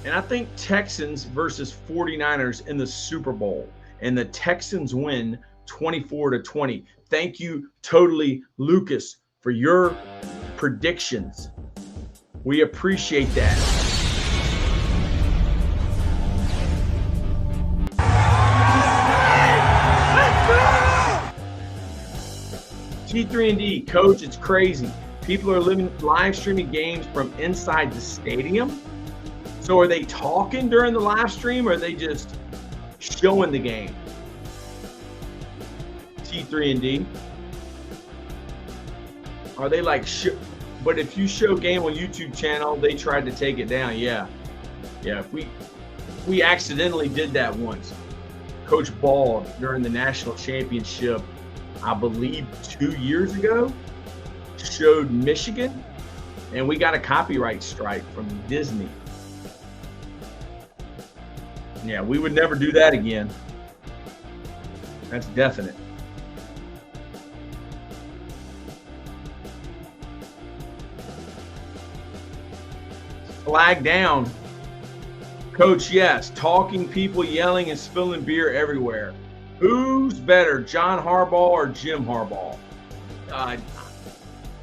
And I think Texans versus 49ers in the Super Bowl. And the Texans win 24-20. Thank you, Totally Lucas, for your predictions. We appreciate that. T3&D, Coach, it's crazy. People are live streaming games from inside the stadium. So are they talking during the live stream, or are they just showing the game? T3&D. Are they like, but if you show game on YouTube channel, they tried to take it down. Yeah. Yeah, if we accidentally did that once. Coach Ball during the national championship, I believe 2 years ago, showed Michigan, and we got a copyright strike from Disney. Yeah, we would never do that again. That's definite. Flag down. Coach, yes. Talking people, yelling, and spilling beer everywhere. Who's better, John Harbaugh or Jim Harbaugh?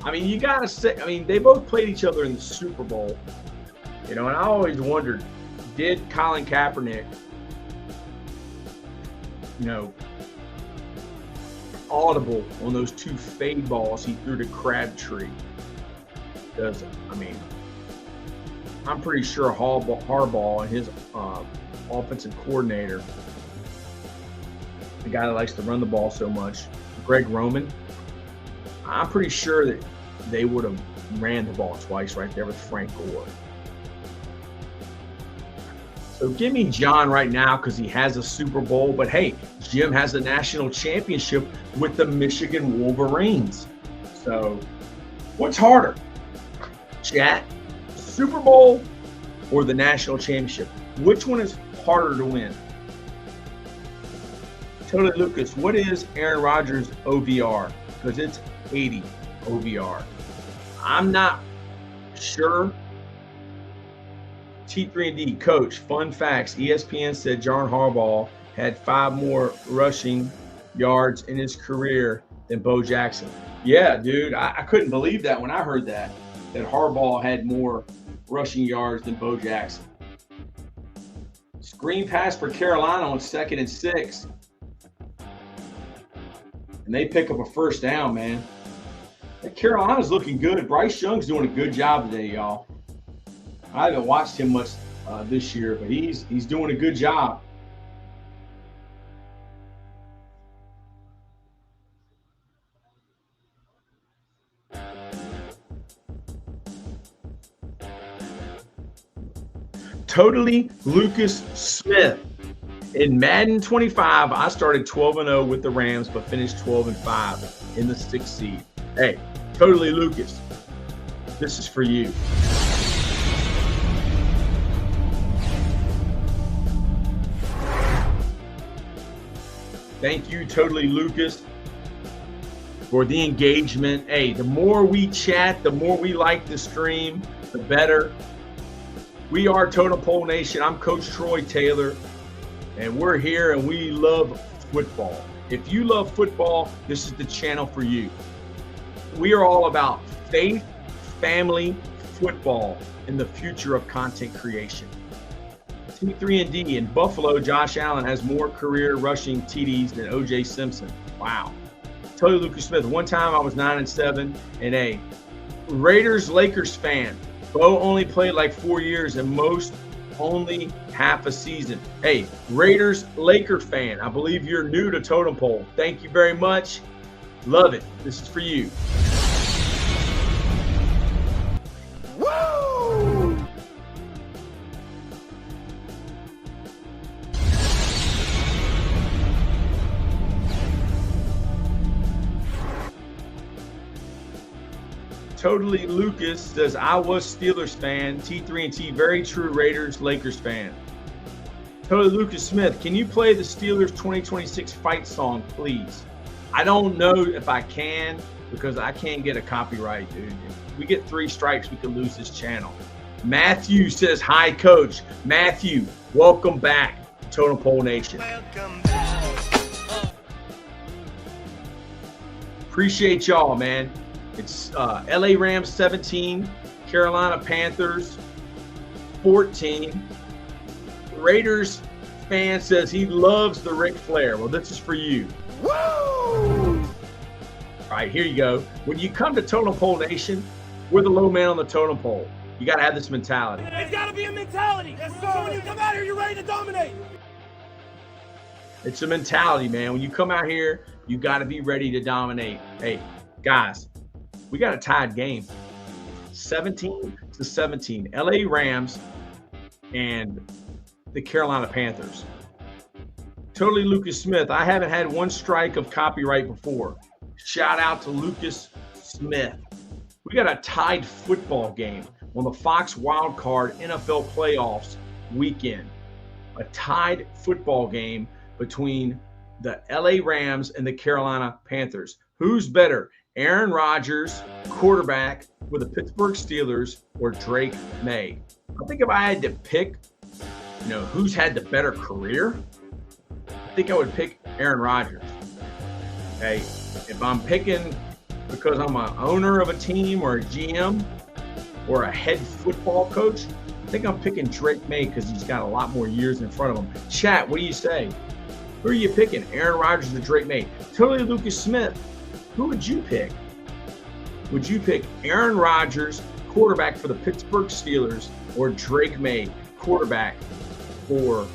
I mean, you got to say, I mean, they both played each other in the Super Bowl. You know, and I always wondered, did Colin Kaepernick, you know, audible on those 2 fade balls he threw to Crabtree? Because, I mean, I'm pretty sure Harbaugh and his offensive coordinator, the guy that likes to run the ball so much, Greg Roman, I'm pretty sure that they would have ran the ball twice right there with Frank Gore. So give me John right now because he has a Super Bowl. But hey, Jim has the national championship with the Michigan Wolverines. So what's harder, chat? Super Bowl or the national championship? Which one is harder to win? Totally Lucas, what is Aaron Rodgers OVR? Because it's 80 OVR. I'm not sure. T3&D, Coach, fun facts. ESPN said John Harbaugh had 5 more rushing yards in his career than Bo Jackson. Yeah, dude, I couldn't believe that when I heard that Harbaugh had more rushing yards than Bo Jackson. Screen pass for Carolina on 2nd and 6. And they pick up a 1st down, man. Carolina's looking good. Bryce Young's doing a good job today, y'all. I haven't watched him much this year, but he's doing a good job. Totally Lucas Smith. In Madden 25, I started 12-0 with the Rams, but finished 12-5 in the 6th seed. Hey, Totally Lucas, this is for you. Thank you, Totally Lucas, for the engagement. Hey, the more we chat, the more we like the stream, the better. We are Totem Pole Nation. I'm Coach Troy Taylor, and we're here and we love football. If you love football, this is the channel for you. We are all about faith, family, football, and the future of content creation. T3&D in Buffalo, Josh Allen has more career rushing TDs than O.J. Simpson. Wow. Totally Lucas Smith. One time I was 9-7 and a Raiders-Lakers fan. Bo only played like 4 years and most only half a season. Hey, Raiders-Lakers fan. I believe you're new to Totem Pole. Thank you very much. Love it. This is for you. Woo! Totally Lucas says, I was Steelers fan. T3&T, very true Raiders, Lakers fan. Totally Lucas Smith, can you play the Steelers 2026 fight song, please? I don't know if I can because I can't get a copyright, dude. If we get 3 strikes, we could lose this channel. Matthew says, hi, Coach. Matthew, welcome back to Totem Pole Nation. Welcome back. Appreciate y'all, man. It's LA Rams 17, Carolina Panthers 14. Raiders fan says he loves the Ric Flair. Well, this is for you. Woo! All right, here you go. When you come to Totem Pole Nation, we're the low man on the totem pole. You got to have this mentality. It's got to be a mentality. Yes, sir. So when you come out here, you're ready to dominate. It's a mentality, man. When you come out here, you got to be ready to dominate. Hey, guys, we got a tied game. 17-17. LA Rams and the Carolina Panthers. Totally Lucas Smith. I haven't had 1 strike of copyright before. Shout out to Lucas Smith. We got a tied football game on the Fox Wildcard NFL playoffs weekend. A tied football game between the LA Rams and the Carolina Panthers. Who's better? Aaron Rodgers, quarterback for the Pittsburgh Steelers, or Drake May? I think if I had to pick, who's had the better career, I think I would pick Aaron Rodgers. Hey, if I'm picking because I'm an owner of a team or a GM or a head football coach, I think I'm picking Drake May because he's got a lot more years in front of him. Chat, what do you say? Who are you picking, Aaron Rodgers or Drake May? Totally Lucas Smith. Who would you pick? Would you pick Aaron Rodgers, quarterback for the Pittsburgh Steelers, or Drake May, quarterback for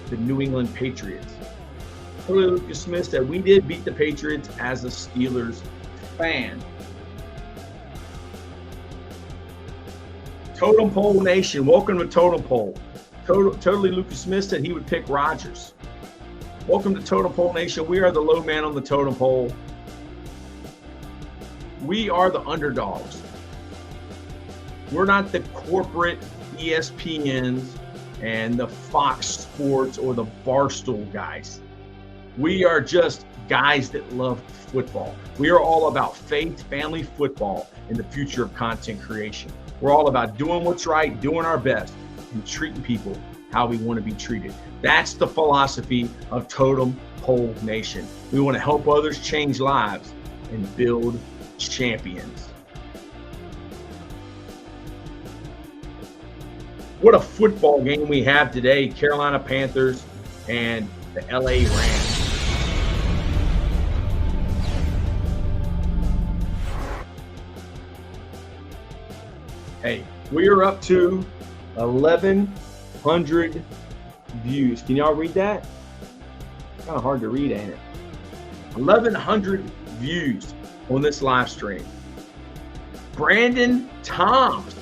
the New England Patriots? Totally Lucas Smith said, we did beat the Patriots as a Steelers fan. Totem Pole Nation, welcome to Totem Pole. Totally Lucas Smith said he would pick Rodgers. Welcome to Totem Pole Nation. We are the low man on the totem pole. We are the underdogs. We're not the corporate ESPNs and the Fox Sports or the Barstool guys. We are just guys that love football. We are all about faith, family, football, and the future of content creation. We're all about doing what's right, doing our best, and treating people how we want to be treated. That's the philosophy of Totem Pole Nation. We want to help others change lives and build champions. What a football game we have today, Carolina Panthers and the LA Rams. Hey, we are up to 1,100 views. Can y'all read that? Kind of hard to read, ain't it? 1,100 views on this live stream. Brandon Toms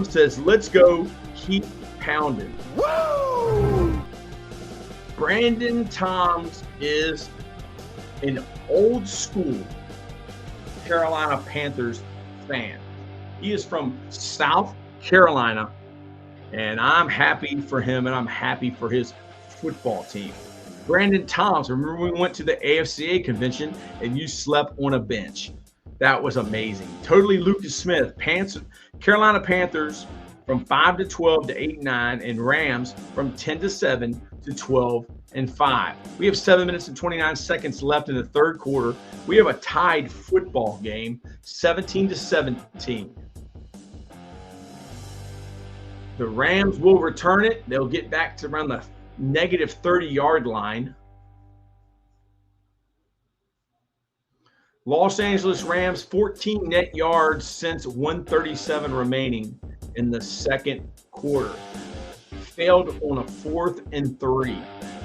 says, let's go, keep pounding. Woo! Brandon Toms is an old school Carolina Panthers fan. He is from South Carolina, and I'm happy for him, and I'm happy for his football team. Brandon Toms, remember we went to the AFCA convention and you slept on a bench. That was amazing. Totally Lucas Smith, Carolina Panthers from 5-12 to 8-9, and Rams from 10-7 to 12-5. We have 7 minutes and 29 seconds left in the third quarter. We have a tied football game, 17-17. The Rams will return it. They'll get back to around the negative 30-yard line. Los Angeles Rams, 14 net yards since 1:37 remaining in the second quarter. Failed on a 4th and 3.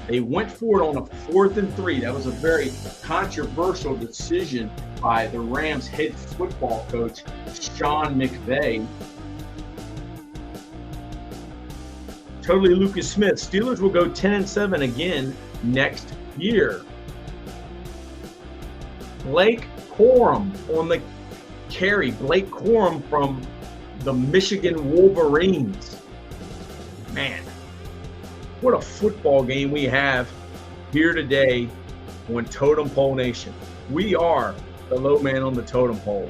They went for it on a 4th and 3. That was a very controversial decision by the Rams head football coach, Sean McVay. Totally Lucas Smith. Steelers will go 10-7 again next year. Blake Corum on the carry. Blake Corum from the Michigan Wolverines. Man, what a football game we have here today on Totem Pole Nation. We are the low man on the totem pole.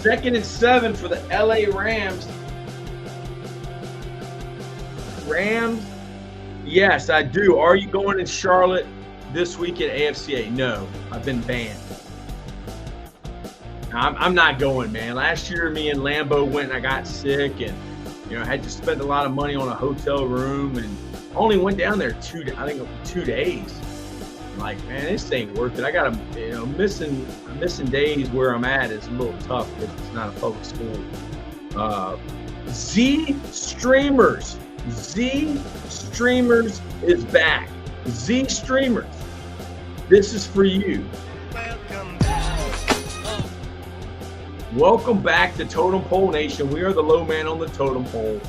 Second and 7 for the LA Rams. Rams, yes, I do. Are you going in Charlotte this week at AFCA? No, I've been banned. I'm not going, man. Last year, me and Lambo went and I got sick, and I had to spend a lot of money on a hotel room, and only went down there 2 days. I'm like, man, this ain't worth it. I got to, missing days where I'm at is a little tough because it's not a public school. Z Streamers is back. Z Streamers, this is for you. Welcome back to Totem Pole Nation. We are the low man on the totem pole,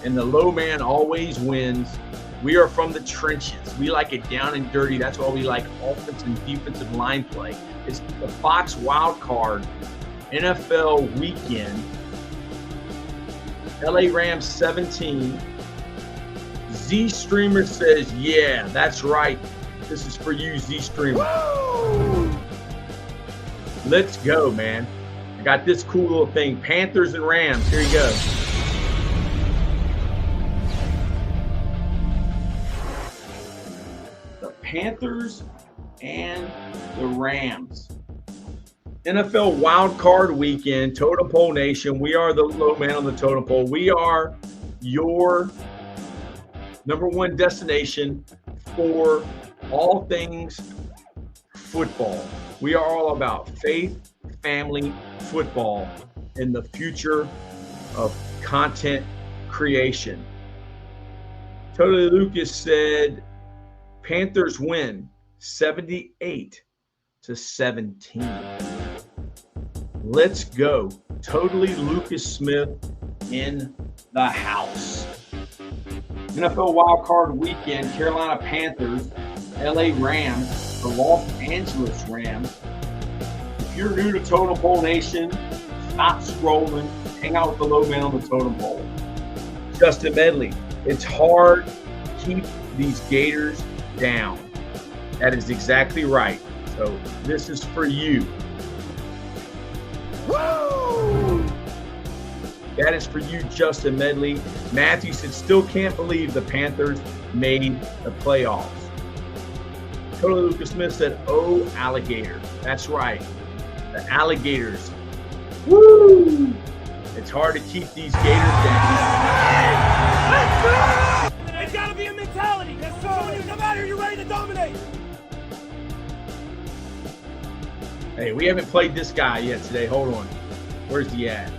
and the low man always wins. We are from the trenches. We like it down and dirty. That's why we like offensive and defensive line play. It's the Fox Wildcard NFL weekend. LA Rams 17. Z Streamer says, yeah, that's right. This is for you, Z Streamer. Woo! Let's go, man. I got this cool little thing. Panthers and Rams. Here you go. Panthers and the Rams. NFL Wild Card weekend, Totem Pole Nation. We are the low man on the totem pole. We are your number one destination for all things football. We are all about faith, family, football, and the future of content creation. Totally Lucas said, Panthers win 78-17. Let's go. Totally Lucas Smith in the house. NFL Wild Card weekend, Carolina Panthers, LA Rams, the Los Angeles Rams. If you're new to Totem Pole Nation, stop scrolling, hang out with the low man on the totem pole. Justin Medley, it's hard to keep these Gators down. That is exactly right. So this is for you. Woo! That is for you, Justin Medley. Matthew said, still can't believe the Panthers made the playoffs. Totally Lucas Smith said, oh, alligator. That's right. The alligators. Woo! It's hard to keep these Gators down. It's got to be a mentality. So when you come out here, you're ready to dominate. Hey, we haven't played this guy yet today. Hold on. Where's he at?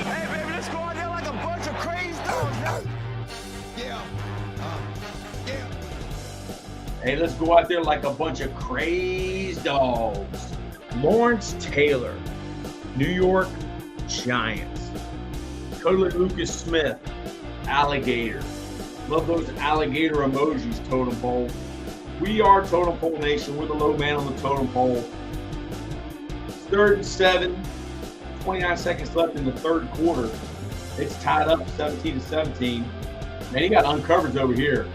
Hey, baby, let's go out there like a bunch of crazy dogs. Hey, let's go out there like a bunch of crazed dogs. Lawrence Taylor, New York Giants. Totally Lucas Smith, alligator. Love those alligator emojis, Totem Pole. We are Totem Pole Nation. We're the low man on the Totem Pole. 3rd and 7. 29 seconds left in the third quarter. It's tied up 17-17. Man, he got uncovers over here.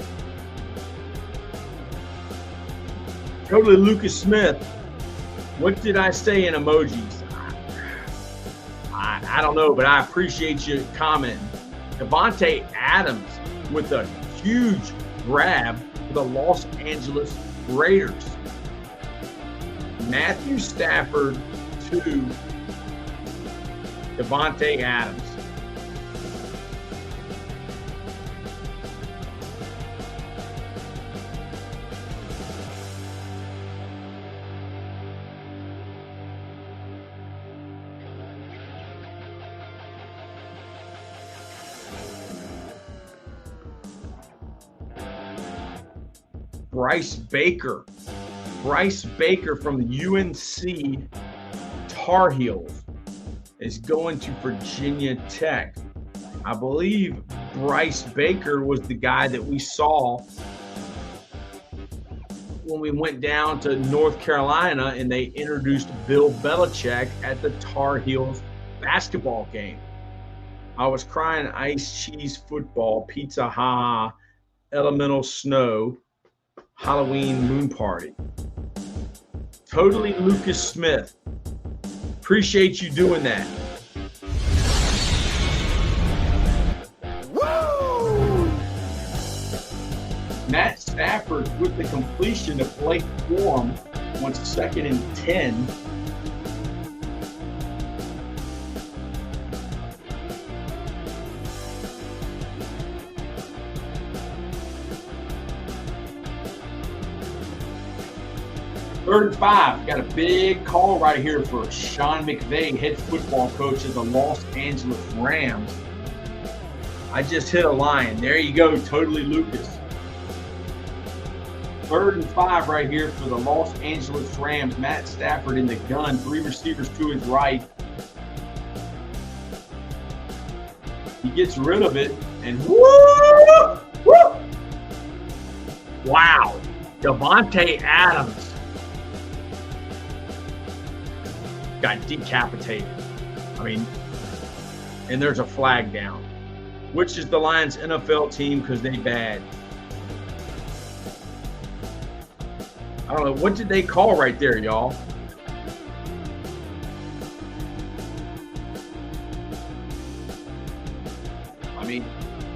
Totally Lucas Smith. What did I say in emojis? I don't know, but I appreciate you commenting. Davante Adams with a huge grab for the Los Angeles Raiders. Matthew Stafford to Davante Adams. Bryce Baker. Bryce Baker from the UNC Tar Heels is going to Virginia Tech. I believe Bryce Baker was the guy that we saw when we went down to North Carolina and they introduced Bill Belichick at the Tar Heels basketball game. I was crying ice, cheese, football, pizza, ha, elemental snow, Halloween moon party. Totally Lucas Smith. Appreciate you doing that. Woo! Matt Stafford with the completion to Blake Corum on 2nd and 10. Third and 5. Got a big call right here for Sean McVay, head football coach of the Los Angeles Rams. I just hit a line. There you go, totally Lucas. 3rd and 5 right here for the Los Angeles Rams. Matt Stafford in the gun. 3 receivers to his right. He gets rid of it, and woo! Woo! Wow. Davante Adams got decapitated. I mean, and there's a flag down. Which is the Lions NFL team because they bad. I don't know. What did they call right there, y'all? I mean,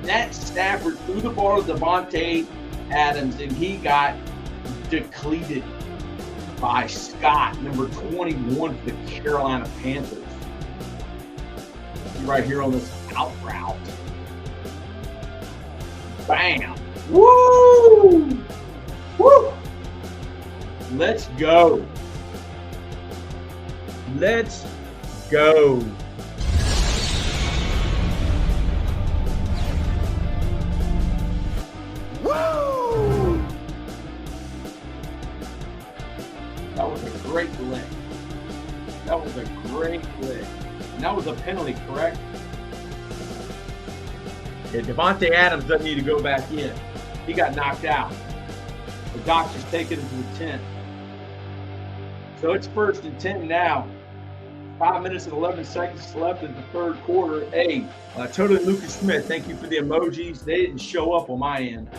that Stafford threw the ball to Davante Adams and he got depleted by Scott, number 21 for the Carolina Panthers. Right here on this out route. Bam! Woo! Woo! Let's go. Let's go. Woo! That was a great play. That was a great play. And that was a penalty, correct? Yeah, Davante Adams doesn't need to go back in. He got knocked out. The doctor's taking him to the tent. So it's 1st and 10 now. 5 minutes and 11 seconds left in the third quarter. Hey, totally Lucas Smith, thank you for the emojis. They didn't show up on my end.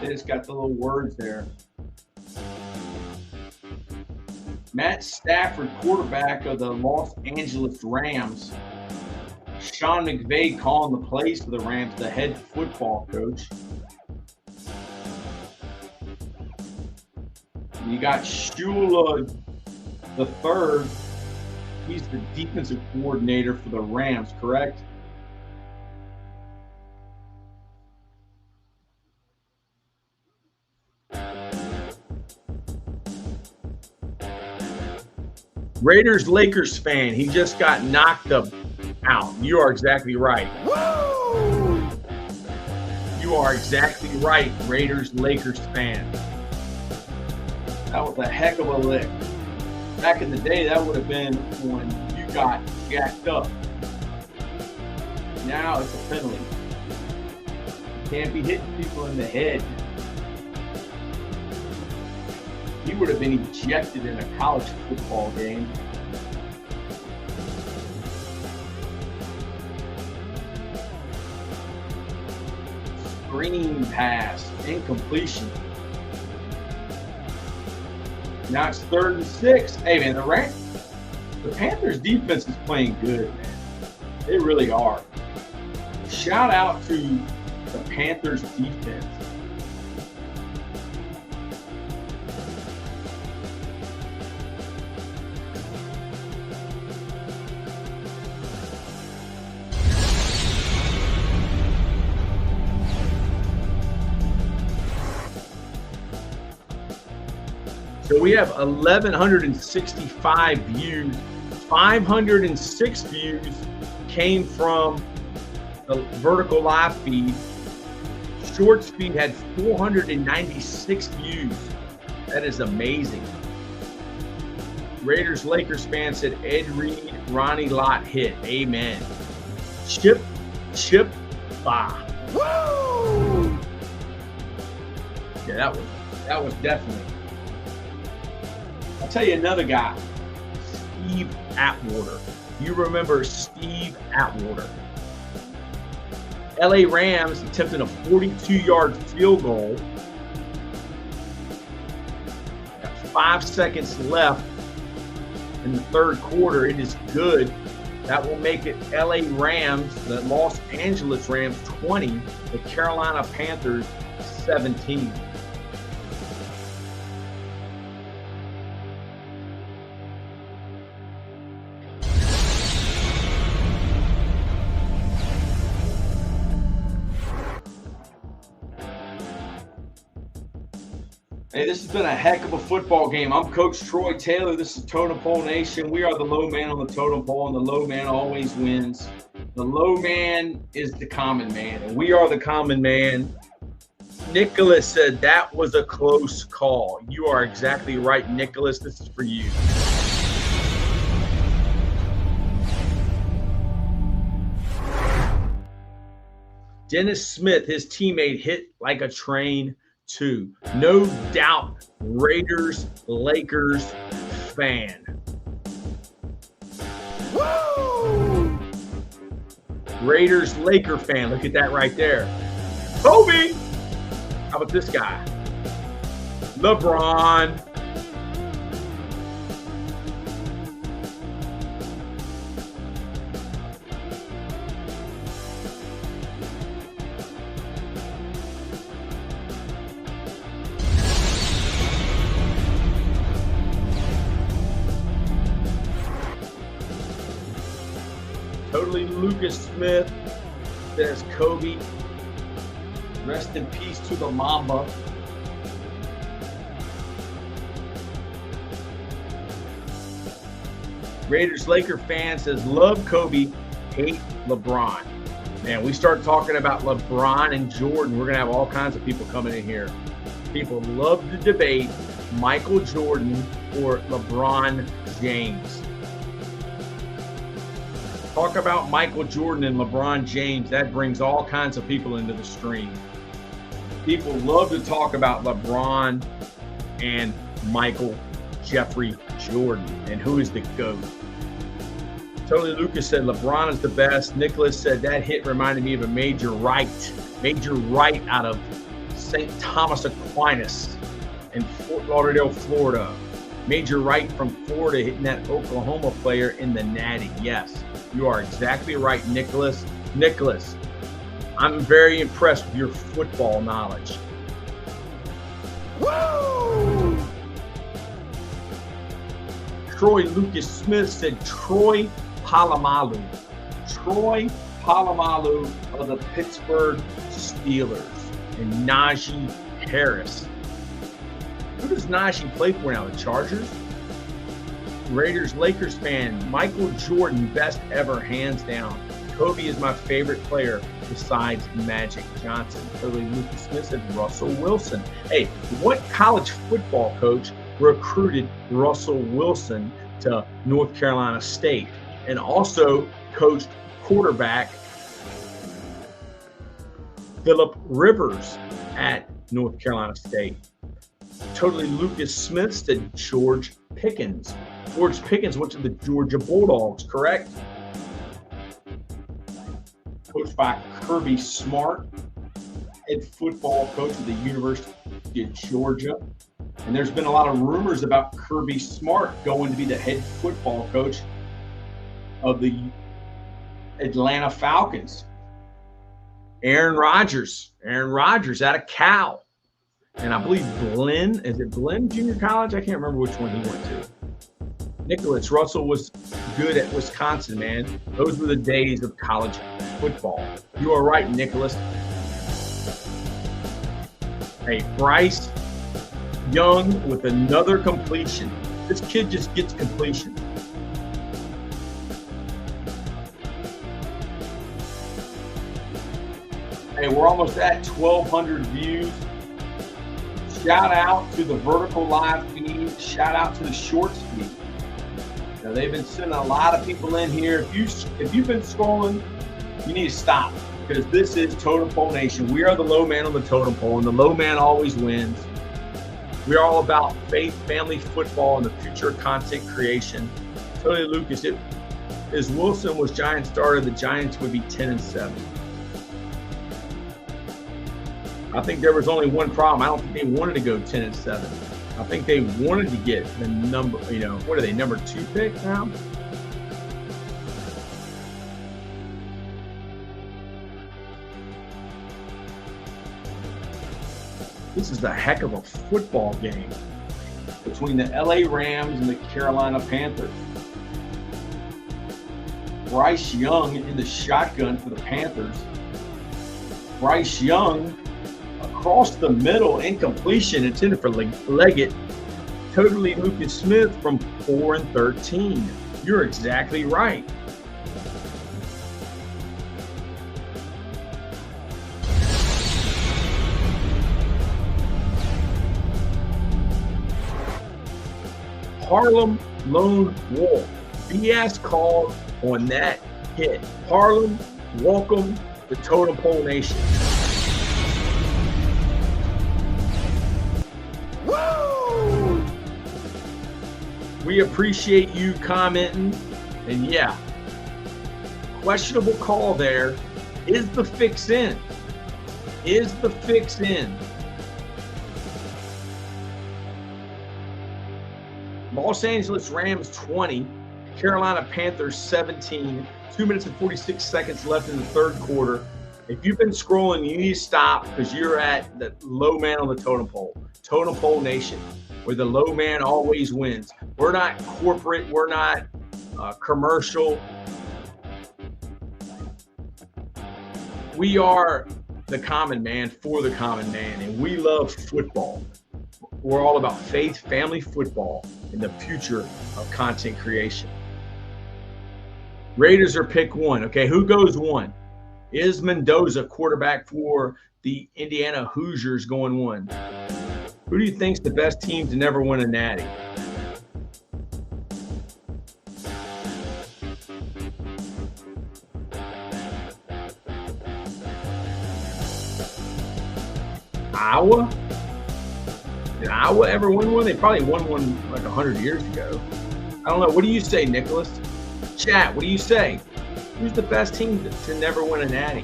They just got the little words there. Matt Stafford, quarterback of the Los Angeles Rams. Sean McVay calling the plays for the Rams, the head football coach. You got Shula the third. He's the defensive coordinator for the Rams, correct? Raiders-Lakers fan. He just got knocked out. You are exactly right. Woo! You are exactly right, Raiders-Lakers fan. That was a heck of a lick. Back in the day, that would have been when you got jacked up. Now it's a penalty. You can't be hitting people in the head. He would have been ejected in a college football game. Screen pass, incompletion. Now it's 3rd and 6. Hey man, the Panthers defense is playing good, man. They really are. Shout out to the Panthers defense. So we have 1,165 views. 506 views came from the vertical live feed. Shorts feed had 496 views. That is amazing. Raiders-Lakers fan said Ed Reed, Ronnie Lott hit. Amen. Chip, bah. Woo! Yeah, that was definitely. I'll tell you another guy, Steve Atwater. You remember Steve Atwater. LA Rams attempted a 42-yard field goal. 5 seconds left in the third quarter. It is good. That will make it LA Rams, the Los Angeles Rams 20, the Carolina Panthers 17. Hey, this has been a heck of a football game. I'm Coach Troy Taylor. This is Totem Pole Nation. We are the low man on the totem pole, and the low man always wins. The low man is the common man, and we are the common man. Nicholas said that was a close call. You are exactly right, Nicholas. This is for you. Dennis Smith, his teammate, hit like a train too. No doubt, Raiders, Lakers fan. Woo! Raiders, Laker fan. Look at that right there. Kobe! How about this guy? LeBron. Totally Lucas Smith says Kobe. Rest in peace to the Mamba. Raiders Laker fan says love Kobe, hate LeBron. Man, we start talking about LeBron and Jordan, we're gonna have all kinds of people coming in here. People love to debate Michael Jordan or LeBron James. Talk about Michael Jordan and LeBron James. That brings all kinds of people into the stream. People love to talk about LeBron and Michael Jeffrey Jordan and who is the GOAT. Totally Lucas said LeBron is the best. Nicholas said that hit reminded me of a Major Wright out of St. Thomas Aquinas in Fort Lauderdale, Florida. Major Wright from Florida hitting that Oklahoma player in the natty. Yes. You are exactly right, Nicholas. Nicholas, I'm very impressed with your football knowledge. Woo! Troy Lucas Smith said Troy Polamalu. Troy Polamalu of the Pittsburgh Steelers and Najee Harris. Who does Najee play for now? The Chargers? Raiders Lakers fan, Michael Jordan, best ever, hands down. Kobe is my favorite player besides Magic Johnson. Totally Lucas Smith said Russell Wilson. Hey, what college football coach recruited Russell Wilson to North Carolina State and also coached quarterback Phillip Rivers at North Carolina State. Totally Lucas Smith to George Pickens. George Pickens went to the Georgia Bulldogs, correct? Coached by Kirby Smart, head football coach of the University of Georgia. And there's been a lot of rumors about Kirby Smart going to be the head football coach of the Atlanta Falcons. Aaron Rodgers out of Cal. And I believe Glenn Junior College? I can't remember which one he went to. Nicholas Russell was good at Wisconsin, man. Those were the days of college football. You are right, Nicholas. Hey, Bryce Young with another completion. This kid just gets completion. Hey, we're almost at 1,200 views. Shout out to the vertical live feed. Shout out to the short feed. Now, they've been sending a lot of people in here. If you've been scrolling, you need to stop because this is Totem Pole Nation. We are the low man on the totem pole, and the low man always wins. We are all about faith, family, football, and the future of content creation. Totally, Lucas, if Wilson was Giants starter, the Giants would be 10-7. I think there was only one problem. I don't think they wanted to go 10-7. I think they wanted to get the number, what are they, number 2 pick now? This is a heck of a football game between the LA Rams and the Carolina Panthers. Bryce Young in the shotgun for the Panthers. Bryce Young across the middle, incompletion intended for Leggett. Totally Lucas Smith from 4-13. You're exactly right. Harlem Lone Wolf. BS called on that hit. Harlem, welcome to Totem Pole Nation. Woo! We appreciate you commenting. And yeah, questionable call there. Is the fix in? Is the fix in? Los Angeles Rams 20, Carolina Panthers 17, 2 minutes and 46 seconds left in the third quarter. If you've been scrolling, you need to stop because you're at the low man on the totem pole. Totem Pole Nation, where the low man always wins. We're not corporate. We're not commercial. We are the common man for the common man, and we love football. We're all about faith, family, football, and the future of content creation. Raiders are pick 1. Okay, who goes 1? Is Mendoza, quarterback for the Indiana Hoosiers, going 1? Who do you think's the best team to never win a natty? Iowa? Did Iowa ever win one? They probably won one like 100 years ago. I don't know. What do you say, Nicholas? Chat, what do you say? Who's the best team to never win a natty?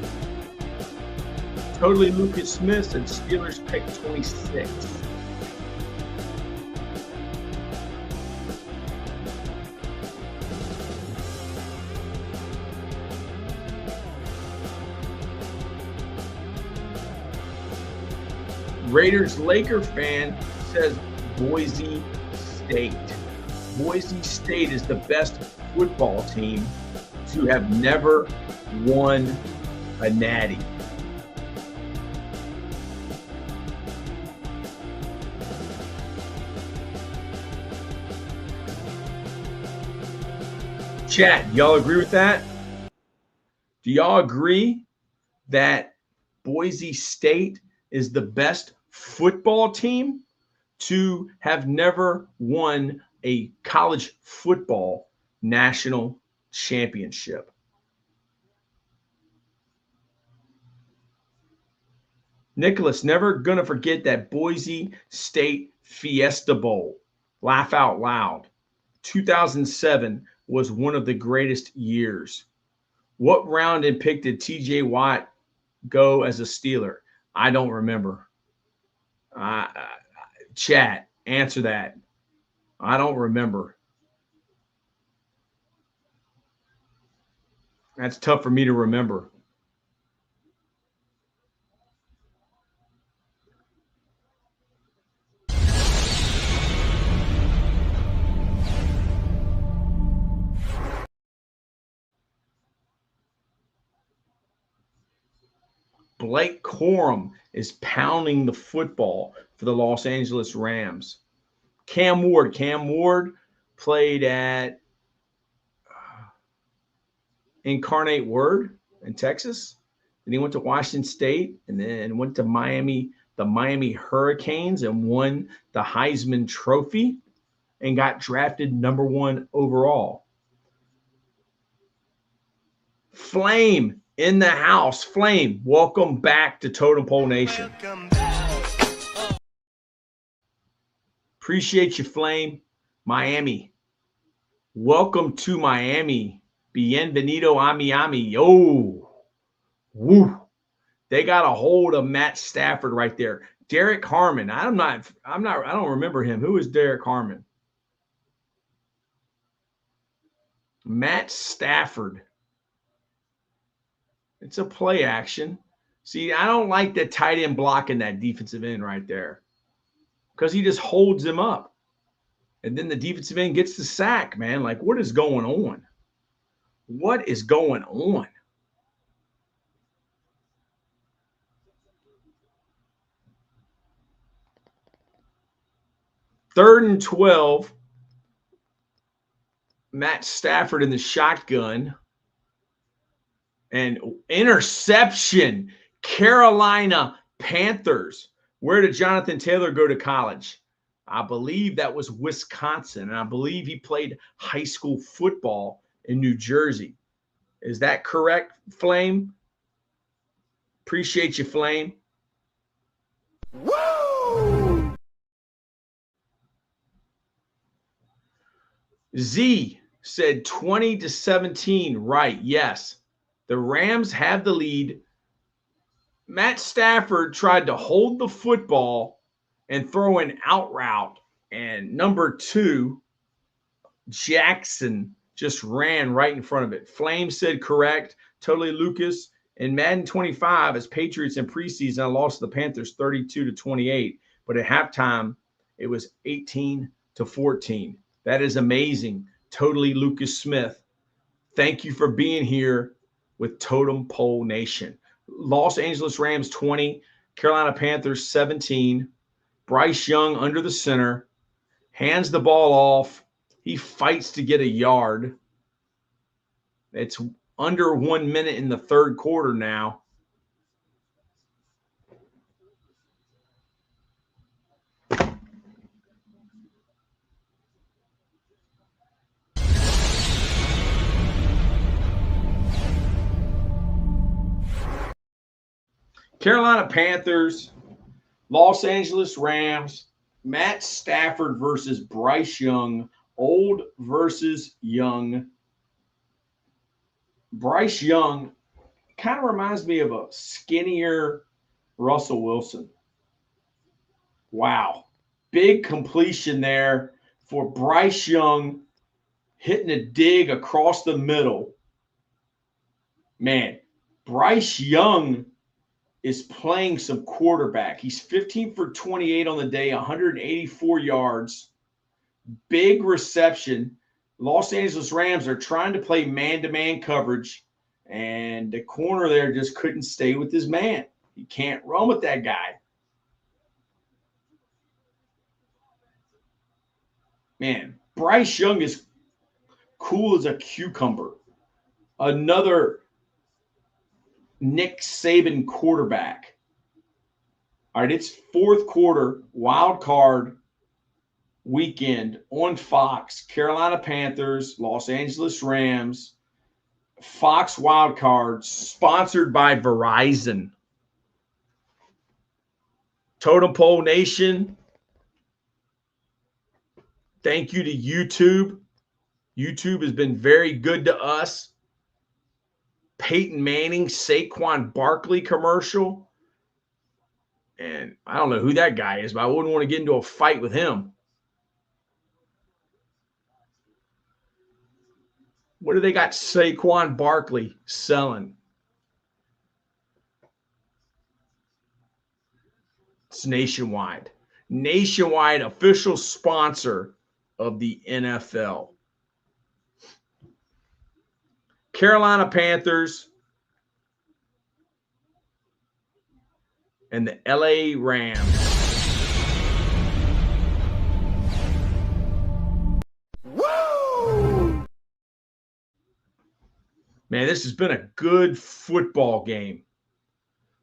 Totally Lucas Smith and Steelers pick 26. Raiders Laker fan says Boise State. Boise State is the best football team to have never won a natty. Chat, y'all agree with that? Do y'all agree that Boise State is the best football team to have never won a college football national championship. Nicholas, never going to forget that Boise State Fiesta Bowl. Laugh out loud. 2007 was one of the greatest years. What round and pick did TJ Watt go as a Steeler? I don't remember. Chat, answer that. I don't remember. That's tough for me to remember. Blake Corum is pounding the football for the Los Angeles Rams. Cam Ward played at Incarnate Word in Texas. Then he went to Washington State and then went to the Miami Hurricanes and won the Heisman Trophy and got drafted #1 overall. Flame in the house. Flame, welcome back to Totem Pole Nation. Appreciate you, Flame. Miami. Welcome to Miami. Bienvenido a Miami. Yo. Woo. They got a hold of Matt Stafford right there. Derek Harmon. I don't remember him. Who is Derek Harmon? Matt Stafford. It's a play action. See, I don't like that tight end blocking that defensive end right there because he just holds him up. And then the defensive end gets the sack, man. Like, what is going on? What is going on? Third and 12. Matt Stafford in the shotgun. And interception. Carolina Panthers. Where did Jonathan Taylor go to college? I believe that was Wisconsin. And I believe he played high school football in New Jersey. Is that correct, Flame? Appreciate you, Flame. Woo! Z said 20-17. Right, yes. The Rams have the lead. Matt Stafford tried to hold the football and throw an out route. And number 2, Jackson just ran right in front of it. Flame said correct. Totally Lucas. In Madden 25, as Patriots in preseason, I lost to the Panthers 32-28. But at halftime, it was 18-14. That is amazing. Totally Lucas Smith. Thank you for being here with Totem Pole Nation. Los Angeles Rams 20, Carolina Panthers 17. Bryce Young under the center, hands the ball off. He fights to get a yard. It's under 1 minute in the third quarter now. Carolina Panthers, Los Angeles Rams, Matt Stafford versus Bryce Young, old versus young. Bryce Young kind of reminds me of a skinnier Russell Wilson. Wow. Big completion there for Bryce Young, hitting a dig across the middle. Man, Bryce Young is playing some quarterback. He's 15 for 28 on the day, 184 yards. Big reception. Los Angeles Rams are trying to play man-to-man coverage, and the corner there just couldn't stay with his man. You can't run with that guy. Man, Bryce Young is cool as a cucumber. Another Nick Saban quarterback. All right, it's fourth quarter, wild card. weekend on Fox, Carolina Panthers, Los Angeles Rams, Fox Wildcard, sponsored by Verizon. Totem Pole Nation, thank you to YouTube. YouTube has been very good to us. Peyton Manning, Saquon Barkley commercial. And I don't know who that guy is, but I wouldn't want to get into a fight with him. What do they got Saquon Barkley selling? It's Nationwide. Nationwide official sponsor of the NFL. Carolina Panthers and the LA Rams. Woo! Man, this has been a good football game.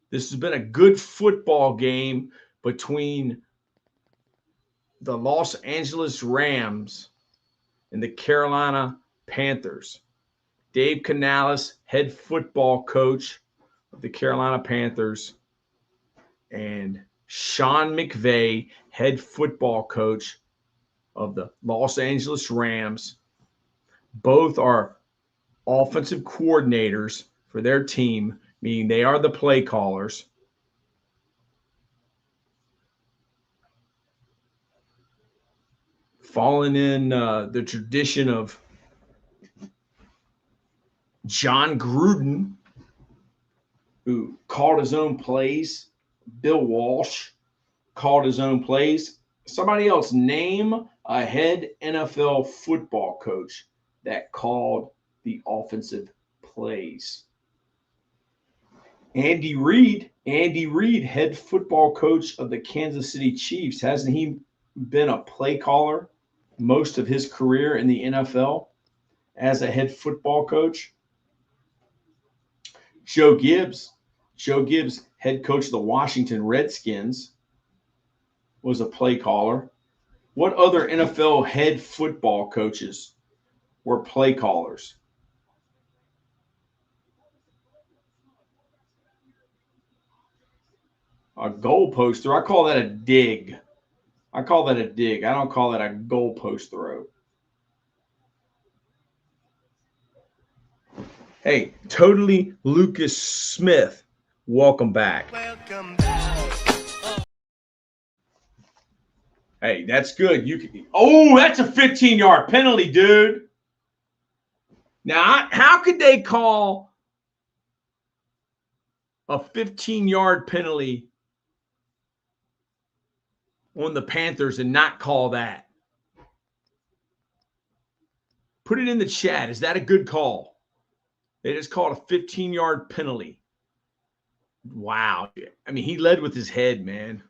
This has been a good football game between the Los Angeles Rams and the Carolina Panthers. Dave Canales, head football coach of the Carolina Panthers, and Sean McVay, head football coach of the Los Angeles Rams. Both are offensive coordinators for their team, meaning they are the play callers. Following in the tradition of John Gruden, who called his own plays. Bill Walsh called his own plays. Somebody else, name a head NFL football coach that called the offensive plays. Andy Reid, head football coach of the Kansas City Chiefs. Hasn't he been a play caller most of his career in the NFL as a head football coach? Joe Gibbs, head coach of the Washington Redskins, was a play caller. What other NFL head football coaches were play callers? A goalpost throw. I call that a dig. I don't call that a goalpost throw. Hey, Totally Lucas Smith, welcome back. Welcome back. Hey, that's good. That's a 15-yard penalty, dude. Now, how could they call a 15-yard penalty on the Panthers and not call that? Put it in the chat. Is that a good call? They just called a 15-yard penalty. Wow. I mean, he led with his head, man.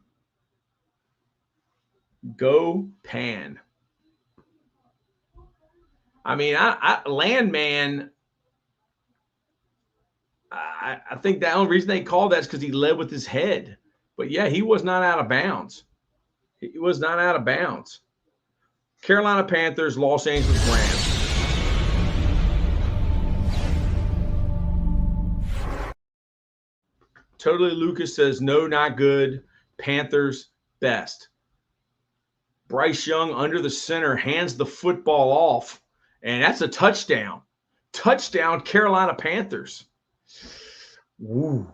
Go Pan. I mean, Landman, I think the only reason they called that is because he led with his head. But, yeah, he was not out of bounds. He was not out of bounds. Carolina Panthers, Los Angeles Rams. Totally Lucas says, no, not good. Panthers, best. Bryce Young under the center hands the football off, and that's a touchdown. Touchdown, Carolina Panthers. Woo.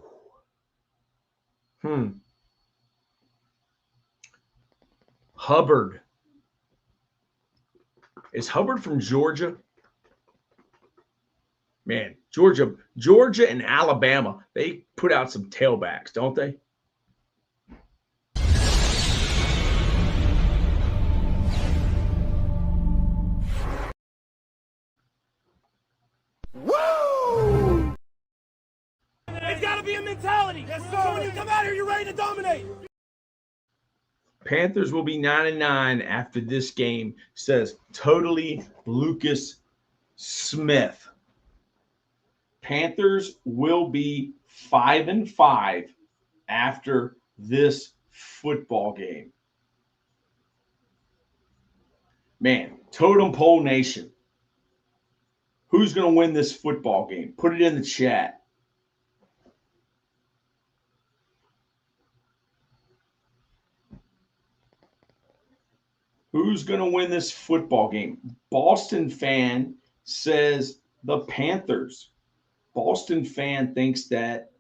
Hubbard. Is Hubbard from Georgia? Man, Georgia and Alabama, they put out some tailbacks, don't they? Woo! It's got to be a mentality. Yes, sir. So when you come out here, you're ready to dominate. Panthers will be 9-9 after this game, says Totally Lucas Smith. Panthers will be 5-5 after this football game. Man, Totem Pole Nation. Who's going to win this football game? Put it in the chat. Who's going to win this football game? Boston fan says the Panthers. Boston fan thinks that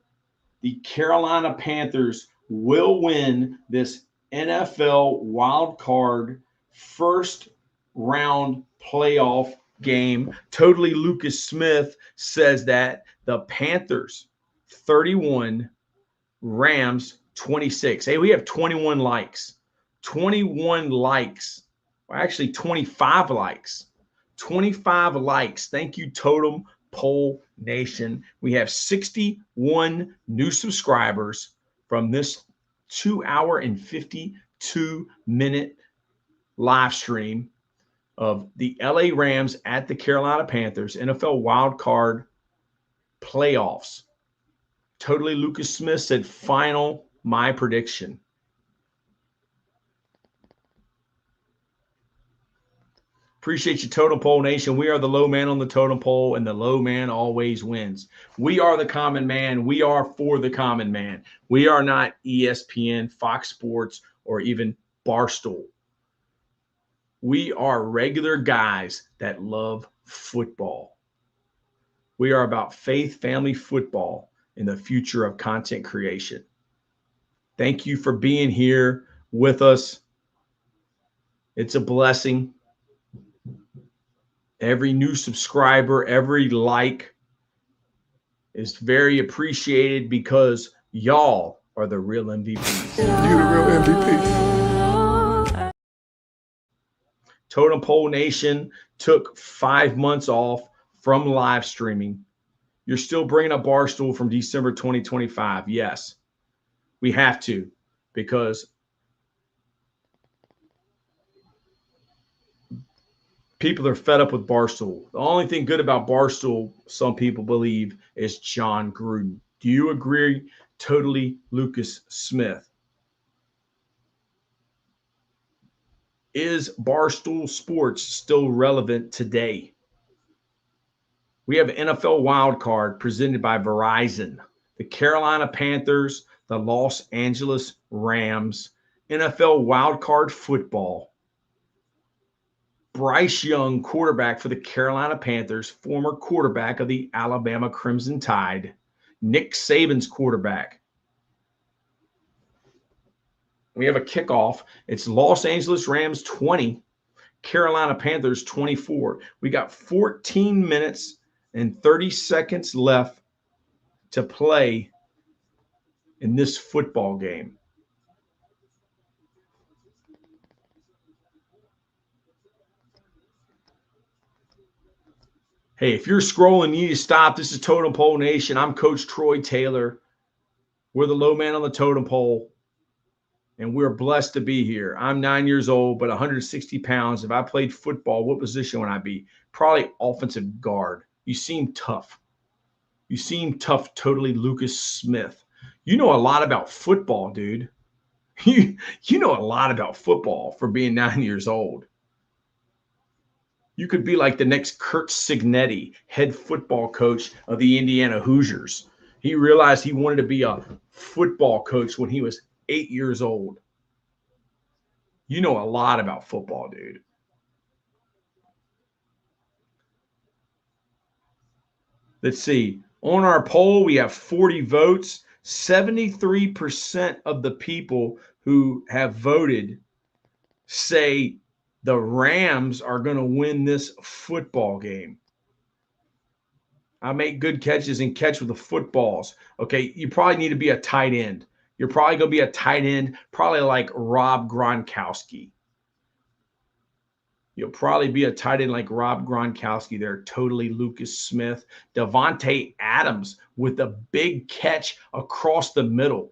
the Carolina Panthers will win this NFL Wild Card first round playoff game. Totally Lucas Smith says that the Panthers 31, Rams 26. Hey, we have 21 likes. 21 likes. Or actually 25 likes. 25 likes. Thank you, Totem Pole Nation. We have 61 new subscribers from this 2-hour and 52-minute live stream of the LA Rams at the Carolina Panthers NFL Wild Card playoffs. Totally Lucas Smith said final, my prediction. Appreciate you, Totem Pole Nation. We are the low man on the totem pole, and the low man always wins. We are the common man. We are for the common man. We are not ESPN, Fox Sports, or even Barstool. We are regular guys that love football. We are about faith, family, football, and the future of content creation. Thank you for being here with us. It's a blessing. Every new subscriber, every like is very appreciated because y'all are the real MVPs. You the real MVP. Totem Pole Nation took 5 months off from live streaming. You're still bringing up Barstool from December 2025. Yes, we have to, because people are fed up with Barstool. The only thing good about Barstool, some people believe, is John Gruden. Do you agree? Totally Lucas Smith. Is Barstool Sports still relevant today? We have NFL Wild Card presented by Verizon. The Carolina Panthers, the Los Angeles Rams, NFL Wild Card football. Bryce Young, quarterback for the Carolina Panthers, former quarterback of the Alabama Crimson Tide. Nick Saban's quarterback. We have a kickoff. It's Los Angeles Rams 20, Carolina Panthers 24. We got 14 minutes and 30 seconds left to play in this football game. Hey, if you're scrolling, you need to stop. This is Totem Pole Nation. I'm Coach Troy Taylor. We're the low man on the totem pole, and we're blessed to be here. I'm 9 years old, but 160 pounds. If I played football, what position would I be? Probably offensive guard. You seem tough. You seem tough, totally Lucas Smith. You know a lot about football, dude. You know a lot about football for being 9 years old. You could be like the next Kurt Signetti, head football coach of the Indiana Hoosiers. He realized he wanted to be a football coach when he was 8 years old. You know a lot about football, dude. Let's see. On our poll, we have 40 votes. 73% of the people who have voted say the Rams are going to win this football game. I make good catches and catch with the footballs. Okay, you probably need to be a tight end. You're probably going to be a tight end, probably like Rob Gronkowski. You'll probably be a tight end like Rob Gronkowski there. Totally Lucas Smith. Davante Adams with a big catch across the middle.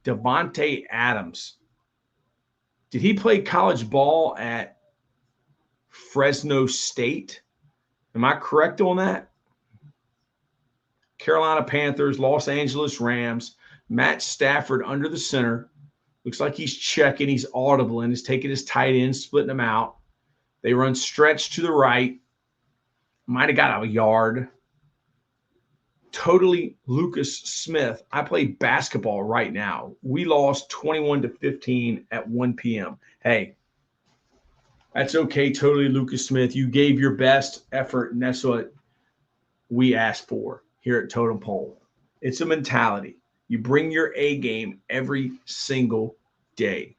Davante Adams. Did he play college ball at Fresno State? Am I correct on that? Carolina Panthers, Los Angeles Rams. Matt Stafford under the center. Looks like he's checking. He's audible and he's taking his tight end, splitting them out. They run stretch to the right. Might have got a yard. Totally Lucas Smith. I play basketball right now. We lost 21-15 at 1 p.m. Hey, that's okay, totally Lucas Smith. You gave your best effort, and that's what we asked for here at Totem Pole. It's a mentality. You bring your A game every single day.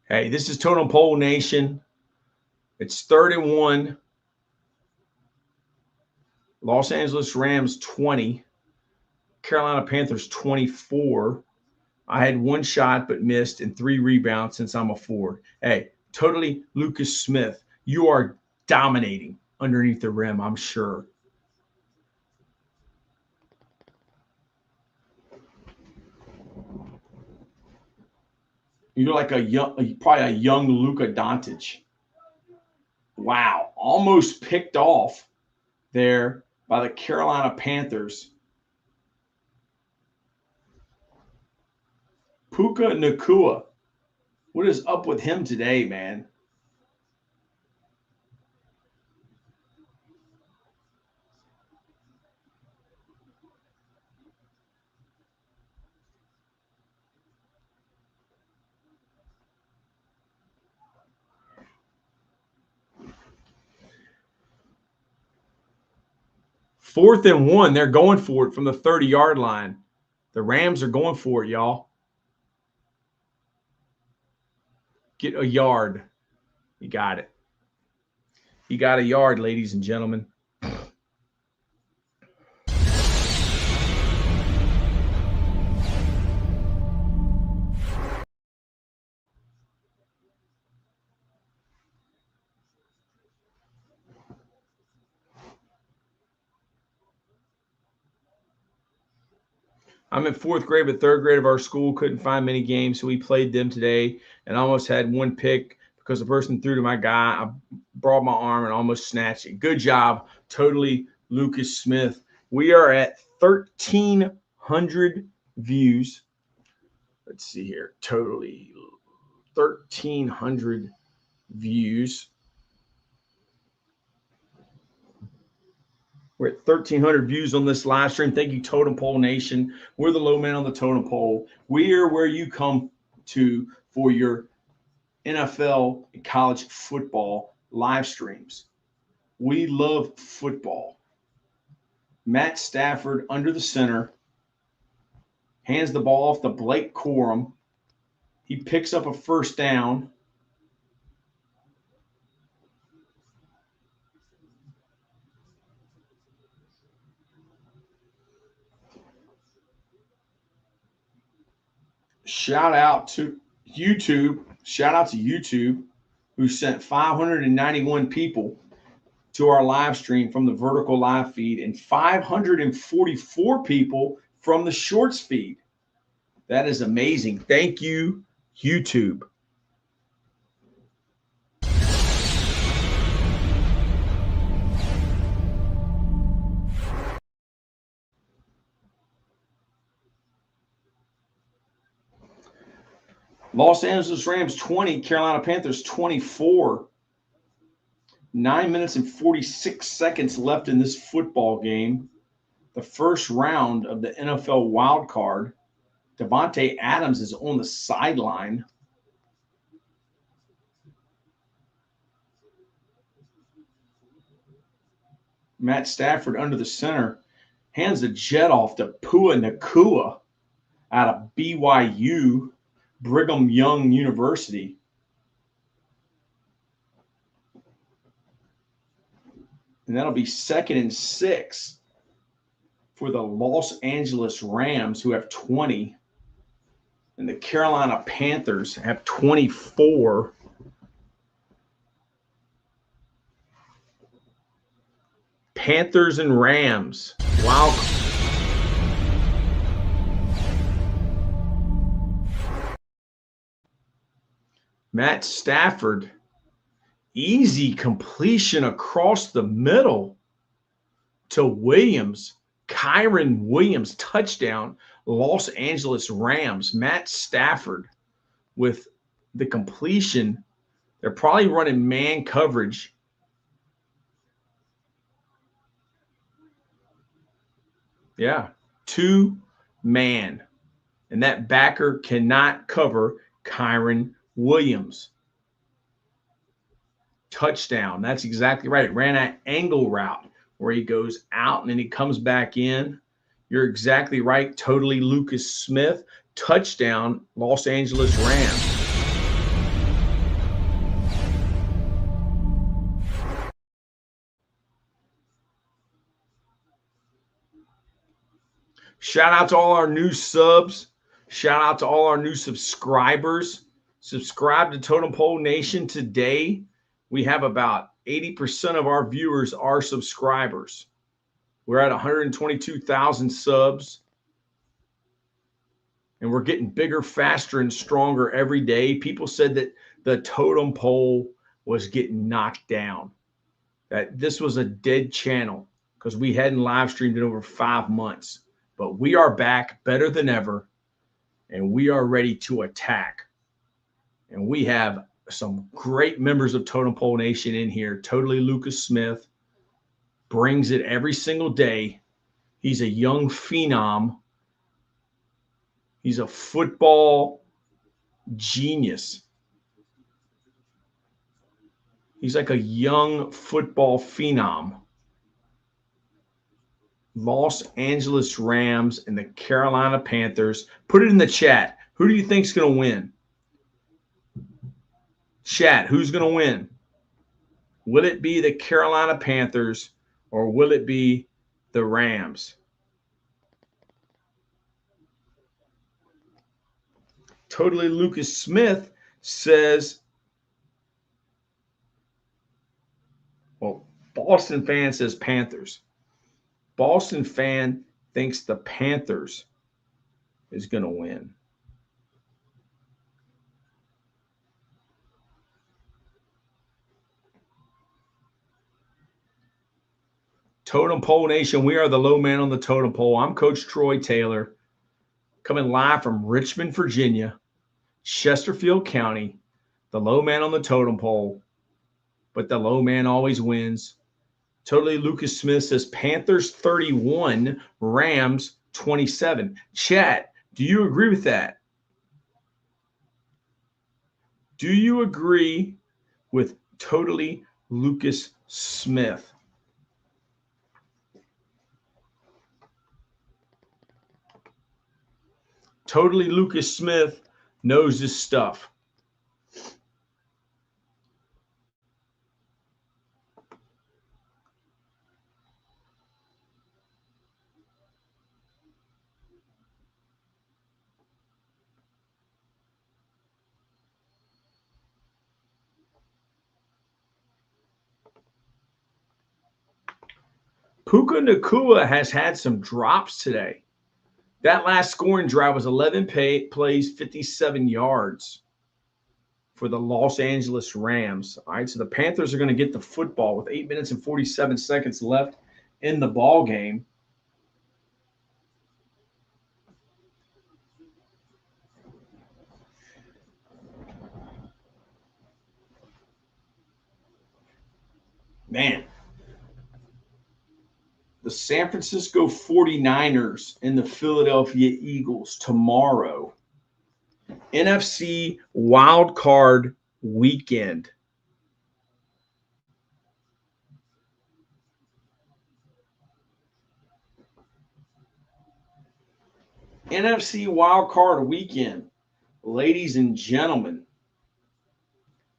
Hey, this is Totem Pole Nation. It's 31. Los Angeles Rams 20. Carolina Panthers 24. I had one shot but missed and 3 rebounds since I'm a forward. Hey, totally Lucas Smith. You are dominating underneath the rim, I'm sure. You're like probably a young Luka Doncic. Wow, almost picked off there by the Carolina Panthers. Puka Nacua. What is up with him today, man? Fourth and 1, they're going for it from the 30-yard line. The Rams are going for it, y'all. Get a yard. You got it. You got a yard, ladies and gentlemen. I'm in 4th grade, but 3rd grade of our school couldn't find many games, so we played them today and almost had one pick because the person threw to my guy. I brought my arm and almost snatched it. Good job, totally Lucas Smith. We are at 1,300 views. Let's see here, totally 1,300 views. We're at 1,300 views on this live stream. Thank you, Totem Pole Nation. We're the low man on the totem pole. We are where you come to for your NFL and college football live streams. We love football. Matt Stafford under the center. Hands the ball off to Blake Corum. He picks up a first down. Shout out to YouTube. Shout out to YouTube, who sent 591 people to our live stream from the vertical live feed and 544 people from the shorts feed. That is amazing. Thank you, YouTube. Los Angeles Rams 20, Carolina Panthers 24. 9 minutes and 46 seconds left in this football game. The first round of the NFL Wildcard. Davante Adams is on the sideline. Matt Stafford under the center. Hands the jet off to Puka Nacua out of BYU. Brigham Young University. And that'll be 2nd and 6 for the Los Angeles Rams, who have 20. And the Carolina Panthers have 24. Panthers and Rams. Wow. Matt Stafford, easy completion across the middle to Williams. Kyron Williams, touchdown, Los Angeles Rams. Matt Stafford with the completion. They're probably running man coverage. Yeah, 2-man. And that backer cannot cover Kyron Williams. Touchdown. That's exactly right. It ran an angle route where he goes out and then he comes back in. You're exactly right. Totally Lucas Smith. Touchdown, Los Angeles Rams. Shout out to all our new subs. Shout out to all our new subscribers. Subscribe to Totem Pole Nation today. We have about 80% of our viewers are subscribers. We're at 122,000 subs. And we're getting bigger, faster, and stronger every day. People said that the totem pole was getting knocked down, that this was a dead channel because we hadn't live streamed in over 5 months. But we are back better than ever, and we are ready to attack. And we have some great members of Totem Pole Nation in here. Totally Lucas Smith brings it every single day. He's a young phenom. He's a football genius. He's like a young football phenom. Los Angeles Rams and the Carolina Panthers. Put it in the chat. Who do you think is going to win? Chat, who's going to win? Will it be the Carolina Panthers or will it be the Rams? Totally Lucas Smith says, well, Boston fan says Panthers. Boston fan thinks the Panthers is going to win. Totem Pole Nation, we are the low man on the totem pole. I'm Coach Troy Taylor, coming live from Richmond, Virginia, Chesterfield County, the low man on the totem pole, but the low man always wins. Totally Lucas Smith says Panthers 31, Rams 27. Chat, do you agree with that? Do you agree with Totally Lucas Smith? Totally Lucas Smith knows his stuff. Puka Nacua has had some drops today. That last scoring drive was 11 plays, 57 yards for the Los Angeles Rams. All right, so the Panthers are going to get the football with 8 minutes and 47 seconds left in the ball game. Man. The San Francisco 49ers and the Philadelphia Eagles tomorrow. NFC Wild Card weekend. NFC Wild Card weekend. Ladies and gentlemen,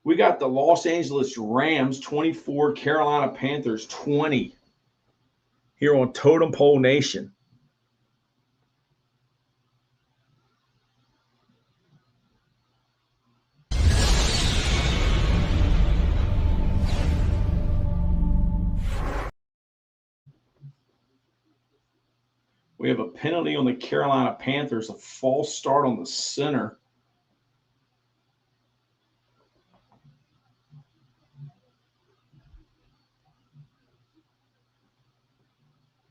we got the Los Angeles Rams 24, Carolina Panthers 20. Here on Totem Pole Nation. We have a penalty on the Carolina Panthers, a false start on the center.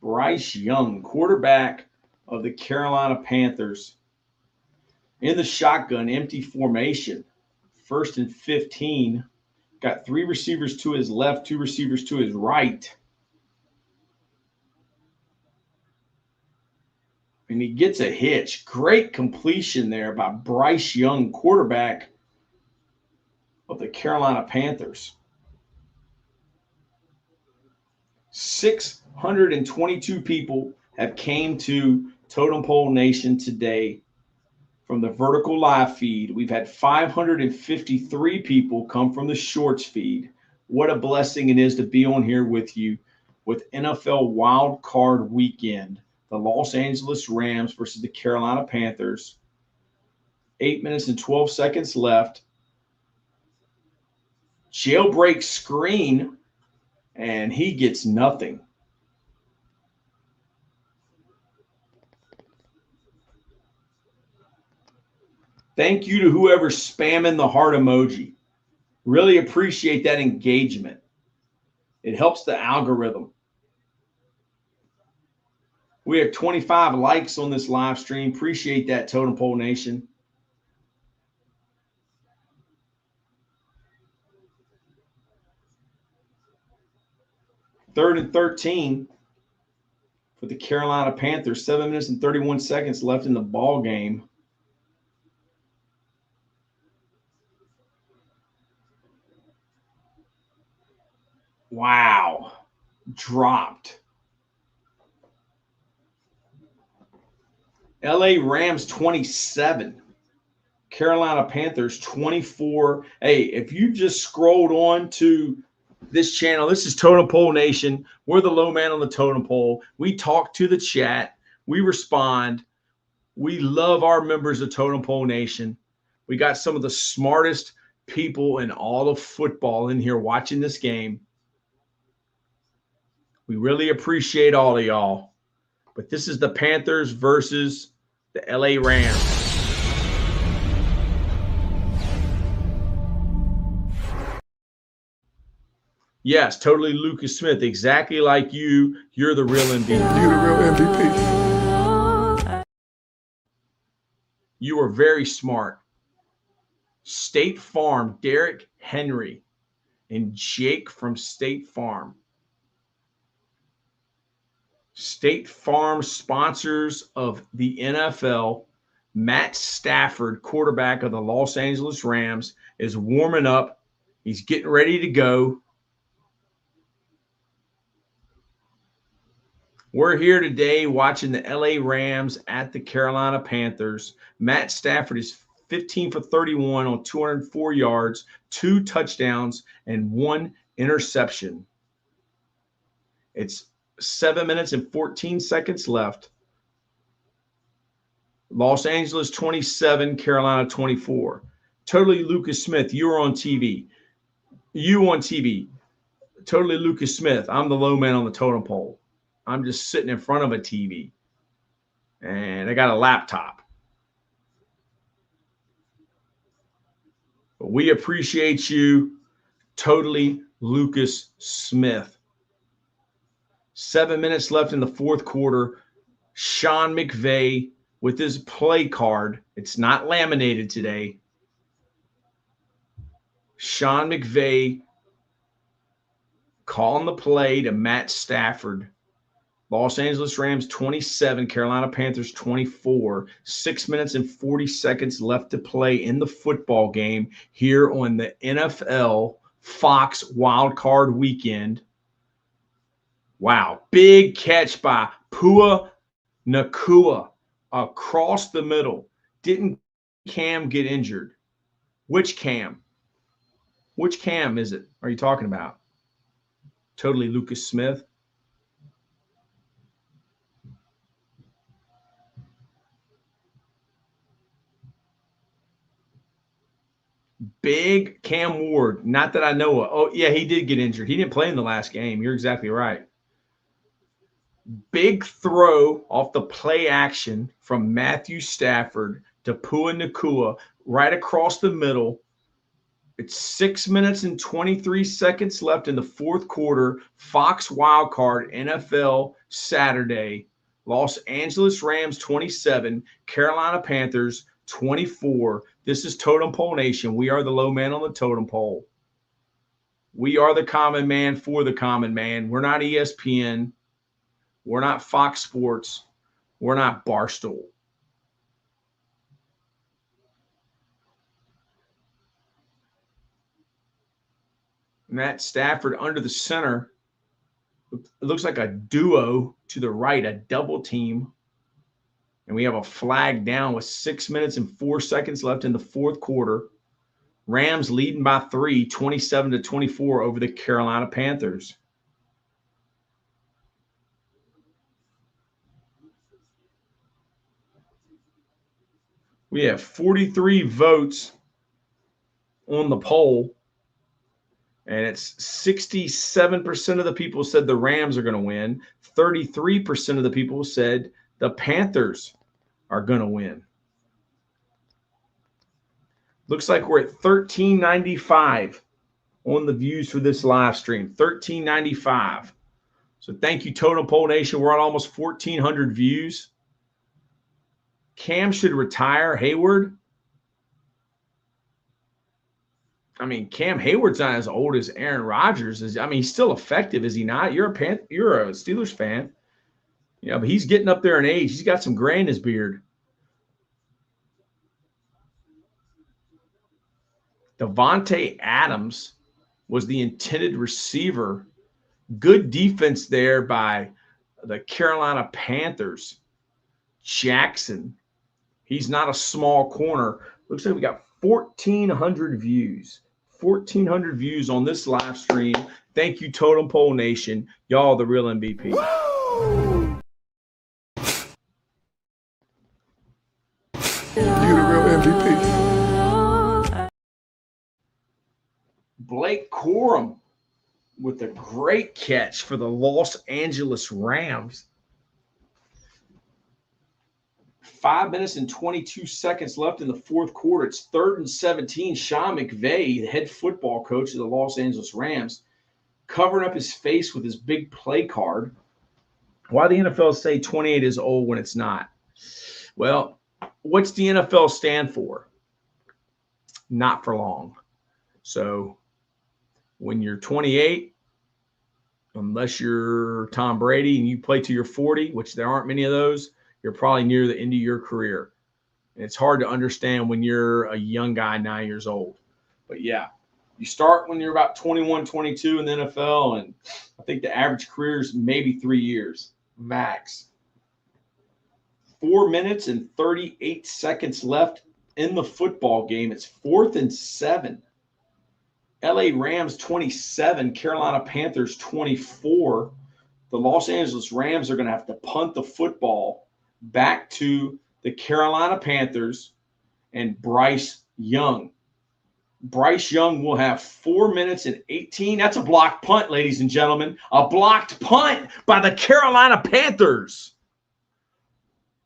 Bryce Young, quarterback of the Carolina Panthers. In the shotgun, empty formation. 1st and 15. Got 3 receivers to his left, 2 receivers to his right. And he gets a hitch. Great completion there by Bryce Young, quarterback of the Carolina Panthers. 622 people have came to Totem Pole Nation today from the vertical live feed. We've had 553 people come from the shorts feed. What a blessing it is to be on here with you with NFL Wild Card weekend. The Los Angeles Rams versus the Carolina Panthers. 8 minutes and 12 seconds left. Jailbreak screen, and he gets nothing. Thank you to whoever's spamming the heart emoji. Really appreciate that engagement. It helps the algorithm. We have 25 likes on this live stream. Appreciate that, Totem Pole Nation. Third and 13 for the Carolina Panthers. 7 minutes and 31 seconds left in the ball game. Wow. Dropped. LA Rams 27. Carolina Panthers 24. Hey, if you just scrolled on to this channel, this is Totem Pole Nation. We're the low man on the totem pole. We talk to the chat. We respond. We love our members of Totem Pole Nation. We got some of the smartest people in all of football in here watching this game. We really appreciate all of y'all. But this is the Panthers versus the LA Rams. Yes, totally Lucas Smith. Exactly like you. You're the real MVP. You the real MVP. You are very smart. State Farm, Derrick Henry, and Jake from State Farm. State Farm sponsors of the NFL. Matt Stafford, quarterback of the Los Angeles Rams, is warming up. He's getting ready to go. We're here today watching the LA Rams at the Carolina Panthers. Matt Stafford is 15 for 31 on 204 yards, 2 touchdowns, and 1 interception. It's 7 minutes and 14 seconds left. Los Angeles 27, Carolina 24. Totally Lucas Smith, you're on TV. You on TV. Totally Lucas Smith. I'm the low man on the totem pole. I'm just sitting in front of a TV. And I got a laptop. But we appreciate you. Totally Lucas Smith. 7 minutes left in the fourth quarter. Sean McVay with his play card. It's not laminated today. Sean McVay calling the play to Matt Stafford. Los Angeles Rams 27, Carolina Panthers 24. 6 minutes and 40 seconds left to play in the football game here on the NFL Fox Wild Card weekend. Wow, big catch by Puka Nacua across the middle. Didn't Cam get injured? Which Cam? Which Cam is it? Are you talking about? Totally Lucas Smith. Big Cam Ward, not that I know of. Oh, yeah, he did get injured. He didn't play in the last game. You're exactly right. Big throw off the play action from Matthew Stafford to Puka Nacua right across the middle. It's 6 minutes and 23 seconds left in the fourth quarter. Fox Wildcard, NFL Saturday. Los Angeles Rams 27, Carolina Panthers 24. This is Totem Pole Nation. We are the low man on the totem pole. We are the common man for the common man. We're not ESPN. We're not Fox Sports. We're not Barstool. Matt Stafford under the center. It looks like a duo to the right, a double team. And we have a flag down with 6 minutes and 4 seconds left in the fourth quarter. Rams leading by 3, 27-24 over the Carolina Panthers. We have 43 votes on the poll. And it's 67% of the people said the Rams are going to win. 33% of the people said the Panthers are going to win. Looks like we're at 1395 on the views for this live stream. 1395. So thank you, Totem Pole Nation. We're at almost 1,400 views. Cam should retire. Hayward. I mean, Cam Hayward's not as old as Aaron Rodgers is. I mean, he's still effective, is he not? You're a Steelers fan. Yeah, but he's getting up there in age. He's got some gray in his beard. Davante Adams was the intended receiver. Good defense there by the Carolina Panthers. Jackson. He's not a small corner. Looks like we got 1,400 views. 1,400 views on this live stream. Thank you, Totem Pole Nation. Y'all the real MVP. You the real MVP. Blake Corum with a great catch for the Los Angeles Rams. 5 minutes and 22 seconds left in the fourth quarter. It's 3rd and 17. Sean McVay, the head football coach of the Los Angeles Rams, covering up his face with his big play card. Why the NFL say 28 is old when it's not? Well, what's the NFL stand for? Not for long. So when you're 28, unless you're Tom Brady and you play till you're 40, which there aren't many of those, you're probably near the end of your career. And it's hard to understand when you're a young guy, 9 years old. But yeah, you start when you're about 21, 22 in the NFL, and I think the average career is maybe 3 years max. 4 minutes and 38 seconds left in the football game. It's 4th and 7. LA Rams 27, Carolina Panthers 24. The Los Angeles Rams are going to have to punt the football back to the Carolina Panthers and Bryce Young. Bryce Young will have 4 minutes and 18. That's a blocked punt, ladies and gentlemen. A blocked punt by the Carolina Panthers.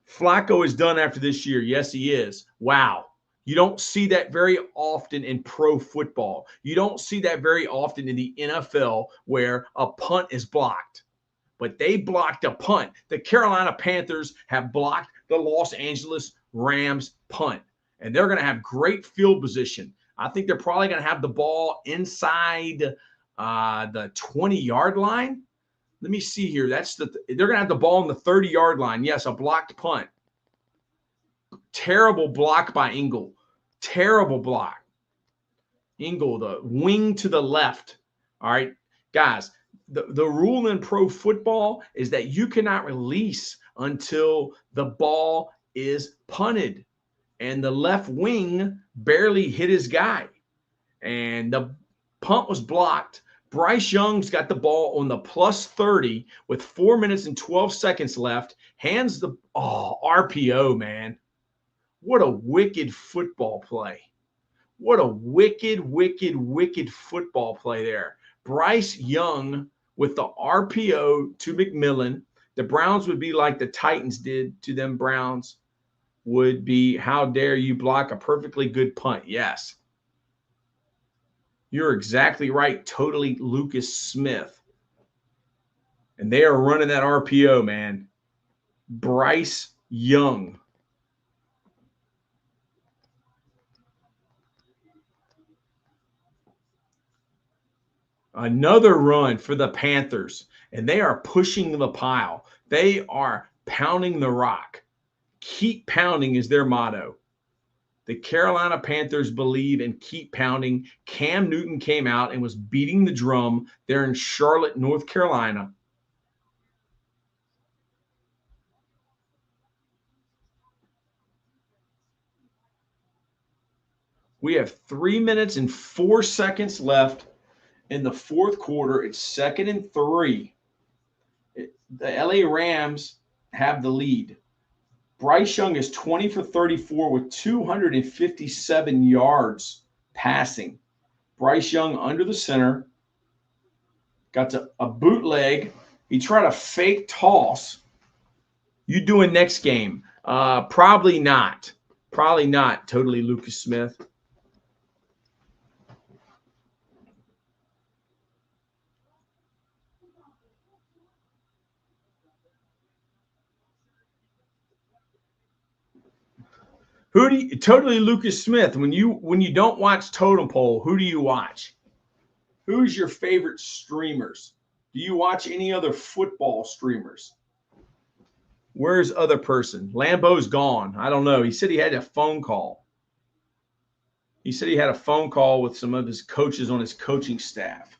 Flacco is done after this year. Yes, he is. Wow. You don't see that very often in pro football. You don't see that very often in the NFL where a punt is blocked. But they blocked a punt. The Carolina Panthers have blocked the Los Angeles Rams punt. And they're going to have great field position. I think they're probably going to have the ball inside the 20-yard line. Let me see here. They're going to have the ball on the 30-yard line. Yes, a blocked punt. Terrible block by Ingle. Terrible block. Ingle, the wing to the left. All right, guys. The rule in pro football is that you cannot release until the ball is punted. And the left wing barely hit his guy. And the punt was blocked. Bryce Young's got the ball on the plus 30 with 4 minutes and 12 seconds left. Hands the RPO, man. What a wicked football play. What a wicked, wicked, wicked football play there. Bryce Young with the RPO to McMillan. The Browns would be like the Titans did to them Browns. Would be, how dare you block a perfectly good punt? Yes. You're exactly right. Totally Lucas Smith. And they are running that RPO, man. Bryce Young. Another run for the Panthers. And they are pushing the pile. They are pounding the rock. Keep pounding is their motto. The Carolina Panthers believe and keep pounding. Cam Newton came out and was beating the drum there in Charlotte, North Carolina. We have 3 minutes and 4 seconds left in the fourth quarter. It's 2nd and 3. The LA Rams have the lead. Bryce Young is 20 for 34 with 257 yards passing. Bryce Young under the center. Got a bootleg. He tried a fake toss. You doing next game? Probably not. Probably not. Totally Lucas Smith. Totally Lucas Smith? When you don't watch Totem Pole, who do you watch? Who's your favorite streamers? Do you watch any other football streamers? Where's other person? Lambeau's gone. I don't know. He said he had a phone call. He said he had a phone call with some of his coaches on his coaching staff.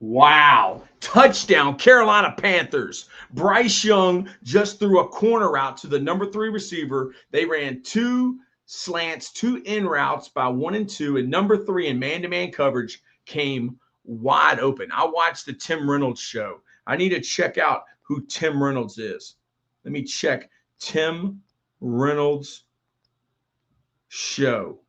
Wow. Touchdown, Carolina Panthers. Bryce Young just threw a corner route to the number 3 receiver. They ran 2 slants, 2 in routes by 1 and 2, and number 3 in man-to-man coverage came wide open. I watched the Tim Reynolds show. I need to check out who Tim Reynolds is. Let me check Tim Reynolds show.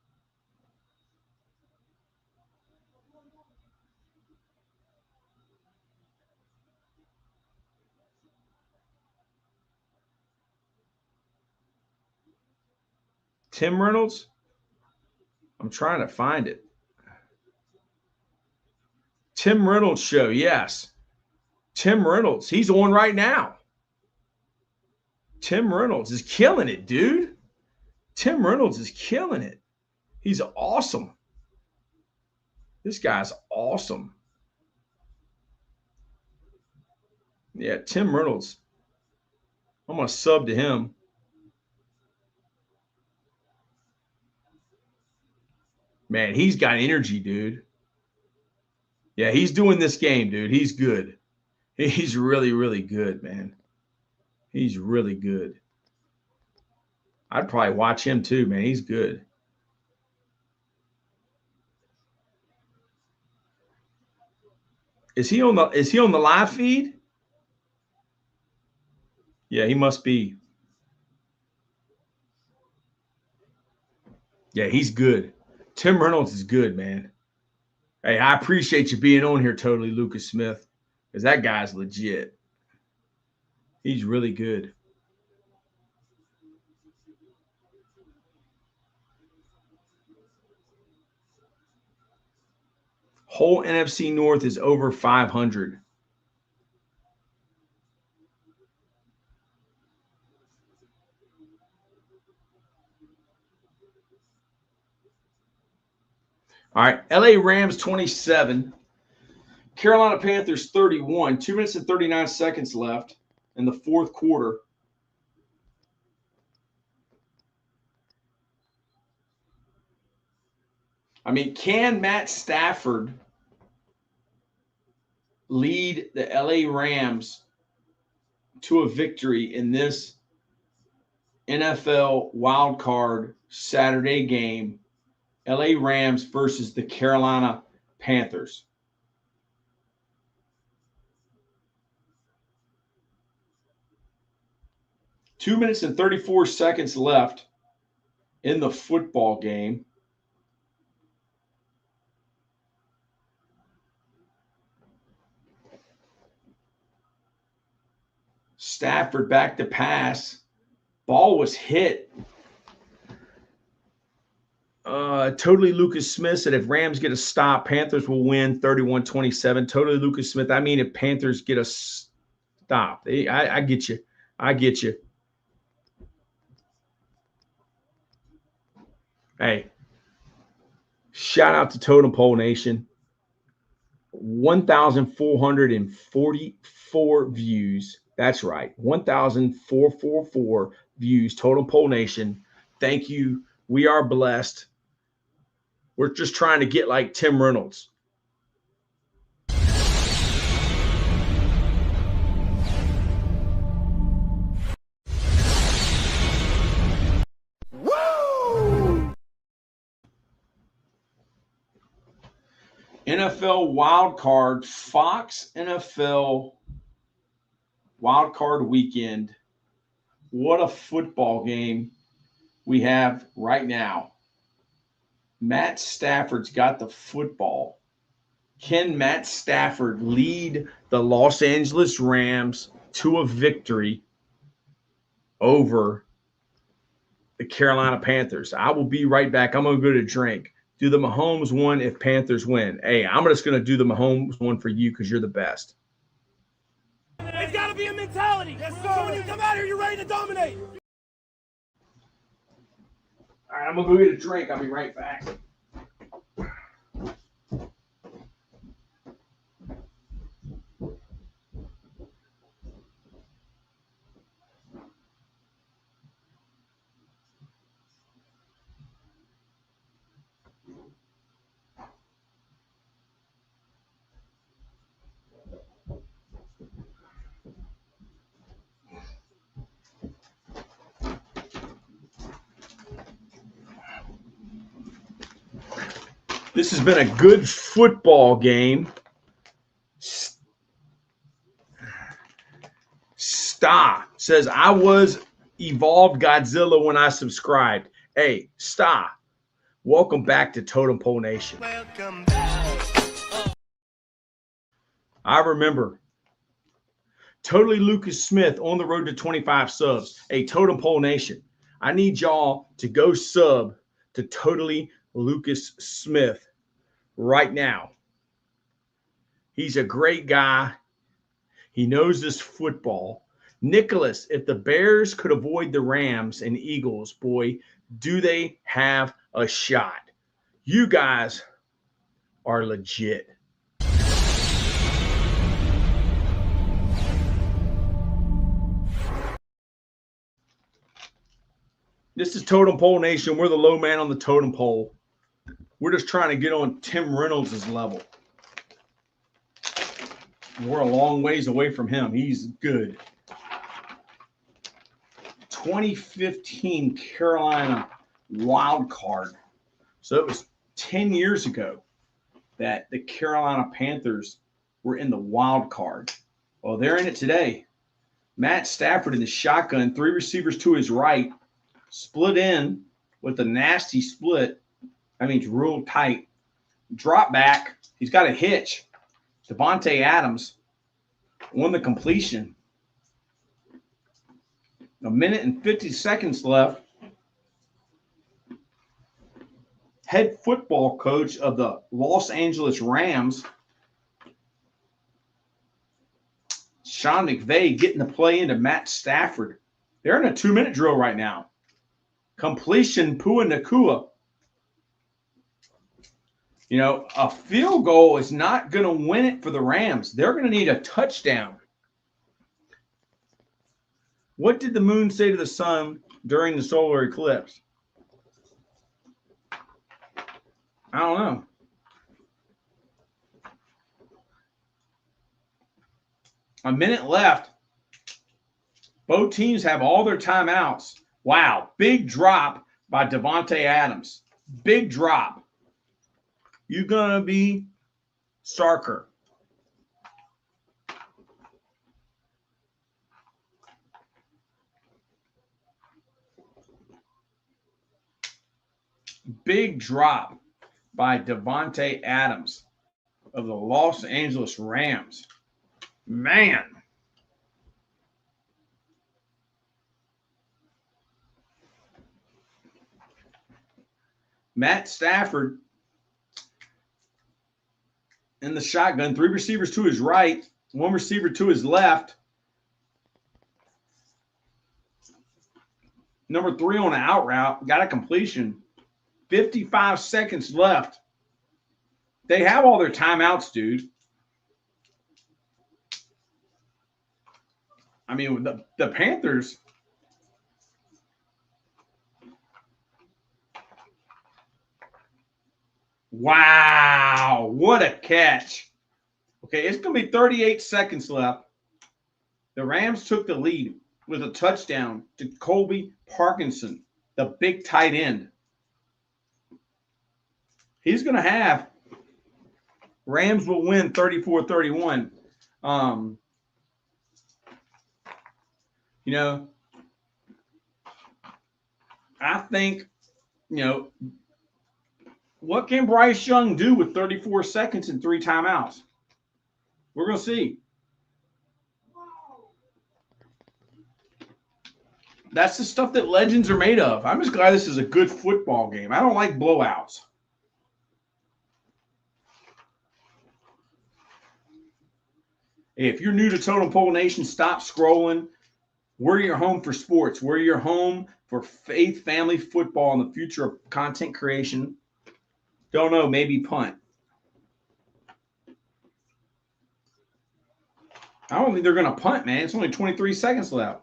Tim Reynolds? I'm trying to find it. Tim Reynolds show, yes. Tim Reynolds, he's on right now. Tim Reynolds is killing it, dude. Tim Reynolds is killing it. He's awesome. This guy's awesome. Yeah, Tim Reynolds. I'm going to sub to him. Man, he's got energy, dude. Yeah, he's doing this game, dude. He's good. He's really, really good, man. He's really good. I'd probably watch him too, man. He's good. Is he on the live feed? Yeah, he must be. Yeah, he's good. Tim Reynolds is good, man. Hey, I appreciate you being on here, totally, Lucas Smith, because that guy's legit. He's really good. Whole NFC North is over 500. All right, LA Rams 27, Carolina Panthers 31, 2 minutes and 39 seconds left in the fourth quarter. I mean, can Matt Stafford lead the LA Rams to a victory in this NFL Wildcard Saturday game? LA Rams versus the Carolina Panthers. Two minutes and 34 seconds left in the football game. Stafford back to pass. Ball was hit. Totally Lucas Smith said if Rams get a stop, Panthers will win 31-27. Totally Lucas Smith. I mean, if Panthers get a stop. I get you. I get you. Hey, shout out to Totem Pole Nation. 1,444 views. That's right. 1,444 views. Totem Pole Nation. Thank you. We are blessed. We're just trying to get like Tim Reynolds. NFL Wildcard, Fox NFL Wildcard weekend. What a football game we have right now. Matt Stafford's got the football. Can Matt Stafford lead the Los Angeles Rams to a victory over the Carolina Panthers? I will be right back. I'm going to go to drink. Do the Mahomes one if Panthers win. Hey, I'm just going to do the Mahomes one for you because you're the best. It's got to be a mentality. Yes, sir. So when you come out here, you're ready to dominate. All right, I'm going to go get a drink. I'll be right back. This has been a good football game. Sta says, I was Evolved Godzilla when I subscribed. Hey, Sta, welcome back to Totem Pole Nation. Welcome back. I remember. Totally Lucas Smith on the road to 25 subs. Hey, Totem Pole Nation, I need y'all to go sub to Totally Lucas Smith right now. He's a great guy. He knows this football. Nicholas, if the Bears could avoid the Rams and Eagles, boy, do they have a shot. You guys are legit. This is Totem Pole Nation. We're the low man on the totem pole. We're just trying to get on Tim Reynolds' level. We're a long ways away from him. He's good. 2015 Carolina Wildcard. So it was 10 years ago that the Carolina Panthers were in the Wildcard. Well, they're in it today. Matt Stafford in the shotgun, 3 receivers to his right, split in with a nasty split. I mean, it's real tight. Drop back. He's got a hitch. Davante Adams won the completion. A minute and 50 seconds left. Head football coach of the Los Angeles Rams, Sean McVay, getting the play into Matt Stafford. They're in a 2-minute drill right now. Completion, Puka Nacua. You know, a field goal is not going to win it for the Rams. They're going to need a touchdown. What did the moon say to the sun during the solar eclipse? I don't know. A minute left. Both teams have all their timeouts. Wow, big drop by Davante Adams. Big drop. You're going to be Sarker. Big drop by Davante Adams of the Los Angeles Rams. Man. Matt Stafford in the shotgun. 3 receivers to his right, 1 receiver to his left. Number 3 on an out route. Got a completion. 55 seconds left. They have all their timeouts, dude. I mean, the Panthers. Wow, what a catch. Okay, it's going to be 38 seconds left. The Rams took the lead with a touchdown to Colby Parkinson, the big tight end. He's going to have Rams will win 34-31. You know, I think, you know, what can Bryce Young do with 34 seconds and 3 timeouts? We're going to see. That's the stuff that legends are made of. I'm just glad this is a good football game. I don't like blowouts. Hey, if you're new to Totem Pole Nation, stop scrolling. We're your home for sports. We're your home for faith, family, football, and the future of content creation. Don't know, maybe punt. I don't think they're going to punt, man. It's only 23 seconds left.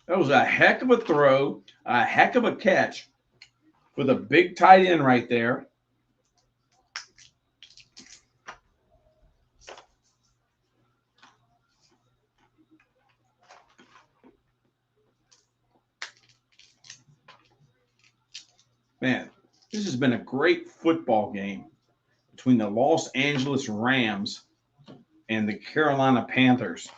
That was a heck of a throw, a heck of a catch with a big tight end right there. Man, this has been a great football game between the Los Angeles Rams and the Carolina Panthers.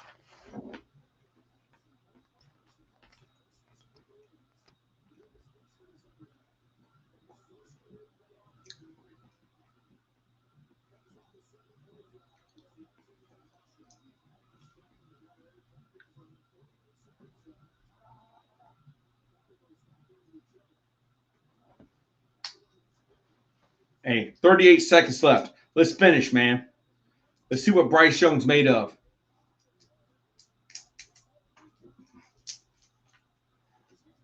Hey, 38 seconds left. Let's finish, man. Let's see what Bryce Young's made of.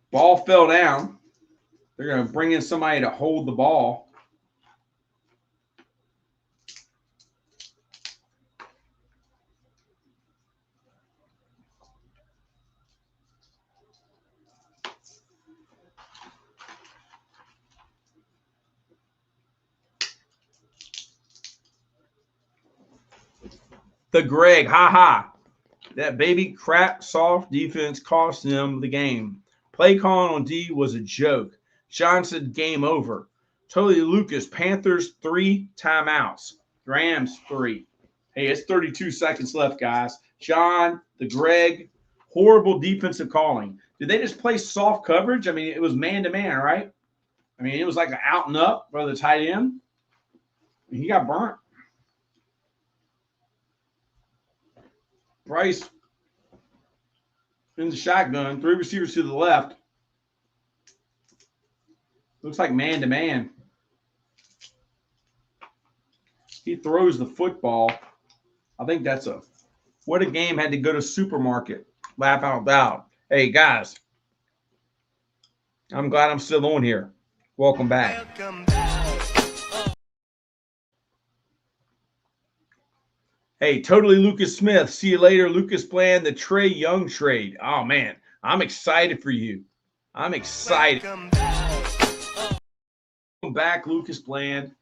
Ball fell down. They're going to bring in somebody to hold the ball. The Greg, that baby crap soft defense cost them the game. Play calling on D was a joke. Sean said game over. Totally Lucas, Panthers 3 timeouts. Rams 3. Hey, it's 32 seconds left, guys. Sean, the Greg, horrible defensive calling. Did they just play soft coverage? I mean, it was man-to-man, right? I mean, it was like an out and up for the tight end. He got burnt. Bryce in the shotgun, 3 receivers to the left. Looks like man-to-man. He throws the football. I think that's what a game had to go to supermarket. Laugh out loud. Hey, guys. I'm glad I'm still on here. Welcome back. Welcome back. Hey, totally Lucas Smith. See you later. Lucas Bland, the Trey Young trade. Oh, man. I'm excited for you. I'm excited. Welcome back, Lucas Bland.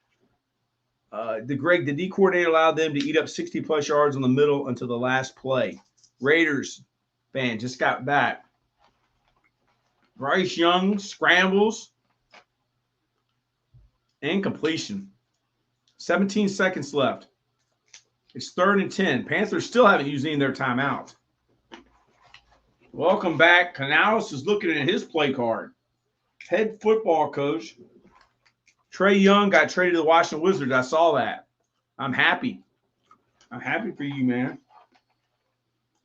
The D coordinator allowed them to eat up 60-plus yards on the middle until the last play. Raiders fan just got back. Bryce Young scrambles. Incompletion. 17 seconds left. It's 3rd and 10. Panthers still haven't used any of their timeouts. Welcome back. Canales is looking at his play card. Head football coach. Trey Young got traded to the Washington Wizards. I saw that. I'm happy. I'm happy for you, man.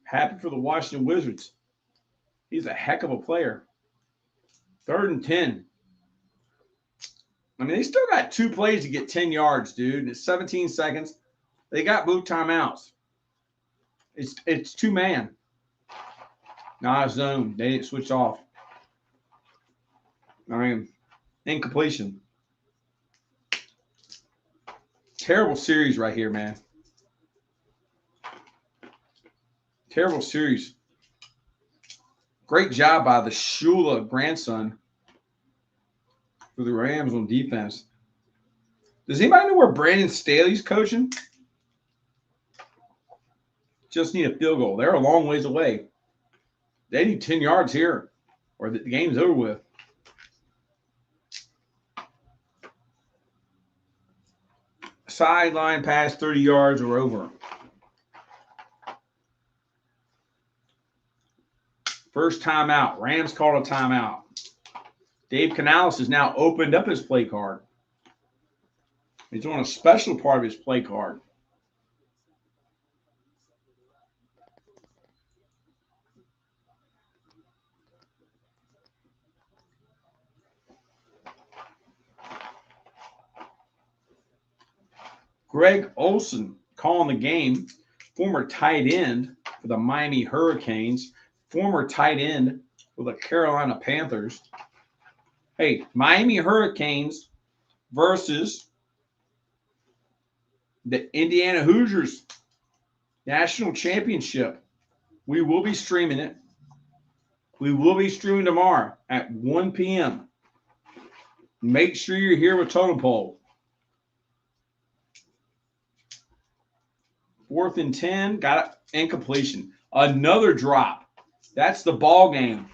Happy for the Washington Wizards. He's a heck of a player. 3rd and 10. I mean, they still got 2 plays to get 10 yards, dude. And it's 17 seconds. They got both timeouts. It's 2-man. Not a zone. They didn't switch off. I mean, incompletion. Terrible series right here, man. Terrible series. Great job by the Shula grandson for the Rams on defense. Does anybody know where Brandon Staley's coaching? Just need a field goal. They're a long ways away. They need 10 yards here or the game's over with. Sideline pass 30 yards or over. First timeout. Rams called a timeout. Dave Canales has now opened up his play card. He's on a special part of his play card. Greg Olson calling the game, former tight end for the Miami Hurricanes, former tight end for the Carolina Panthers. Hey, Miami Hurricanes versus the Indiana Hoosiers National Championship. We will be streaming it. We will be streaming tomorrow at 1 p.m. Make sure you're here with Totem Pole. 4th and 10, got it, incompletion. Another drop. That's the ball game.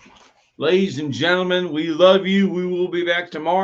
Ladies and gentlemen, we love you. We will be back tomorrow.